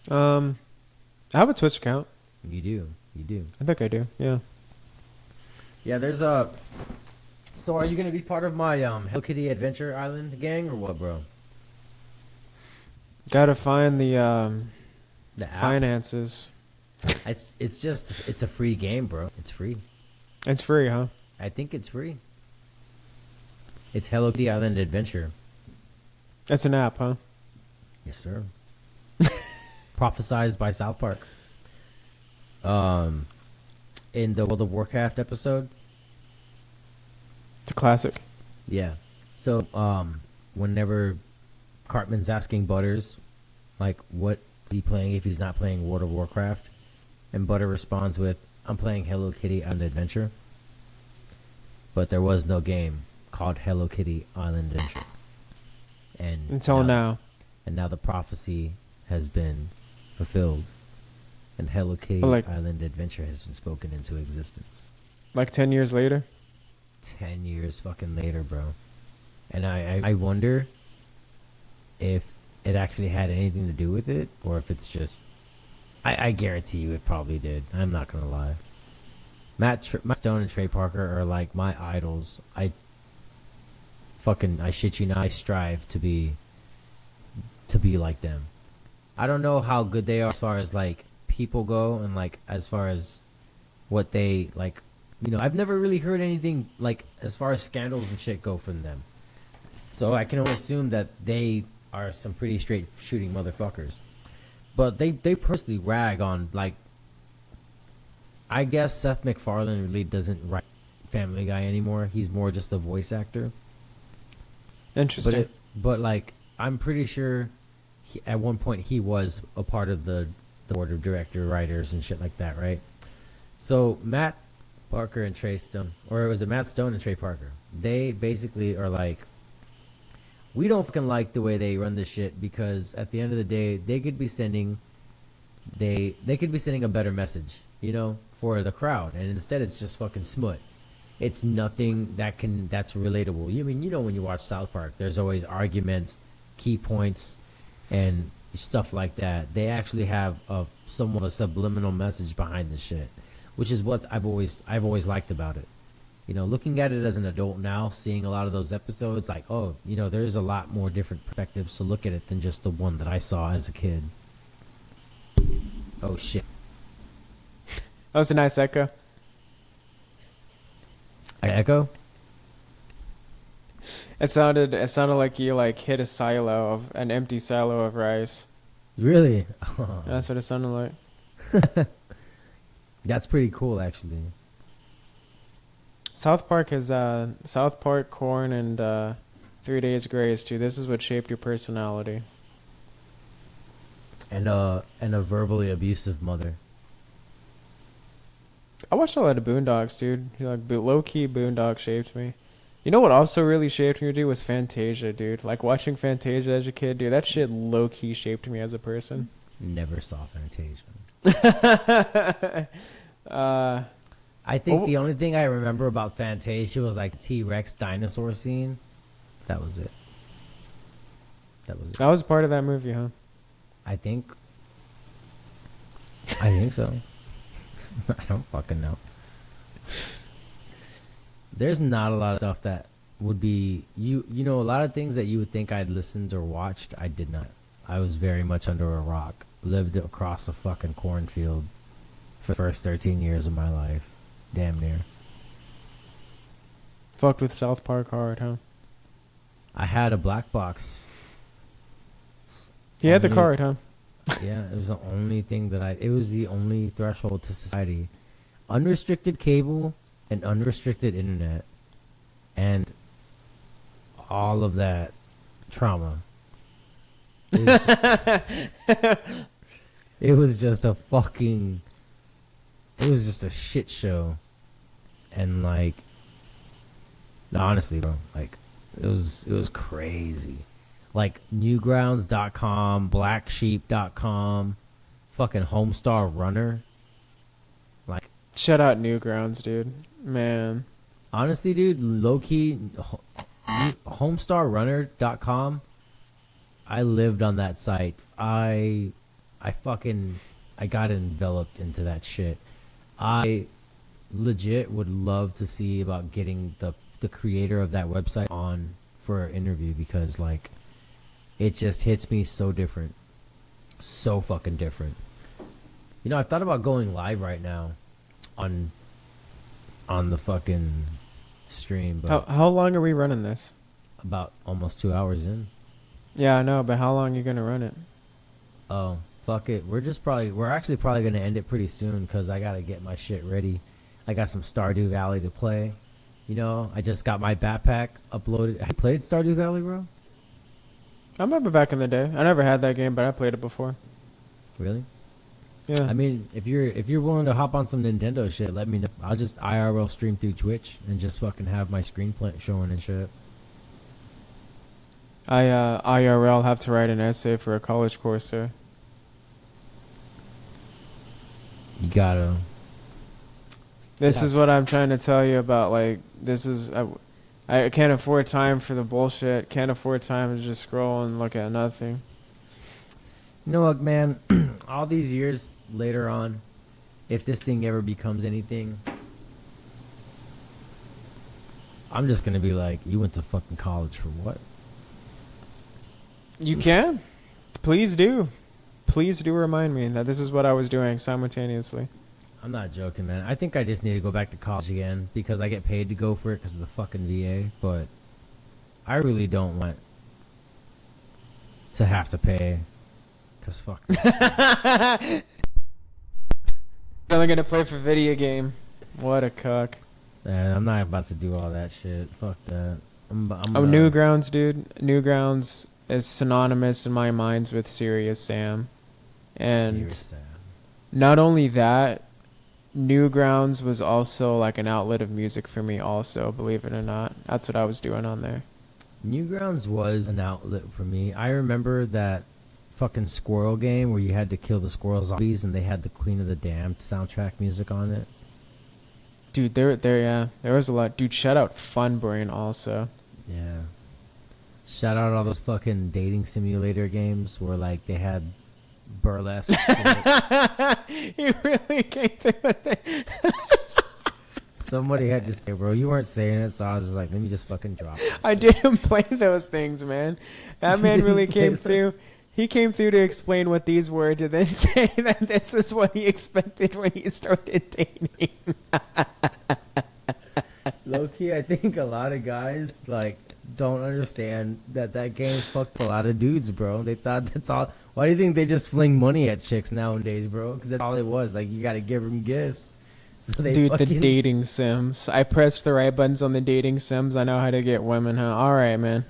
[SPEAKER 2] Um, I have a Twitch account.
[SPEAKER 1] You do. You do.
[SPEAKER 2] I think I do. Yeah.
[SPEAKER 1] Yeah, there's a. So are you gonna be part of my Hello Kitty Adventure Island gang or what, bro?
[SPEAKER 2] Gotta find the
[SPEAKER 1] The app.
[SPEAKER 2] finances.
[SPEAKER 1] It's just it's a free game, bro. It's free.
[SPEAKER 2] It's free, huh?
[SPEAKER 1] I think it's free. It's Hello Kitty Island Adventure.
[SPEAKER 2] It's an app, huh?
[SPEAKER 1] Yes, sir. Prophesized by South Park. Um, in the World of Warcraft episode.
[SPEAKER 2] It's a classic.
[SPEAKER 1] Yeah. So, whenever Cartman's asking Butters, like, what is he playing if he's not playing World of Warcraft, and Butter responds with, "I'm playing Hello Kitty Island Adventure." But there was no game called Hello Kitty Island Adventure. And
[SPEAKER 2] Until now.
[SPEAKER 1] And now the prophecy has been fulfilled, and Hello Kitty
[SPEAKER 2] But like-
[SPEAKER 1] Island Adventure has been spoken into existence.
[SPEAKER 2] Like 10 years later.
[SPEAKER 1] 10 years fucking later, bro. And I wonder if it actually had anything to do with it, or if it's just. I guarantee you it probably did. I'm not gonna lie. Matt Stone and Trey Parker are like my idols. I shit you not, I strive to be like them. I don't know how good they are as far as like people go, and like as far as what they like. You know, I've never really heard anything like as far as scandals and shit go from them. So I can only assume that they are some pretty straight shooting motherfuckers. But they personally rag on like. I guess Seth MacFarlane really doesn't write Family Guy anymore. He's more just a voice actor.
[SPEAKER 2] Interesting.
[SPEAKER 1] But like I'm pretty sure at one point he was a part of the board of director writers and shit like that, right? So Matt Parker and Trey Stone, or was it Matt Stone and Trey Parker? They basically are like, we don't fucking like the way they run this shit because at the end of the day, they could be sending a better message, you know, for the crowd, and instead it's just fucking smut. It's nothing that's relatable. You mean, you know, when you watch South Park, there's always arguments, key points, and stuff like that. They actually have somewhat of a subliminal message behind the shit, which is what I've always liked about it. You know, looking at it as an adult now, seeing a lot of those episodes, like, oh, you know, there's a lot more different perspectives to look at it than just the one that I saw as a kid. Oh shit!
[SPEAKER 2] That was a nice echo.
[SPEAKER 1] I echo.
[SPEAKER 2] It sounded like you like hit an empty silo of rice.
[SPEAKER 1] Really?
[SPEAKER 2] That's what it sounded like.
[SPEAKER 1] That's pretty cool, actually.
[SPEAKER 2] South Park has South Park, Corn, and 3 Days Grace too. This is what shaped your personality.
[SPEAKER 1] And a verbally abusive mother.
[SPEAKER 2] I watched a lot of Boondocks, dude. Like low key Boondocks shaped me. You know what also really shaped me, dude, was Fantasia, dude. Like watching Fantasia as a kid, dude. That shit low key shaped me as a person.
[SPEAKER 1] Never saw Fantasia. I think
[SPEAKER 2] Oh.
[SPEAKER 1] the only thing I remember about Fantasia was like T-Rex dinosaur scene. That was it. That was it.
[SPEAKER 2] That was part of that movie, huh?
[SPEAKER 1] I think. I think so. I don't fucking know. There's not a lot of stuff that would be you know, a lot of things that you would think I'd listened or watched, I did not. I was very much under a rock. Lived across a fucking cornfield for the first 13 years of my life. Damn near.
[SPEAKER 2] Fucked with South Park hard, huh?
[SPEAKER 1] I had a black box.
[SPEAKER 2] You had the
[SPEAKER 1] Only-
[SPEAKER 2] card, huh?
[SPEAKER 1] Yeah, it was the only thing that it was the only threshold to society. Unrestricted cable and unrestricted internet and all of that trauma. It was just a fucking, it was just a shit show. And like, no, honestly, bro, like it was crazy. Like Newgrounds.com, Blacksheep.com, fucking Homestar Runner. Like,
[SPEAKER 2] Shut out Newgrounds, dude. Man.
[SPEAKER 1] honestly, dude, low key, HomestarRunner.com. I lived on that site. I got enveloped into that shit. I legit would love to see about getting the creator of that website on for an interview, because like it just hits me so different. So fucking different. You know, I've thought about going live right now on the fucking stream, but
[SPEAKER 2] How long are we running this?
[SPEAKER 1] about almost 2 hours in.
[SPEAKER 2] Yeah, I know, but how long are you gonna run it?
[SPEAKER 1] Oh, fuck it. We're actually probably going to end it pretty soon because I got to get my shit ready. I got some Stardew Valley to play. You know, I just got my backpack uploaded. Have you played Stardew Valley, bro?
[SPEAKER 2] I remember back in the day. I never had that game, but I played it before.
[SPEAKER 1] Really?
[SPEAKER 2] Yeah.
[SPEAKER 1] I mean, if you're willing to hop on some Nintendo shit, let me know. I'll just IRL stream through Twitch and just fucking have my screen showing and shit.
[SPEAKER 2] I IRL have to write an essay for a college course there.
[SPEAKER 1] You gotta.
[SPEAKER 2] This is
[SPEAKER 1] That's-
[SPEAKER 2] what I'm trying to tell you about. Like, this is I can't afford time for the bullshit. Can't afford time to just scroll and look at nothing.
[SPEAKER 1] You know what, man? All these years later on, if this thing ever becomes anything, I'm just gonna be like, you went to fucking college for what?
[SPEAKER 2] You can. Please do. Please do remind me that this is what I was doing simultaneously.
[SPEAKER 1] I'm not joking, man. I think I just need to go back to college again because I get paid to go for it because of the fucking VA, but I really don't want to have to pay because fuck that.
[SPEAKER 2] Only gonna play for video game. What a cuck.
[SPEAKER 1] Man, I'm not about to do all that shit. Fuck that.
[SPEAKER 2] Oh, Newgrounds, dude. Newgrounds is synonymous in my minds with Serious Sam. And
[SPEAKER 1] Serious Sam.
[SPEAKER 2] not only that, Newgrounds was also like an outlet of music for me also, believe it or not. That's what I was doing on there.
[SPEAKER 1] Newgrounds was an outlet for me. I remember that fucking squirrel game where you had to kill the squirrel zombies and they had the Queen of the Damned soundtrack music on it.
[SPEAKER 2] Dude, there was a lot. Dude, shout out Funbrain also.
[SPEAKER 1] Yeah. Shout out all those fucking dating simulator games where like they had burlesque shit.
[SPEAKER 2] You really came through with it.
[SPEAKER 1] Somebody had to say, bro, you weren't saying it, so I was just like, let me just fucking drop it.
[SPEAKER 2] I didn't play those things, man. That
[SPEAKER 1] You
[SPEAKER 2] man really
[SPEAKER 1] didn't play
[SPEAKER 2] came
[SPEAKER 1] them?
[SPEAKER 2] through. He came through to explain what these were to then say that this is what he expected when he started dating.
[SPEAKER 1] Low key, I think a lot of guys like don't understand that game fucked a lot of dudes, bro. They thought that's all. Why do you think they just fling money at chicks nowadays, bro? Because that's all it was. Like, you got to give them gifts. So they
[SPEAKER 2] Dude, the
[SPEAKER 1] fucking,
[SPEAKER 2] dating sims. I pressed the right buttons on the dating sims. I know how to get women, huh? All right, man.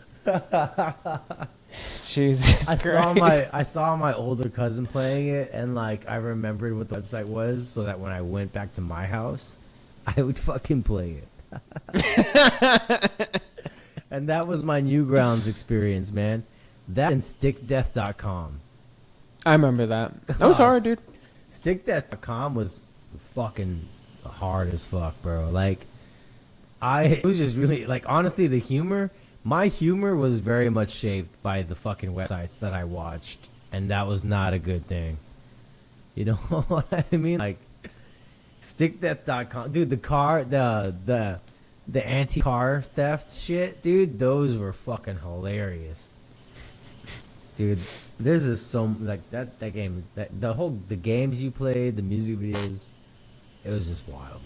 [SPEAKER 2] Jesus
[SPEAKER 1] I saw my older cousin playing it, and like I remembered what the website was, so that when I went back to my house, I would fucking play it. And that was my Newgrounds experience, man. That and stickdeath.com.
[SPEAKER 2] I remember that. That was hard, dude.
[SPEAKER 1] Stickdeath.com was fucking hard as fuck, bro. Like, it was just really, like, honestly, my humor was very much shaped by the fucking websites that I watched, and that was not a good thing. You know what I mean? Like, stickdeath.com, dude, the anti-car theft shit, dude, those were fucking hilarious. Dude, there's just so, like, that game, the games you played, the music videos, it was just wild.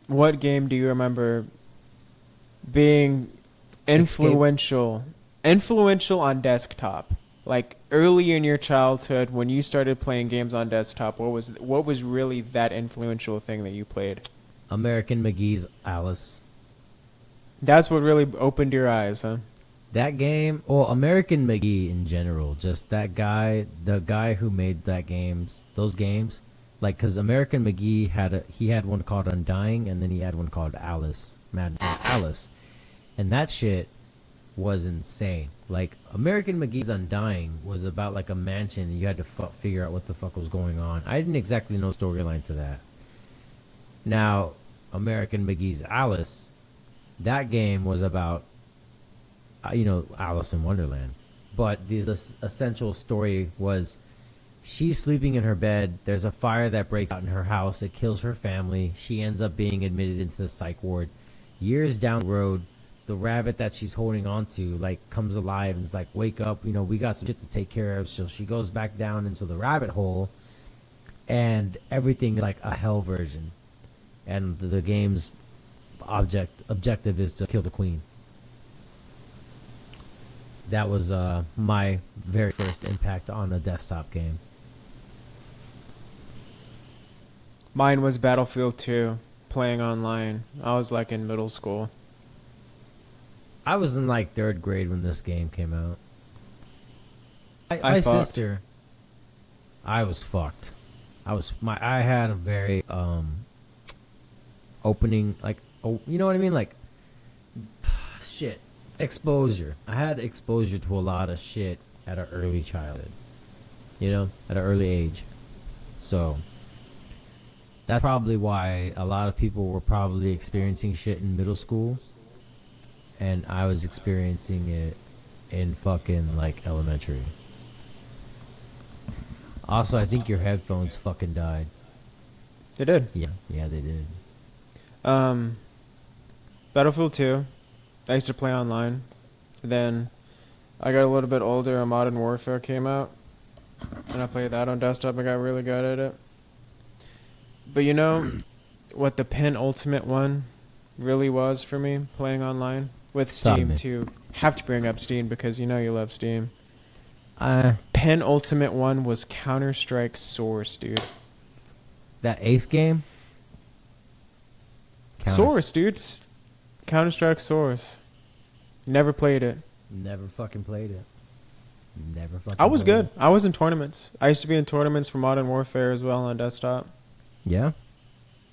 [SPEAKER 2] What game do you remember being influential on desktop? Like, early in your childhood when you started playing games on desktop, what was really that influential thing that you played?
[SPEAKER 1] American McGee's Alice.
[SPEAKER 2] That's what really opened your eyes, huh?
[SPEAKER 1] That game, well, American McGee in general, just that guy, the guy who made those games, like, because American McGee had one called Undying, and then he had one called Alice, Mad Alice, and that shit was insane. Like, American McGee's Undying was about like a mansion, and you had to figure out what the fuck was going on. I didn't exactly know storyline to that. Now, American McGee's Alice, that game was about, Alice in Wonderland. But the essential story was she's sleeping in her bed. There's a fire that breaks out in her house. It kills her family. She ends up being admitted into the psych ward. Years down the road, the rabbit that she's holding on to, like, comes alive and is like, wake up, we got some shit to take care of. So she goes back down into the rabbit hole, and everything is like a hell version. And the game's objective is to kill the queen. That was my very first impact on a desktop game.
[SPEAKER 2] Mine was Battlefield 2, playing online. I was like in middle school.
[SPEAKER 1] I was in like 3rd grade when this game came out.
[SPEAKER 2] I
[SPEAKER 1] My
[SPEAKER 2] fucked.
[SPEAKER 1] sister, I was fucked. I had a very opening, like, you know what I mean? Like, shit. Exposure. I had exposure to a lot of shit at an early childhood. At an early age. So, that's probably why a lot of people were probably experiencing shit in middle school. And I was experiencing it in fucking, like, elementary. Also, I think your headphones fucking died.
[SPEAKER 2] They did.
[SPEAKER 1] Yeah, they did.
[SPEAKER 2] Battlefield 2, I used to play online. Then I got a little bit older and Modern Warfare came out. And I played that on desktop. I got really good at it. But you know what the penultimate one really was for me playing online? With Steam, too. Have to bring up Steam because you know you love Steam. Penultimate one was Counter-Strike Source, dude.
[SPEAKER 1] That Ace game?
[SPEAKER 2] Source, dude. Counter-Strike Source. Never played it.
[SPEAKER 1] Never fucking played it.
[SPEAKER 2] I was good. I was in tournaments. I used to be in tournaments for Modern Warfare as well on desktop.
[SPEAKER 1] Yeah?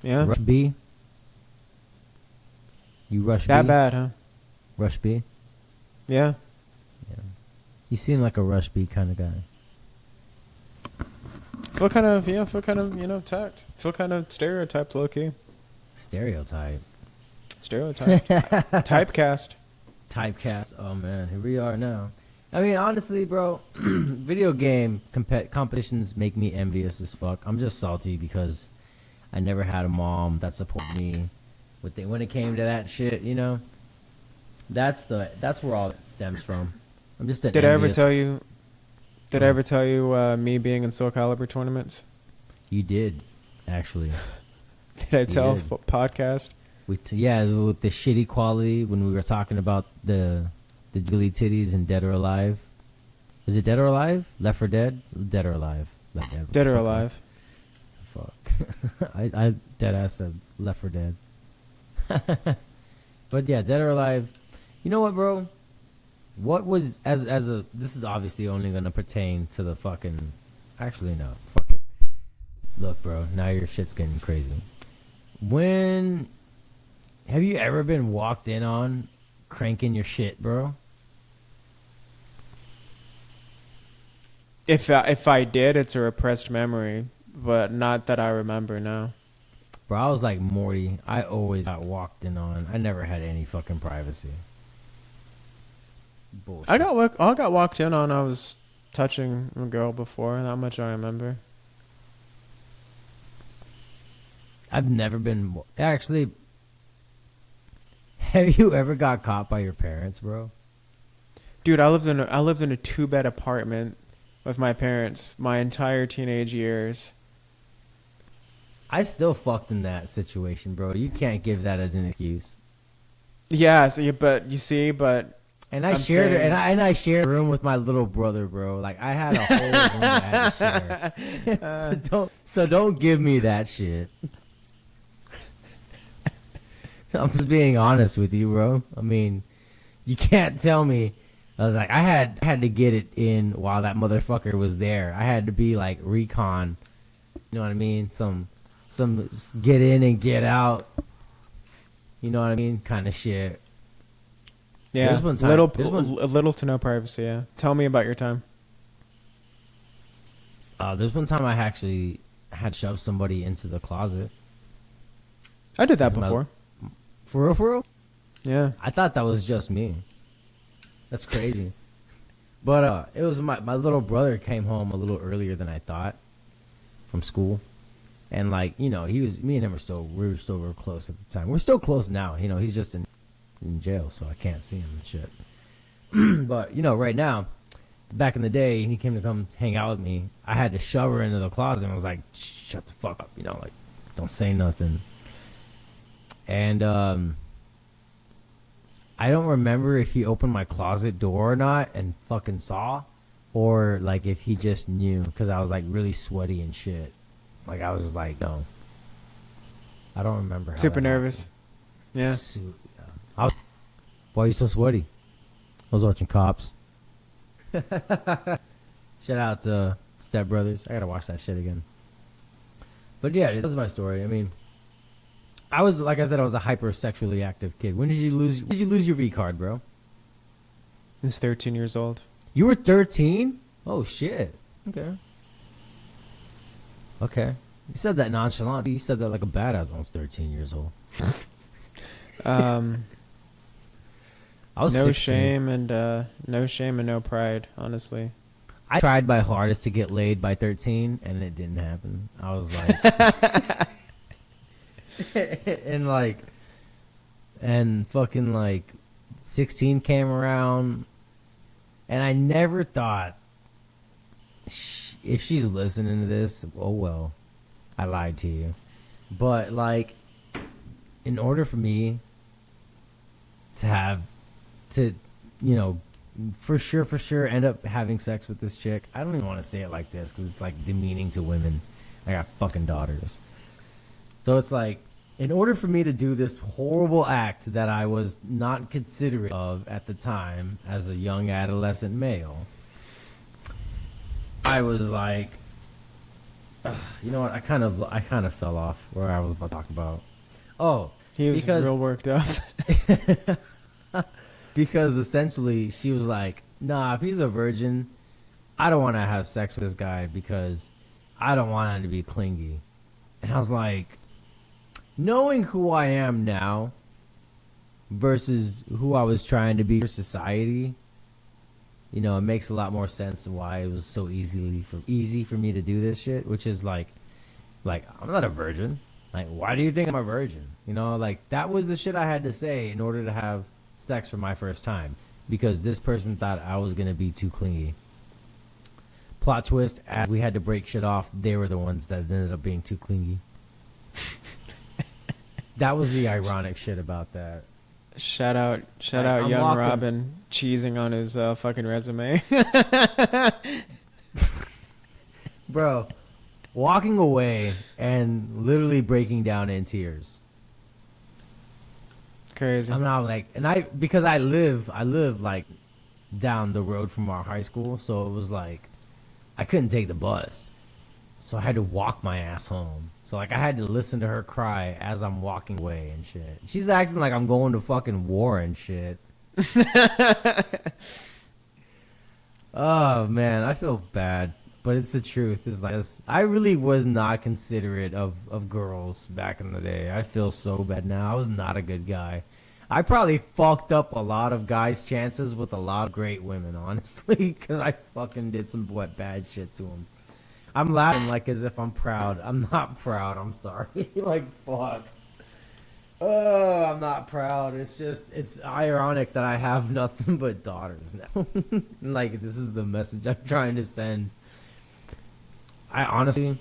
[SPEAKER 2] Yeah.
[SPEAKER 1] Rush B? You Rush
[SPEAKER 2] That
[SPEAKER 1] B?
[SPEAKER 2] bad, huh?
[SPEAKER 1] Rush B?
[SPEAKER 2] Yeah.
[SPEAKER 1] Yeah. You seem like a Rush B kind of guy.
[SPEAKER 2] Feel kind of, tacked. Feel kind of stereotyped, low-key.
[SPEAKER 1] Stereotype.
[SPEAKER 2] Stereotyped. Typecast.
[SPEAKER 1] Typecast. Oh, man. Here we are now. I mean, honestly, bro, video game competitions make me envious as fuck. I'm just salty because I never had a mom that supported me when it came to that shit, That's where all it stems from. I'm just
[SPEAKER 2] Did I ever tell you me being in Soul Calibur tournaments?
[SPEAKER 1] You did, actually.
[SPEAKER 2] Did I tell
[SPEAKER 1] did.
[SPEAKER 2] podcast?
[SPEAKER 1] Yeah, with the shitty quality when we were talking about the Julie titties and Dead or Alive. Is it Dead or Alive? Left for Dead? Dead or Alive? Left Dead.
[SPEAKER 2] Dead or Alive.
[SPEAKER 1] Fuck. I dead ass said Left for Dead. But yeah, Dead or Alive. You know what, bro? What was as a this is obviously only gonna pertain to the fucking. Actually, no. Fuck it. Look, bro. Now your shit's getting crazy. When have you ever been walked in on cranking your shit, bro?
[SPEAKER 2] If I did, it's a repressed memory, but not that I remember now.
[SPEAKER 1] Bro, I was like Morty. I always got walked in on. I never had any fucking privacy. Bullshit.
[SPEAKER 2] I got walked in on. I was touching a girl before. That much I remember.
[SPEAKER 1] I've never been actually. Have you ever got caught by your parents, bro?
[SPEAKER 2] Dude, I lived in a 2-bed apartment with my parents my entire teenage years.
[SPEAKER 1] I still fucked in that situation, bro. You can't give that as an excuse.
[SPEAKER 2] Yeah, so but
[SPEAKER 1] And I
[SPEAKER 2] I'm
[SPEAKER 1] shared it,
[SPEAKER 2] saying-
[SPEAKER 1] and I shared a room with my little brother, bro. Like I had a whole room I had to share. So don't give me that shit. I'm just being honest with you, bro. I mean, you can't tell me. I was like, I had to get it in while that motherfucker was there. I had to be like recon. You know what I mean? Some get in and get out. You know what I mean? Kind of shit.
[SPEAKER 2] yeah,
[SPEAKER 1] There's one time-
[SPEAKER 2] little to no privacy. Yeah, tell me about your time.
[SPEAKER 1] There's one time I actually had shoved somebody into the closet.
[SPEAKER 2] I did that
[SPEAKER 1] My-
[SPEAKER 2] before.
[SPEAKER 1] For real, for real?
[SPEAKER 2] Yeah.
[SPEAKER 1] I thought that was just me. That's crazy. But it was my little brother came home a little earlier than I thought from school. And like, you know, me and him we were still real close at the time. We're still close now. You know, he's just in jail, so I can't see him and shit. But, you know, right now, back in the day, he came to come hang out with me. I had to shove her into the closet and I was like, shut the fuck up, you know, like, don't say nothing. And I don't remember if he opened my closet door or not and fucking saw, or like if he just knew because I was like really sweaty and shit. Like I was like, no, I don't remember. How
[SPEAKER 2] Super
[SPEAKER 1] that
[SPEAKER 2] nervous. Yeah.
[SPEAKER 1] yeah. Why are you so sweaty? I was watching Cops. Shout out to Step Brothers. I gotta watch that shit again. But yeah, this is my story. I mean, I was like I said, I was a hypersexually active kid. When did you lose your V card, bro?
[SPEAKER 2] He's 13 years old.
[SPEAKER 1] You were 13? Oh shit. Okay. Okay. You said that nonchalant. You said that like a badass. I was 13 years old. I was
[SPEAKER 2] No
[SPEAKER 1] 16.
[SPEAKER 2] shame and no pride, honestly.
[SPEAKER 1] I tried my hardest to get laid by 13 and it didn't happen. I was like and fucking like 16 came around and I never thought if she's listening to this, oh well, I lied to you. But like in order for me to you know, for sure end up having sex with this chick. I don't even want to say it like this because it's like demeaning to women. I got fucking daughters. So it's like, in order for me to do this horrible act that I was not considerate of at the time as a young adolescent male, I was like, you know what? I kind of fell off where I was about to talk about. Oh,
[SPEAKER 2] He was
[SPEAKER 1] because
[SPEAKER 2] real worked up.
[SPEAKER 1] because essentially she was like, nah, if he's a virgin, I don't want to have sex with this guy because I don't want him to be clingy. And I was like, knowing who I am now versus who I was trying to be for society, you know, it makes a lot more sense why it was so easy for me to do this shit, which is like I'm not a virgin. Like, why do you think I'm a virgin? You know, like that was the shit I had to say in order to have sex for my first time because this person thought I was going to be too clingy. Plot twist, as we had to break shit off, they were the ones that ended up being too clingy. That was the ironic shit about that.
[SPEAKER 2] Shout
[SPEAKER 1] Like,
[SPEAKER 2] out,
[SPEAKER 1] I'm
[SPEAKER 2] young
[SPEAKER 1] walking,
[SPEAKER 2] Robin cheesing on his fucking resume.
[SPEAKER 1] bro, walking away and literally breaking down in tears.
[SPEAKER 2] Crazy.
[SPEAKER 1] I'm not like, and because I live like down the road from our high school, so it was like I couldn't take the bus, so I had to walk my ass home. So like I had to listen to her cry as I'm walking away and shit. She's acting like I'm going to fucking war and shit. Oh man, I feel bad, but it's the truth. It's like I really was not considerate of girls back in the day. I feel so bad now. I was not a good guy. I probably fucked up a lot of guys' chances with a lot of great women, honestly, because I fucking did some bad shit to them. I'm laughing like as if I'm proud. I'm not proud. I'm sorry. Like fuck. Oh, I'm not proud. It's ironic that I have nothing but daughters now. Like this is the message I'm trying to send. I honestly,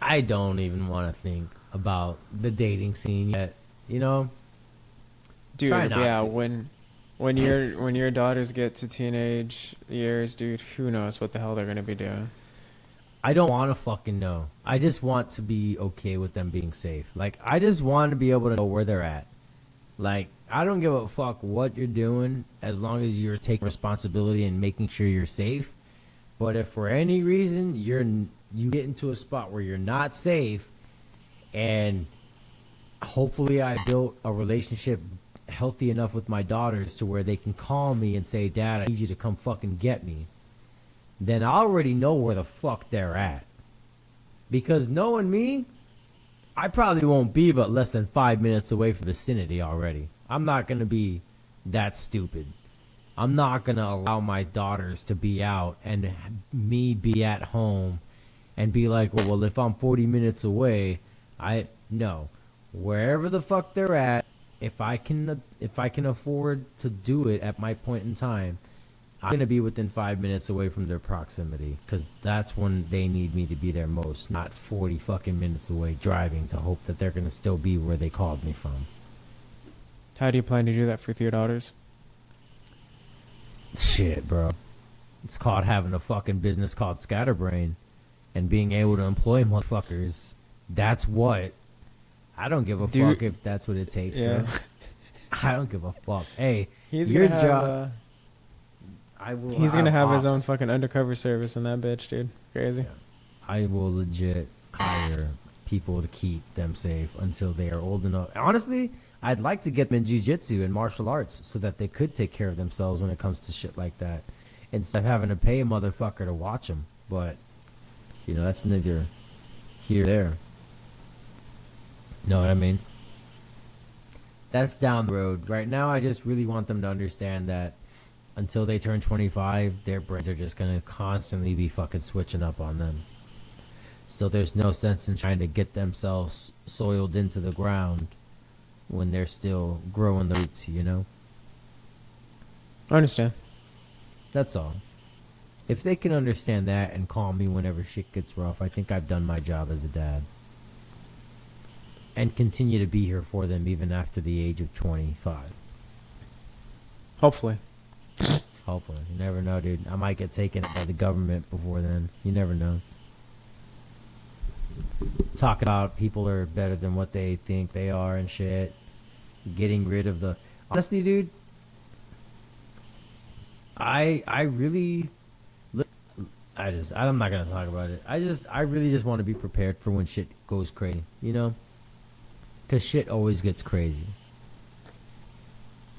[SPEAKER 1] I don't even want to think about the dating scene yet. You know,
[SPEAKER 2] Dude,
[SPEAKER 1] try not
[SPEAKER 2] yeah,
[SPEAKER 1] to.
[SPEAKER 2] when your daughters get to teenage years, dude, who knows what the hell they're gonna be doing.
[SPEAKER 1] I don't want to fucking know. I just want to be okay with them being safe. Like I just want to be able to know where they're at. Like I don't give a fuck what you're doing as long as you're taking responsibility and making sure you're safe. But if for any reason you get into a spot where you're not safe, and hopefully I built a relationship healthy enough with my daughters to where they can call me and say, "Dad, I need you to come fucking get me," then I already know where the fuck they're at. Because knowing me, I probably won't be but less than 5 minutes away from the vicinity already. I'm not going to be that stupid. I'm not going to allow my daughters to be out and me be at home and be like, well, if I'm 40 minutes away, no. Wherever the fuck they're at, if I can afford to do it at my point in time, I'm going to be within 5 minutes away from their proximity, because that's when they need me to be there most, not 40 fucking minutes away driving to hope that they're going to still be where they called me from.
[SPEAKER 2] How do you plan to do that for your daughters?
[SPEAKER 1] Shit, bro. It's called having a fucking business called Scatterbrain and being able to employ motherfuckers. That's what. I don't give a fuck if that's what it takes,
[SPEAKER 2] Yeah.
[SPEAKER 1] bro. I don't give a fuck. Hey,
[SPEAKER 2] He's
[SPEAKER 1] your
[SPEAKER 2] gonna have
[SPEAKER 1] job.
[SPEAKER 2] he's gonna have his own
[SPEAKER 1] ops.
[SPEAKER 2] fucking undercover service in that bitch, dude. Crazy.
[SPEAKER 1] Yeah. I will legit hire people to keep them safe until they are old enough. Honestly, I'd like to get them in jiu-jitsu and martial arts so that they could take care of themselves when it comes to shit like that, instead of having to pay a motherfucker to watch them. But, that's neither here nor there. Know what I mean? That's down the road. Right now, I just really want them to understand that until they turn 25, their brains are just going to constantly be fucking switching up on them. So there's no sense in trying to get themselves soiled into the ground when they're still growing the roots,
[SPEAKER 2] I understand.
[SPEAKER 1] That's all. If they can understand that and call me whenever shit gets rough, I think I've done my job as a dad. And continue to be here for them even after the age of 25.
[SPEAKER 2] Hopefully.
[SPEAKER 1] Hopefully. You never know, dude. I might get taken by the government before then. You never know. Talk about people are better than what they think they are and shit. Getting rid of the... Honestly, dude, I really... I'm not going to talk about it. I really just want to be prepared for when shit goes crazy, Because shit always gets crazy.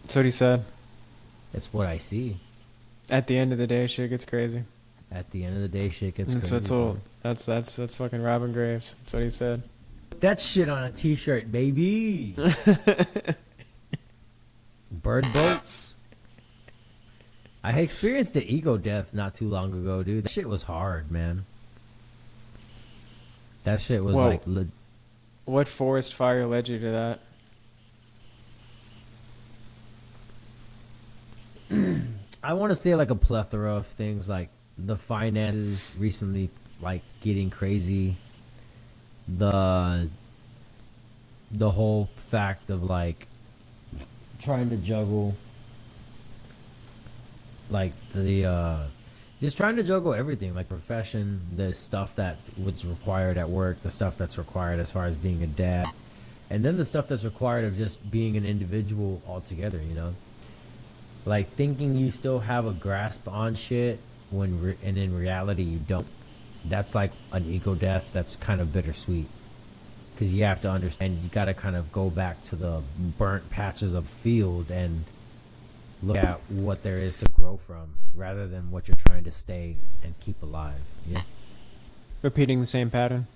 [SPEAKER 2] That's what he said.
[SPEAKER 1] That's what I see.
[SPEAKER 2] At the end of the day, shit gets crazy.
[SPEAKER 1] At the end of the day, shit gets
[SPEAKER 2] That's
[SPEAKER 1] crazy.
[SPEAKER 2] that's fucking Robin Graves. That's what he said.
[SPEAKER 1] Put that shit on a t-shirt, baby. Bird boats. I experienced an ego death not too long ago, dude. That shit was hard, man. That shit was
[SPEAKER 2] Whoa.
[SPEAKER 1] like...
[SPEAKER 2] What forest fire led you to that?
[SPEAKER 1] I want to say like a plethora of things, like the finances recently like getting crazy, the the whole fact of like trying to juggle like the just trying to juggle everything, like profession, the stuff that was required at work, the stuff that's required as far as being a dad, and then the stuff that's required of just being an individual altogether, you know? Like thinking you still have a grasp on shit and in reality you don't. That's like an ego death that's kind of bittersweet. Because you have to understand, you got to kind of go back to the burnt patches of field and look at what there is to grow from rather than what you're trying to stay and keep alive. Yeah.
[SPEAKER 2] Repeating the same pattern.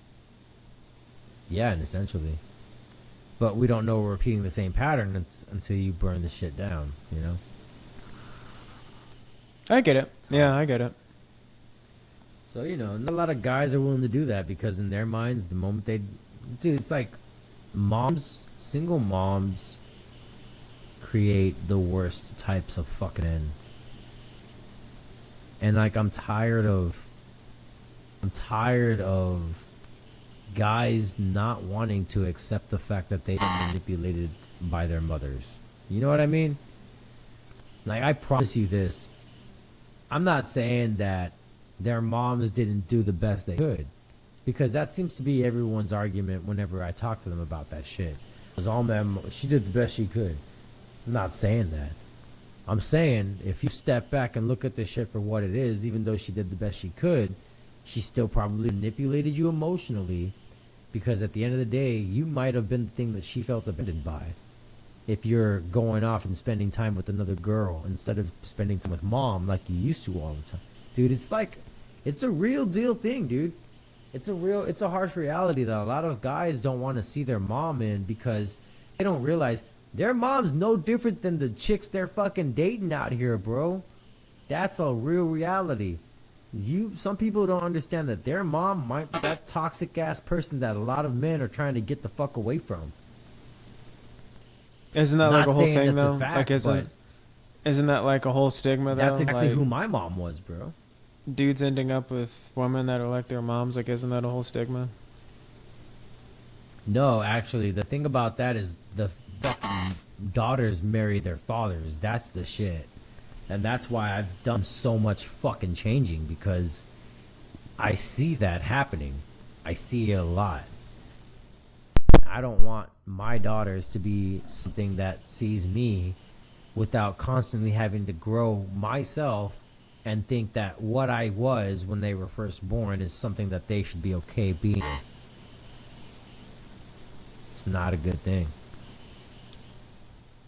[SPEAKER 1] Yeah, and essentially. But we don't know we're repeating the same pattern until you burn the shit down, you know?
[SPEAKER 2] I get it. Yeah, I get it.
[SPEAKER 1] So, you know, not a lot of guys are willing to do that because in their minds, the moment they... Dude, it's like single moms create the worst types of fucking men. And like I'm tired of guys not wanting to accept the fact that they've been manipulated by their mothers. You know what I mean? Like I promise you this. I'm not saying that their moms didn't do the best they could. Because that seems to be everyone's argument whenever I talk to them about that shit. Because she did the best she could. I'm not saying that. I'm saying if you step back and look at this shit for what it is, even though she did the best she could, she still probably manipulated you emotionally. Because at the end of the day, you might have been the thing that she felt abandoned by. If you're going off and spending time with another girl instead of spending time with mom like you used to all the time. Dude, it's a real deal thing, dude. It's a harsh reality that a lot of guys don't want to see their mom in because they don't realize their mom's no different than the chicks they're fucking dating out here, bro. That's a real reality. Some people don't understand that their mom might be that toxic ass person that a lot of men are trying to get the fuck away from.
[SPEAKER 2] Isn't that like
[SPEAKER 1] Not
[SPEAKER 2] a whole
[SPEAKER 1] saying
[SPEAKER 2] thing
[SPEAKER 1] that's a
[SPEAKER 2] though?
[SPEAKER 1] fact,
[SPEAKER 2] Like isn't that like a whole stigma though?
[SPEAKER 1] That's exactly
[SPEAKER 2] like,
[SPEAKER 1] who my mom was, bro.
[SPEAKER 2] Dudes ending up with women that are like their moms, like isn't that a whole stigma?
[SPEAKER 1] No, actually, the thing about that is the fucking daughters marry their fathers. That's the shit. And that's why I've done so much fucking changing because I see that happening. I see it a lot. I don't want my daughters to be something that sees me without constantly having to grow myself and think that what I was when they were first born is something that they should be okay being with. It's not a good thing.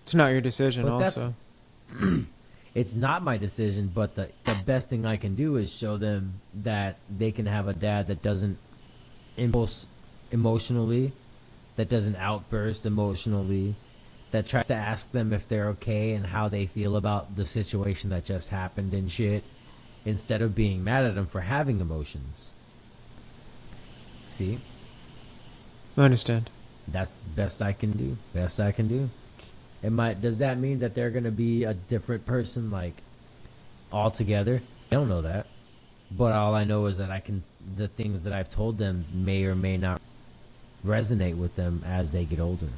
[SPEAKER 2] It's not your decision
[SPEAKER 1] But
[SPEAKER 2] also.
[SPEAKER 1] It's not my decision, but the best thing I can do is show them that they can have a dad that doesn't impulse emotionally, that doesn't outburst emotionally, that tries to ask them if they're okay and how they feel about the situation that just happened and shit, instead of being mad at them for having emotions. See?
[SPEAKER 2] I understand.
[SPEAKER 1] That's the best I can do. Best I can do. Does that mean that they're gonna be a different person, like altogether? I don't know that, but all I know is that the things that I've told them may or may not resonate with them as they get older.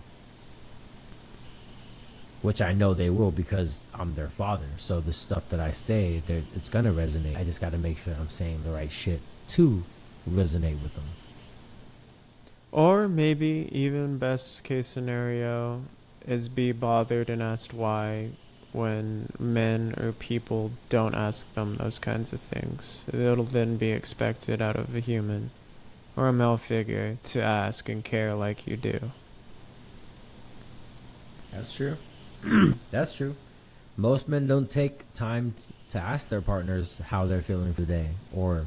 [SPEAKER 1] Which I know they will because I'm their father. So the stuff that I say, it's gonna resonate. I just gotta make sure I'm saying the right shit to resonate with them.
[SPEAKER 2] Or maybe even best case scenario is be bothered and asked why when men or people don't ask them those kinds of things. It'll then be expected out of a human or a male figure to ask and care like you do.
[SPEAKER 1] That's true. That's true. Most men don't take time to ask their partners how they're feeling for the day, or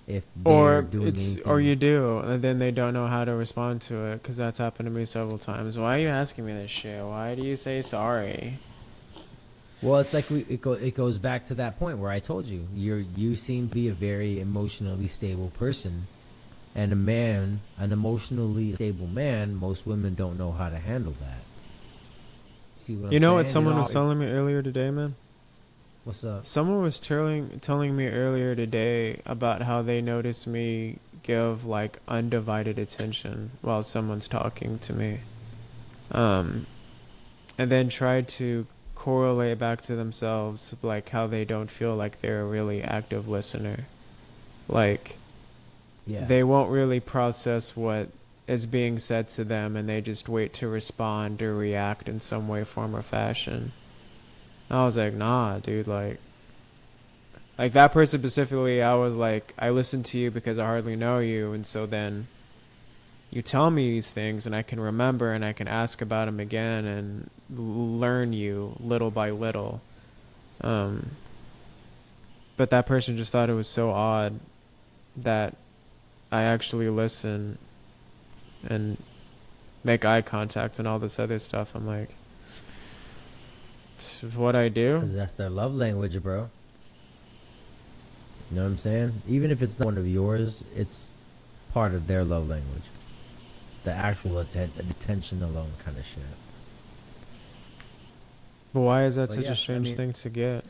[SPEAKER 1] if they're doing anything.
[SPEAKER 2] Or you do, and then they don't know how to respond to it, because that's happened to me several times. Why are you asking me this shit? Why do you say sorry?
[SPEAKER 1] Well, it's like it goes back to that point where I told you you seem to be a very emotionally stable person, and an emotionally stable man, most women don't know how to handle that. See what
[SPEAKER 2] You
[SPEAKER 1] I'm
[SPEAKER 2] know
[SPEAKER 1] saying?
[SPEAKER 2] what someone was telling me earlier today, man?
[SPEAKER 1] What's up?
[SPEAKER 2] Someone was telling me earlier today about how they notice me give like undivided attention while someone's talking to me. um, and then try to correlate back to themselves, like how they don't feel like they're a really active listener. Like
[SPEAKER 1] Yeah.
[SPEAKER 2] they won't really process what is being said to them, and they just wait to respond or react in some way, form, or fashion. I was like, nah, dude, like that person specifically, I was like, I listen to you because I hardly know you, and so then you tell me these things, and I can remember, and I can ask about them again, and learn you little by little. Um, but that person just thought it was so odd that I actually listen and make eye contact and all this other stuff. I'm like, it's what I do.
[SPEAKER 1] Because that's their love language, bro. You know what I'm saying? Even if it's not one of yours, it's part of their love language. The actual attention alone kind of shit.
[SPEAKER 2] But why is that
[SPEAKER 1] But
[SPEAKER 2] such
[SPEAKER 1] yeah,
[SPEAKER 2] a strange thing to get?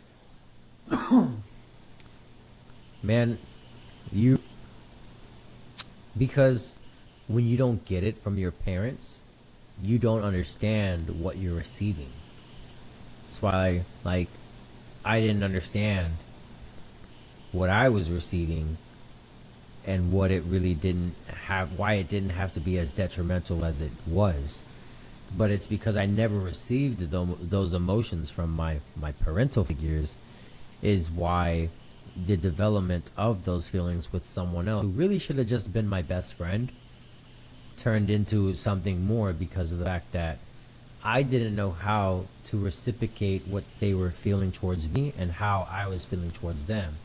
[SPEAKER 1] Man, you because when you don't get it from your parents, you don't understand what you're receiving. That's why, like, I didn't understand what I was receiving and what it really didn't have, why it didn't have to be as detrimental as it was. But it's because I never received those emotions from my parental figures, is why the development of those feelings with someone else who really should have just been my best friend turned into something more, because of the fact that I didn't know how to reciprocate what they were feeling towards me and how I was feeling towards them.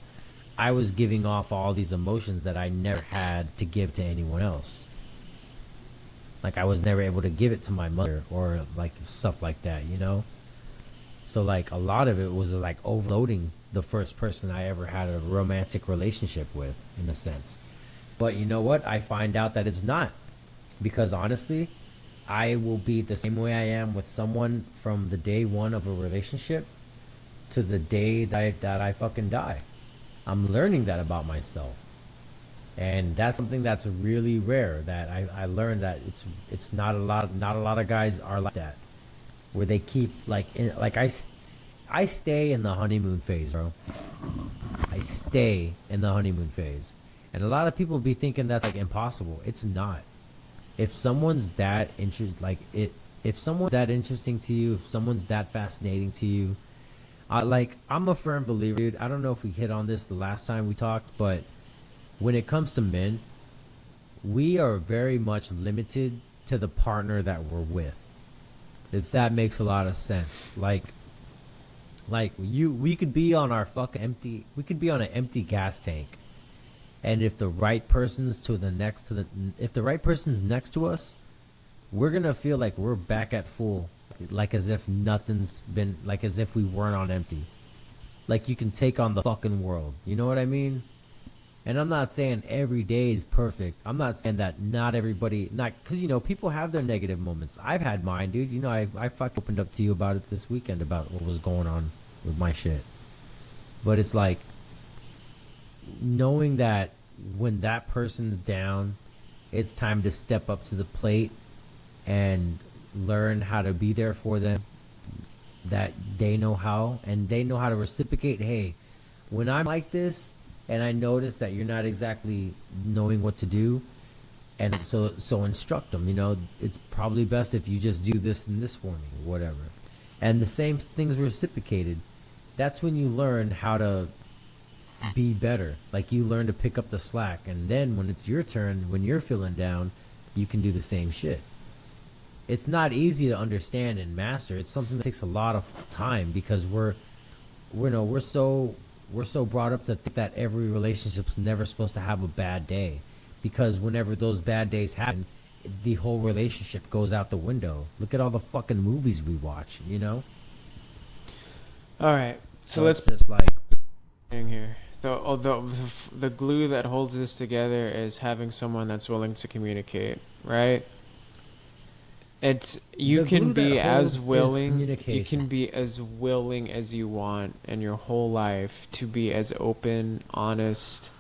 [SPEAKER 1] I was giving off all these emotions that I never had to give to anyone else. Like, I was never able to give it to my mother or like stuff like that, you know? So like a lot of it was like overloading the first person I ever had a romantic relationship with, in a sense. But you know what? I find out that it's not. Because honestly, I will be the same way I am with someone from the day one of a relationship to the day that I fucking die. I'm learning that about myself. And that's something that's really rare, that I learned that it's not a lot of guys are like that, where they keep I stay in the honeymoon phase, bro. I stay in the honeymoon phase. And a lot of people be thinking that's like impossible. It's not. If someone's that if someone's that interesting to you, if someone's that fascinating to you, I'm a firm believer, dude. I don't know if we hit on this the last time we talked, but when it comes to men, we are very much limited to the partner that we're with. If that makes a lot of sense. We could be on our fucking empty, we could be on an empty gas tank. And if the right person's if the right person's next to us, we're going to feel like we're back at full, like as if nothing's been, like as if we weren't on empty. Like you can take on the fucking world. You know what I mean? And I'm not saying every day is perfect. I'm not saying that not everybody, not because, you know, people have their negative moments. I've had mine, dude. You know, I fucking opened up to you about it this weekend, about what was going on with my shit. But it's like knowing that when that person's down, it's time to step up to the plate and learn how to be there for them. That they know how, and they know how to reciprocate. Hey, when I'm like this, and I notice that you're not exactly knowing what to do, and so instruct them. You know, it's probably best if you just do this and this for me, or whatever. And the same things reciprocated. That's when you learn how to be better. Like you learn to pick up the slack, and then when it's your turn, when you're feeling down, you can do the same shit. It's not easy to understand and master. It's something that takes a lot of time, because we're so brought up to think that every relationship's never supposed to have a bad day, because whenever those bad days happen, the whole relationship goes out the window. Look at all the fucking movies we watch, you know?
[SPEAKER 2] All right, so
[SPEAKER 1] It's
[SPEAKER 2] let's
[SPEAKER 1] just like,
[SPEAKER 2] in here. The glue that holds this together is having someone that's willing to communicate, right? It's you
[SPEAKER 1] the
[SPEAKER 2] can
[SPEAKER 1] glue that
[SPEAKER 2] be as
[SPEAKER 1] holds is
[SPEAKER 2] willing, you
[SPEAKER 1] communication.
[SPEAKER 2] can be as willing as you want in your whole life to be as open, honest,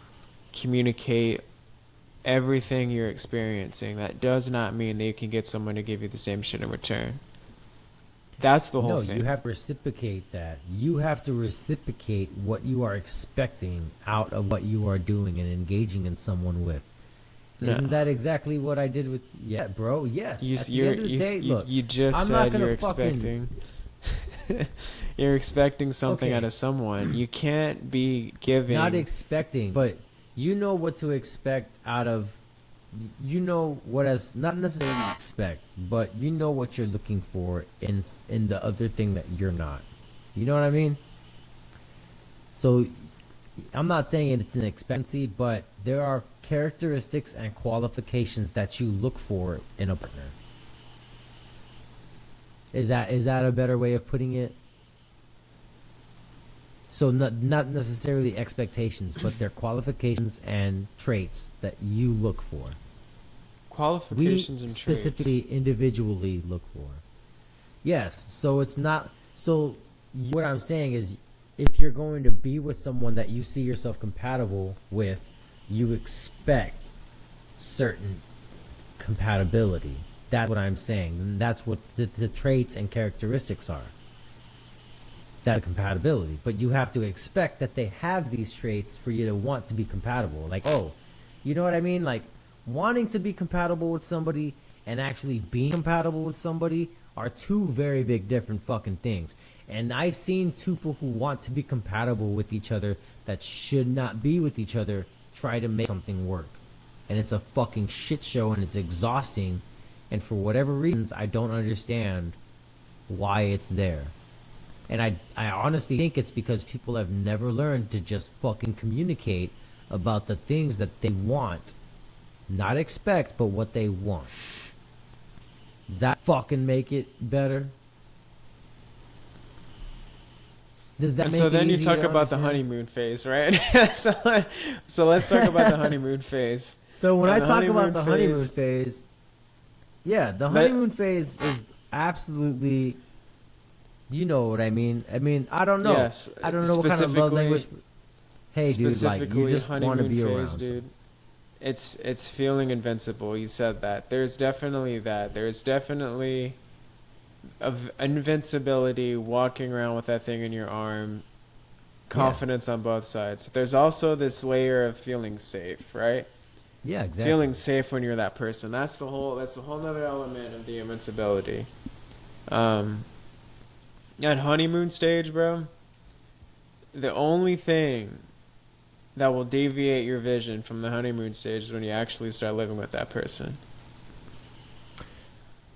[SPEAKER 2] communicate everything you're experiencing, that does not mean that you can get someone to give you the same shit in return. That's the whole
[SPEAKER 1] No,
[SPEAKER 2] thing.
[SPEAKER 1] you have to reciprocate that. You have to reciprocate what you are expecting out of what you are doing and engaging in someone with.
[SPEAKER 2] No.
[SPEAKER 1] Isn't that exactly what I did with? Yeah, bro. Yes.
[SPEAKER 2] You,
[SPEAKER 1] At the
[SPEAKER 2] you're,
[SPEAKER 1] end of the
[SPEAKER 2] you,
[SPEAKER 1] day,
[SPEAKER 2] you,
[SPEAKER 1] look,
[SPEAKER 2] you just
[SPEAKER 1] I'm not
[SPEAKER 2] said
[SPEAKER 1] gonna
[SPEAKER 2] you're
[SPEAKER 1] fucking.
[SPEAKER 2] expecting. You're expecting something out
[SPEAKER 1] Okay,
[SPEAKER 2] of someone. You can't be giving.
[SPEAKER 1] not expecting, but you know what to expect out of. You know what as not necessarily expect, but you know what you're looking for in the other thing that you're not. You know what I mean? So I'm not saying it's an expectancy, but there are characteristics and qualifications that you look for in a partner. Is that a better way of putting it? So not necessarily expectations, but they're qualifications and traits that you look for. We
[SPEAKER 2] Qualifications and traits.
[SPEAKER 1] specifically individually look for. Yes, so it's not so what I'm saying is if you're going to be with someone that you see yourself compatible with, you expect certain compatibility. That's what I'm saying. And that's what the traits and characteristics are. That compatibility. But you have to expect that they have these traits for you to want to be compatible. Like, oh, you know what I mean? Like, wanting to be compatible with somebody and actually being compatible with somebody are two very big different fucking things. And I've seen two people who want to be compatible with each other that should not be with each other try to make something work. And it's a fucking shit show and it's exhausting. And for whatever reasons, I don't understand why it's there. And I honestly think it's because people have never learned to just fucking communicate about the things that they want. Not expect, but what they want. Does that fucking make it better? Does that
[SPEAKER 2] And
[SPEAKER 1] make
[SPEAKER 2] so
[SPEAKER 1] it
[SPEAKER 2] then you
[SPEAKER 1] easy
[SPEAKER 2] talk
[SPEAKER 1] to
[SPEAKER 2] about the
[SPEAKER 1] understand?
[SPEAKER 2] honeymoon phase, right? so let's talk about the honeymoon phase.
[SPEAKER 1] So when
[SPEAKER 2] And
[SPEAKER 1] I
[SPEAKER 2] the
[SPEAKER 1] talk about
[SPEAKER 2] honeymoon
[SPEAKER 1] the
[SPEAKER 2] phase-
[SPEAKER 1] honeymoon phase, yeah, the
[SPEAKER 2] Let-
[SPEAKER 1] honeymoon phase is absolutely, you know what I mean. I mean, I don't know.
[SPEAKER 2] Yes,
[SPEAKER 1] I don't know what kind of love
[SPEAKER 2] specifically-
[SPEAKER 1] language. Hey, dude, like
[SPEAKER 2] Specifically,
[SPEAKER 1] you just want to
[SPEAKER 2] honeymoon
[SPEAKER 1] be
[SPEAKER 2] phase,
[SPEAKER 1] around.
[SPEAKER 2] dude. It's feeling invincible. You said that. There's definitely that. There's definitely of invincibility walking around with that thing in your arm. Confidence on both sides. There's also this layer of feeling safe, right?
[SPEAKER 1] Yeah, exactly.
[SPEAKER 2] Feeling safe when you're that person. That's the whole other element of the invincibility. At honeymoon stage, bro, the only thing that will deviate your vision from the honeymoon stage is when you actually start living with that person.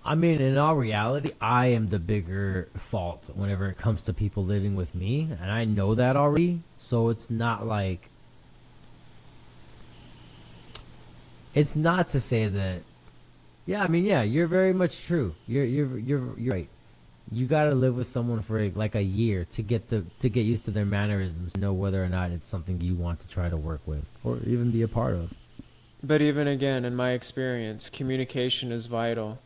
[SPEAKER 1] I mean, in all reality, I am the bigger fault whenever it comes to people living with me, and I know that already. So it's not like, it's not to say that. Yeah, I mean, yeah, you're very much true. You're right. You gotta live with someone for like a year to get used to their mannerisms, to know whether or not it's something you want to try to work with or even be a part of.
[SPEAKER 2] But even again, in my experience, communication is vital.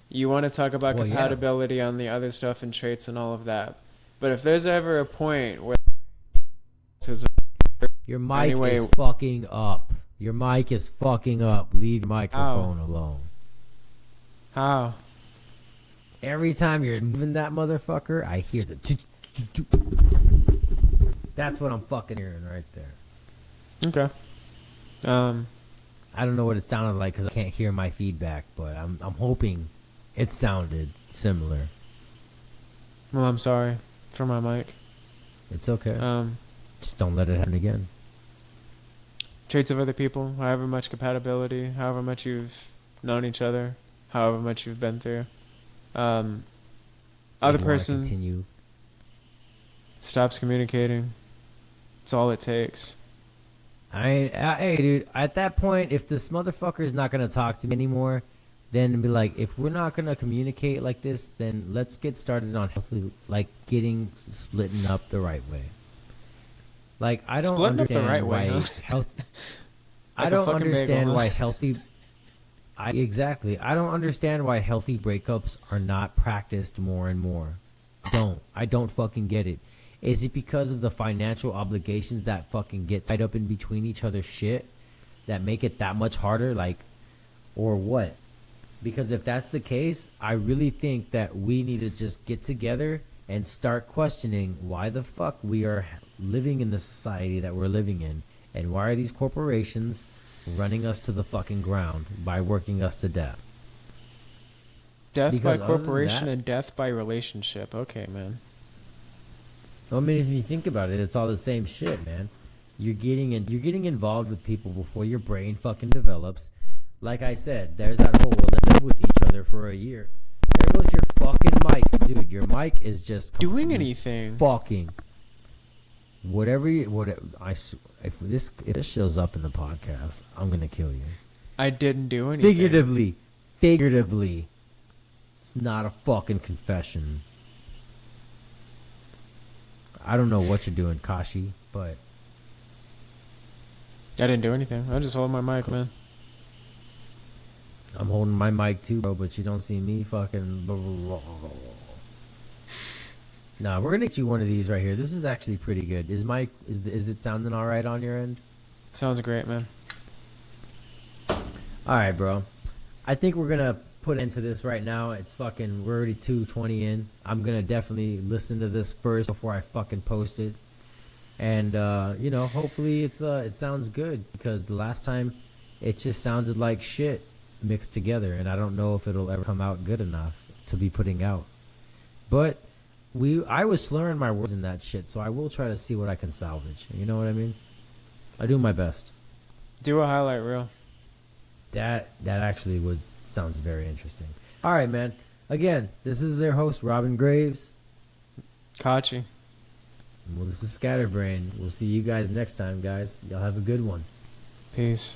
[SPEAKER 2] You want to talk about
[SPEAKER 1] Well, yeah.
[SPEAKER 2] compatibility on the other stuff and traits and all of that. But if there's ever a point where
[SPEAKER 1] Your mic
[SPEAKER 2] Anyway-
[SPEAKER 1] is fucking up. Your mic is fucking up. Leave your microphone alone.
[SPEAKER 2] how?
[SPEAKER 1] Every time you're moving that motherfucker, I hear the. That's what I'm fucking hearing right there.
[SPEAKER 2] Okay.
[SPEAKER 1] I don't know what it sounded like because I can't hear my feedback, but I'm hoping it sounded similar.
[SPEAKER 2] Well, I'm sorry for my mic.
[SPEAKER 1] It's okay.
[SPEAKER 2] Um,
[SPEAKER 1] Just don't let it happen again.
[SPEAKER 2] traits of other people, however much compatibility, however much you've known each other, however much you've been through. Other
[SPEAKER 1] If you wanna
[SPEAKER 2] person
[SPEAKER 1] continue.
[SPEAKER 2] stops communicating. It's all it takes.
[SPEAKER 1] Hey, dude. At that point, if this motherfucker is not gonna talk to me anymore, then be like, if we're not gonna communicate like this, then let's get started on healthy, like splitting up the right way. Like I don't
[SPEAKER 2] Splitting up the
[SPEAKER 1] understand
[SPEAKER 2] right way,
[SPEAKER 1] why
[SPEAKER 2] huh?
[SPEAKER 1] health.
[SPEAKER 2] Like
[SPEAKER 1] I
[SPEAKER 2] a
[SPEAKER 1] don't
[SPEAKER 2] fucking bagel,
[SPEAKER 1] understand
[SPEAKER 2] huh?
[SPEAKER 1] why healthy. I don't understand why healthy breakups are not practiced more and more. I don't fucking get it. Is it because of the financial obligations that fucking get tied up in between each other's shit? that make it that much harder, like, or what? Because if that's the case, I really think that we need to just get together and start questioning why the fuck we are living in the society that we're living in, and why are these corporations running us to the fucking ground by working us to death.
[SPEAKER 2] Death
[SPEAKER 1] Because
[SPEAKER 2] by
[SPEAKER 1] other than
[SPEAKER 2] corporation
[SPEAKER 1] that-
[SPEAKER 2] and death by relationship. Okay, man.
[SPEAKER 1] I mean, if you think about it, it's all the same shit, man. You're getting involved with people before your brain fucking develops. Like I said, there's that whole let's live with each other for a year. There goes your fucking mic, dude. Your mic is just
[SPEAKER 2] Doing
[SPEAKER 1] complete
[SPEAKER 2] anything.
[SPEAKER 1] fucking if this shows up in the podcast, I'm gonna kill you.
[SPEAKER 2] I didn't do anything.
[SPEAKER 1] Figuratively, it's not a fucking confession. I don't know what you're doing, Kashi, but
[SPEAKER 2] I didn't do anything. I just hold my mic, man.
[SPEAKER 1] I'm holding my mic too, bro. But you don't see me fucking. Nah, we're gonna get you one of these right here. This is actually pretty good. Is it sounding all right on your end?
[SPEAKER 2] Sounds great, man.
[SPEAKER 1] All right, bro. I think we're gonna put into this right now. It's fucking. We're already 2:20 in. I'm gonna definitely listen to this first before I fucking post it. And hopefully it sounds good, because the last time it just sounded like shit mixed together, and I don't know if it'll ever come out good enough to be putting out. But I was slurring my words in that shit, so I will try to see what I can salvage. You know what I mean? I do my best.
[SPEAKER 2] Do a highlight reel.
[SPEAKER 1] That actually sounds very interesting. All right, man. Again, this is their host, Robin Graves.
[SPEAKER 2] Kachi.
[SPEAKER 1] Well, this is Scatterbrain. We'll see you guys next time, guys. Y'all have a good one.
[SPEAKER 2] Peace.